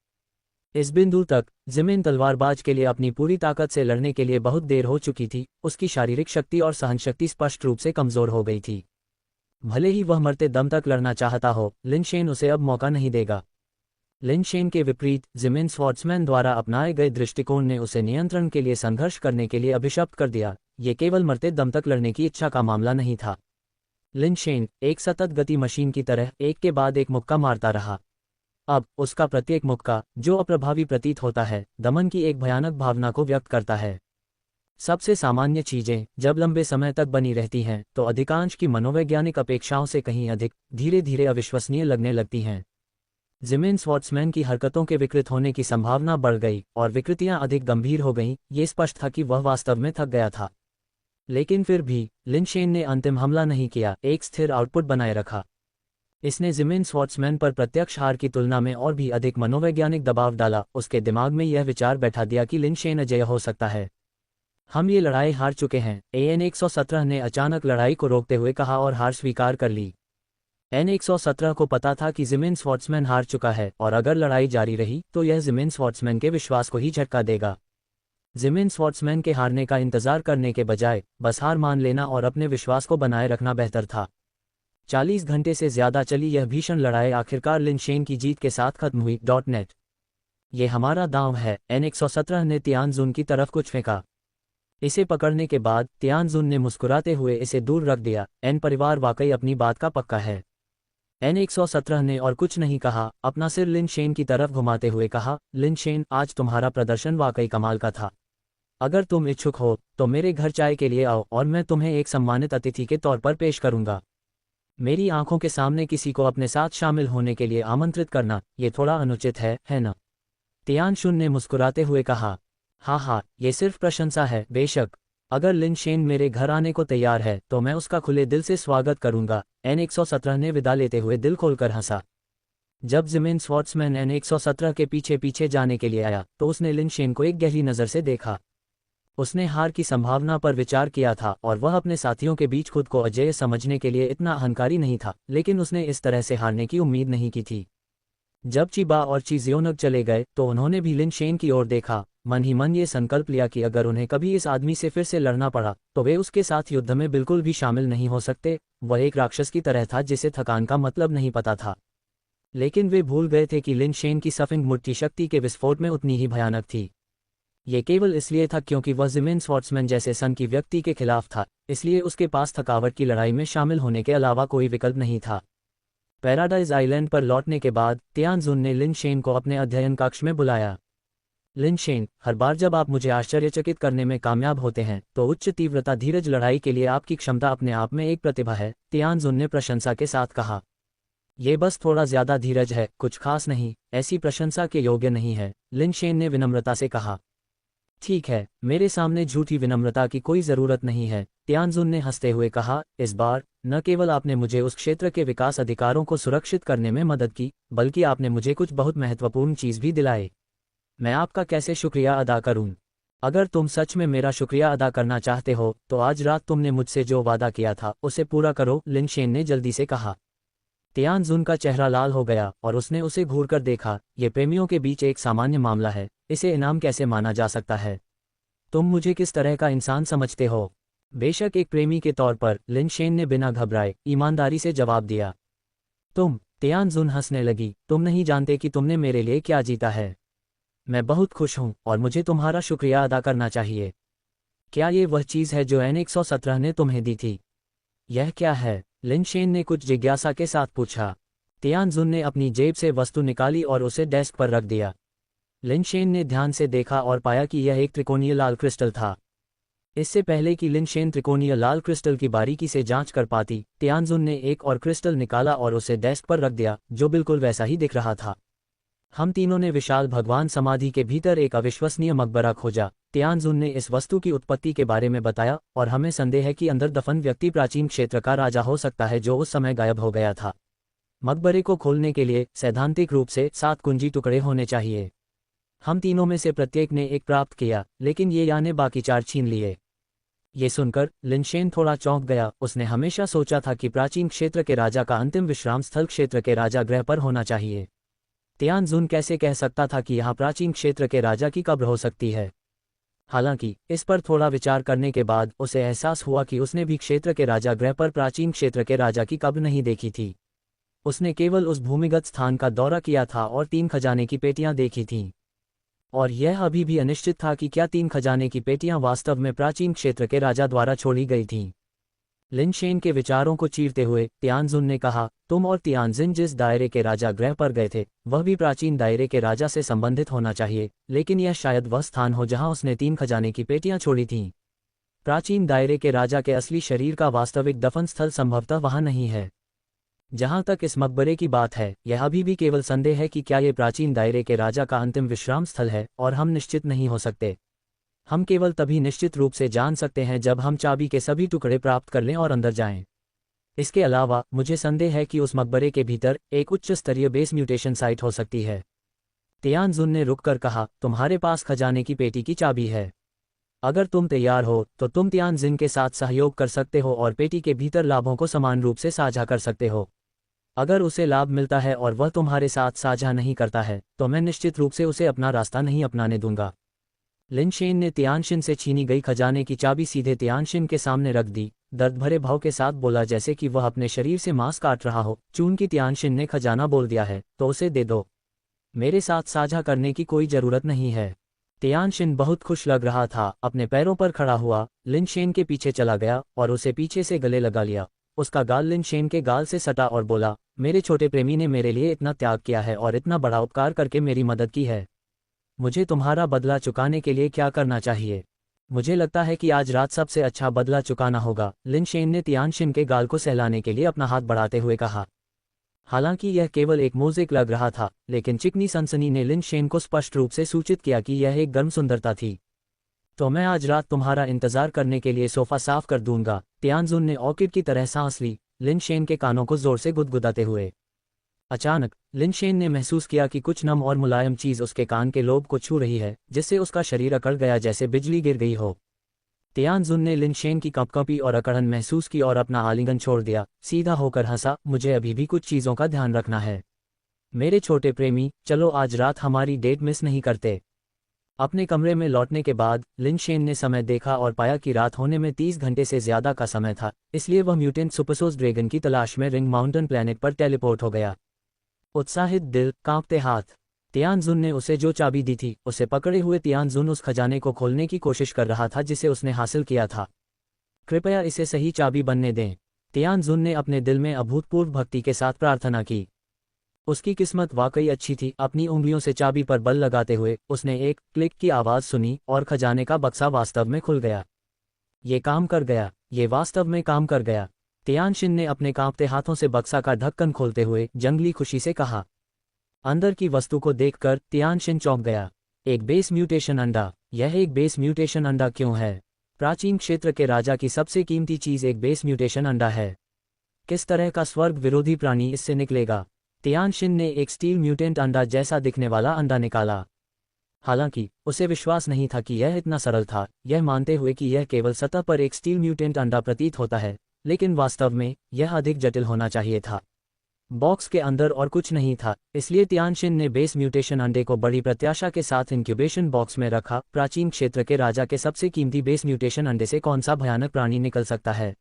इस बिंदु तक जिमिन तलवारबाज के लिए अपनी पूरी ताकत से लड़ने के लिए बहुत देर हो चुकी थी, उसकी शारीरिक शक्ति और सहनशक्ति स्पष्ट रूप से कमजोर हो गई थी। भले ही वह मरते दम तक लड़ना चाहता हो, लिन शेन उसे अब मौका नहीं देगा। लिन शेन के विपरीत, जिमिन स्वॉर्ड्समैन द्वारा अपनाए गए दृष्टिकोण ने उसे नियंत्रण के लिए संघर्ष करने के लिए अभिशप्त कर दिया। ये केवल मरते दम तक लड़ने की इच्छा का मामला नहीं था। लिन शेन एक सतत गति मशीन की तरह एक के बाद एक मुक्का मारता रहा। अब उसका प्रत्येक मुक्का, जो अप्रभावी प्रतीत होता है, दमन की एक भयानक भावना को व्यक्त करता है। सबसे सामान्य चीजें जब लंबे समय तक बनी रहती हैं तो अधिकांश की मनोवैज्ञानिक अपेक्षाओं से कहीं अधिक धीरे धीरे अविश्वसनीय लगने लगती हैं। जिमिन स्वॉर्ड्समैन की हरकतों के विकृत होने की संभावना बढ़ गई और विकृतियां अधिक गंभीर हो गईं। ये स्पष्ट था कि वह वास्तव में थक गया था। लेकिन फिर भी लिन शेन ने अंतिम हमला नहीं किया, एक स्थिर आउटपुट बनाए रखा। इसने जिमिन स्वॉर्ड्समैन पर प्रत्यक्ष हार की तुलना में और भी अधिक मनोवैज्ञानिक दबाव डाला। उसके दिमाग में यह विचार बैठा दिया कि लिन शेन अजेय हो सकता है। हम ये लड़ाई हार चुके हैं, एन 117 ने अचानक लड़ाई को रोकते हुए कहा और हार स्वीकार कर ली। एन 117 को पता था कि जिमिन स्वॉर्ड्समैन हार चुका है और अगर लड़ाई जारी रही तो यह जिमिन स्वॉर्ड्समैन के विश्वास को ही झटका देगा। जिमिन स्वॉर्ड्समैन के हारने का इंतजार करने के बजाय बस हार मान लेना और अपने विश्वास को बनाए रखना बेहतर था। 40 घंटे से ज्यादा चली यह भीषण लड़ाई आखिरकार लिन शेन की जीत के साथ खत्म हुई। .net ये हमारा दांव है, एन 117 ने तियानजुन की तरफ कुछ फेंका। इसे पकड़ने के बाद तियानजुन ने मुस्कुराते हुए इसे दूर रख दिया। एन परिवार वाकई अपनी बात का पक्का है। एन 117 ने और कुछ नहीं कहा, अपना सिर लिन शेन की तरफ घुमाते हुए कहा, लिन शेन, आज तुम्हारा प्रदर्शन वाकई कमाल का था। अगर तुम इच्छुक हो तो मेरे घर चाय के लिए आओ और मैं तुम्हें एक सम्मानित अतिथि के तौर पर पेश करूंगा। मेरी आंखों के सामने किसी को अपने साथ शामिल होने के लिए आमंत्रित करना, ये थोड़ा अनुचित है ना? तियान शुन ने मुस्कुराते हुए कहा, हाँ, ये सिर्फ प्रशंसा है। बेशक, अगर लिन शेन मेरे घर आने को तैयार है तो मैं उसका खुले दिल से स्वागत करूंगा। एन 117 ने विदा लेते हुए दिल खोलकर हंसा। जब जिमिन स्वॉर्ड्समैन एन 117 के पीछे पीछे जाने के लिए आया तो उसने लिन शेन को एक गहरी नज़र से देखा। उसने हार की संभावना पर विचार किया था और वह अपने साथियों के बीच खुद को अजेय समझने के लिए इतना अहंकारी नहीं था, लेकिन उसने इस तरह से हारने की उम्मीद नहीं की थी। जब चिबा और चिजियोनग चले गए तो उन्होंने भी लिन शेन की ओर देखा, मन ही मन ये संकल्प लिया कि अगर उन्हें कभी इस आदमी से फिर से लड़ना पड़ा तो वे उसके साथ युद्ध में बिल्कुल भी शामिल नहीं हो सकते। वह एक राक्षस की तरह था जिसे थकान का मतलब नहीं पता था। लेकिन वे भूल गए थे कि लिन शेन की सफिंग मुट्ठी शक्ति के विस्फोट में उतनी ही भयानक थी। ये केवल इसलिए था क्योंकि वह ज़मीन स्वॉर्ड्समैन जैसे सन की व्यक्ति के खिलाफ था, इसलिए उसके पास थकावट की लड़ाई में शामिल होने के अलावा कोई विकल्प नहीं था। पैराडाइज आइलैंड पर लौटने के बाद तियानजुन ने लिन शेन को अपने अध्ययन कक्ष में बुलाया। लिन शेन, हर बार जब आप मुझे आश्चर्यचकित करने में कामयाब होते हैं तो उच्च तीव्रता धीरज लड़ाई के लिए आपकी क्षमता अपने आप में एक प्रतिभा है, तियानजुन ने प्रशंसा के साथ कहा। ये बस थोड़ा ज्यादा धीरज है, कुछ खास नहीं, ऐसी प्रशंसा के योग्य नहीं है, लिन शेन ने विनम्रता से कहा। ठीक है, मेरे सामने झूठी विनम्रता की कोई जरूरत नहीं है, तियानजुन ने हंसते हुए कहा। इस बार न केवल आपने मुझे उस क्षेत्र के विकास अधिकारों को सुरक्षित करने में मदद की, बल्कि आपने मुझे कुछ बहुत महत्वपूर्ण चीज भी दिलाए। मैं आपका कैसे शुक्रिया अदा करूं? अगर तुम सच में मेरा शुक्रिया अदा करना चाहते हो तो आज रात तुमने मुझसे जो वादा किया था उसे पूरा करो, लिन शेन ने जल्दी से कहा। तियानजुन का चेहरा लाल हो गया और उसने उसे घूरकर देखा। ये प्रेमियों के बीच एक सामान्य मामला है, इसे इनाम कैसे माना जा सकता है? तुम मुझे किस तरह का इंसान समझते हो? बेशक एक प्रेमी के तौर पर, लिन शेन ने बिना घबराए ईमानदारी से जवाब दिया। तियानजुन हंसने लगी, तुम नहीं जानते कि तुमने मेरे लिए क्या जीता है। मैं बहुत खुश हूं और मुझे तुम्हारा शुक्रिया अदा करना चाहिए। क्या ये वह चीज़ है जो N117 ने तुम्हें दी थी? यह क्या है? लिन शेन ने कुछ जिज्ञासा के साथ पूछा। तियानजुन ने अपनी जेब से वस्तु निकाली और उसे डेस्क पर रख दिया। लिन शेन ने ध्यान से देखा और पाया कि यह एक त्रिकोणीय लाल क्रिस्टल था। इससे पहले कि लिन शेन त्रिकोणीय लाल क्रिस्टल की बारीकी से जांच कर पाती, तियानजुन ने एक और क्रिस्टल निकाला और उसे डेस्क पर रख दिया, जो बिल्कुल वैसा ही दिख रहा था। हम तीनों ने विशाल भगवान समाधि के भीतर एक अविश्वसनीय मकबरा खोजा। तियानजुन ने इस वस्तु की उत्पत्ति के बारे में बताया और हमें संदेह है कि अंदर दफन व्यक्ति प्राचीन क्षेत्र का राजा हो सकता है जो उस समय गायब हो गया था। मकबरे को खोलने के लिए सैद्धांतिक रूप से 7 कुंजी टुकड़े होने चाहिए। हम तीनों में से प्रत्येक ने एक प्राप्त किया, लेकिन ये ने बाकी 4 छीन लिए। ये सुनकर लिन शेन थोड़ा चौंक गया। उसने हमेशा सोचा था कि प्राचीन क्षेत्र के राजा का अंतिम विश्राम स्थल क्षेत्र के राजा गृह पर होना चाहिए। तियानजुन कैसे कह सकता था कि यहाँ प्राचीन क्षेत्र के राजा की कब्र हो सकती है? हालांकि इस पर थोड़ा विचार करने के बाद उसे एहसास हुआ कि उसने भी क्षेत्र के राजा गृह पर प्राचीन क्षेत्र के राजा की कब्र नहीं देखी थी। उसने केवल उस भूमिगत स्थान का दौरा किया था और 3 खजाने की पेटियां देखी थीं। और यह अभी भी अनिश्चित था कि क्या 3 खजाने की पेटियां वास्तव में प्राचीन क्षेत्र के राजा द्वारा छोड़ी गई थीं। लिन शेन के विचारों को चीरते हुए तियानजुन ने कहा, तुम और तियानजिन जिस दायरे के राजा गृह पर गए थे वह भी प्राचीन दायरे के राजा से संबंधित होना चाहिए, लेकिन यह शायद वह स्थान हो जहां उसने 3 खजाने की पेटियां छोड़ी थीं। प्राचीन दायरे के राजा के असली शरीर का वास्तविक दफन स्थल संभवतः वहां नहीं है। जहां तक इस मकबरे की बात है, यह अभी भी केवल संदेह है कि क्या ये प्राचीन दायरे के राजा का अंतिम विश्राम स्थल है, और हम निश्चित नहीं हो सकते। हम केवल तभी निश्चित रूप से जान सकते हैं जब हम चाबी के सभी टुकड़े प्राप्त कर लें और अंदर जाएं। इसके अलावा मुझे संदेह है कि उस मकबरे के भीतर एक उच्च स्तरीय बेस म्यूटेशन साइट हो सकती है। तियानजुन ने रुककर कहा, तुम्हारे पास खजाने की पेटी की चाबी है। अगर तुम तैयार हो तो तुम तियानजिन के साथ सहयोग कर सकते हो और पेटी के भीतर लाभों को समान रूप से साझा कर सकते हो। अगर उसे लाभ मिलता है और वह तुम्हारे साथ साझा नहीं करता है तो मैं निश्चित रूप से उसे अपना रास्ता नहीं अपनाने दूंगा। लिन शेन ने तियानशिन से छीनी गई खजाने की चाबी सीधे तियानशिन के सामने रख दी, दर्द भरे भाव के साथ बोला जैसे कि वह अपने शरीर से मांस काट रहा हो। चूंकि तियानशिन ने खजाना बोल दिया है तो उसे दे दो, मेरे साथ साझा करने की कोई जरूरत नहीं है। तियानशिन बहुत खुश लग रहा था। अपने पैरों पर खड़ा हुआ लिन शेन के पीछे चला गया और उसे पीछे से गले लगा लिया। उसका गाल लिन शेन के गाल से सटा और बोला, मेरे छोटे प्रेमी ने मेरे लिए इतना त्याग किया है और इतना बड़ा उपकार करके मेरी मदद की है। मुझे तुम्हारा बदला चुकाने के लिए क्या करना चाहिए? मुझे लगता है कि आज रात सबसे अच्छा बदला चुकाना होगा, लिन शेन ने तियानशिन के गाल को सहलाने के लिए अपना हाथ बढ़ाते हुए कहा। हालांकि यह केवल एक मोज़ेक लग रहा था, लेकिन चिकनी सनसनी ने लिन शेन को स्पष्ट रूप से सूचित किया कि यह एक गर्म सुंदरता थी। तो मैं आज रात तुम्हारा इंतजार करने के लिए सोफा साफ कर दूंगा। तियानजुन ने ऑर्किड की तरह सांस ली, लिन शेन के कानों को जोर से गुदगुदाते हुए। अचानक लिन शेन ने महसूस किया कि कुछ नम और मुलायम चीज उसके कान के लोब को छू रही है, जिससे उसका शरीर अकड़ गया जैसे बिजली गिर गई हो। तियानजुन ने लिन शेन की कंपकंपी और अकड़न महसूस की और अपना आलिंगन छोड़ दिया। सीधा होकर हंसा, मुझे अभी भी कुछ चीजों का ध्यान रखना है। मेरे छोटे प्रेमी, चलो आज रात हमारी डेट मिस नहीं करते। अपने कमरे में लौटने के बाद लिन शेन ने समय देखा और पाया कि रात होने में 30 घंटे से ज्यादा का समय था, इसलिए वह म्यूटेंट सुपरसोर्स ड्रैगन की तलाश में रिंग माउंटेन प्लैनेट पर टेलीपोर्ट हो गया। उत्साहित दिल, कांपते हाथ, तियानजुन ने उसे जो चाबी दी थी उसे पकड़े हुए तियानजुन उस खजाने को खोलने की कोशिश कर रहा था जिसे उसने हासिल किया था। कृपया इसे सही चाबी बनने दें। तियानजुन ने अपने दिल में अभूतपूर्व भक्ति के साथ प्रार्थना की। उसकी किस्मत वाकई अच्छी थी। अपनी उंगलियों से चाबी पर बल लगाते हुए उसने एक क्लिक की आवाज़ सुनी और खजाने का बक्सा वास्तव में खुल गया। ये काम कर गया, ये वास्तव में काम कर गया। तियानशिन ने अपने कांपते हाथों से बक्सा का ढक्कन खोलते हुए जंगली खुशी से कहा। अंदर की वस्तु को देखकर तियानशिन चौंक गया। एक बेस म्यूटेशन अंडा। यह एक बेस म्यूटेशन अंडा क्यों है? प्राचीन क्षेत्र के राजा की सबसे कीमती चीज़ एक बेस म्यूटेशन अंडा है। किस तरह का स्वर्ग विरोधी प्राणी इससे निकलेगा? तियानशिन ने एक स्टील म्यूटेंट अंडा जैसा दिखने वाला अंडा निकाला। हालांकि उसे विश्वास नहीं था कि यह इतना सरल था, यह मानते हुए कि यह केवल सतह पर एक स्टील म्यूटेंट अंडा प्रतीत होता है, लेकिन वास्तव में यह अधिक जटिल होना चाहिए था। बॉक्स के अंदर और कुछ नहीं था, इसलिए तियानशिन ने बेस म्यूटेशन अंडे को बड़ी प्रत्याशा के साथ इंक्यूबेशन बॉक्स में रखा। प्राचीन क्षेत्र के राजा के सबसे कीमती बेस म्यूटेशन अंडे से कौन सा भयानक प्राणी निकल सकता है?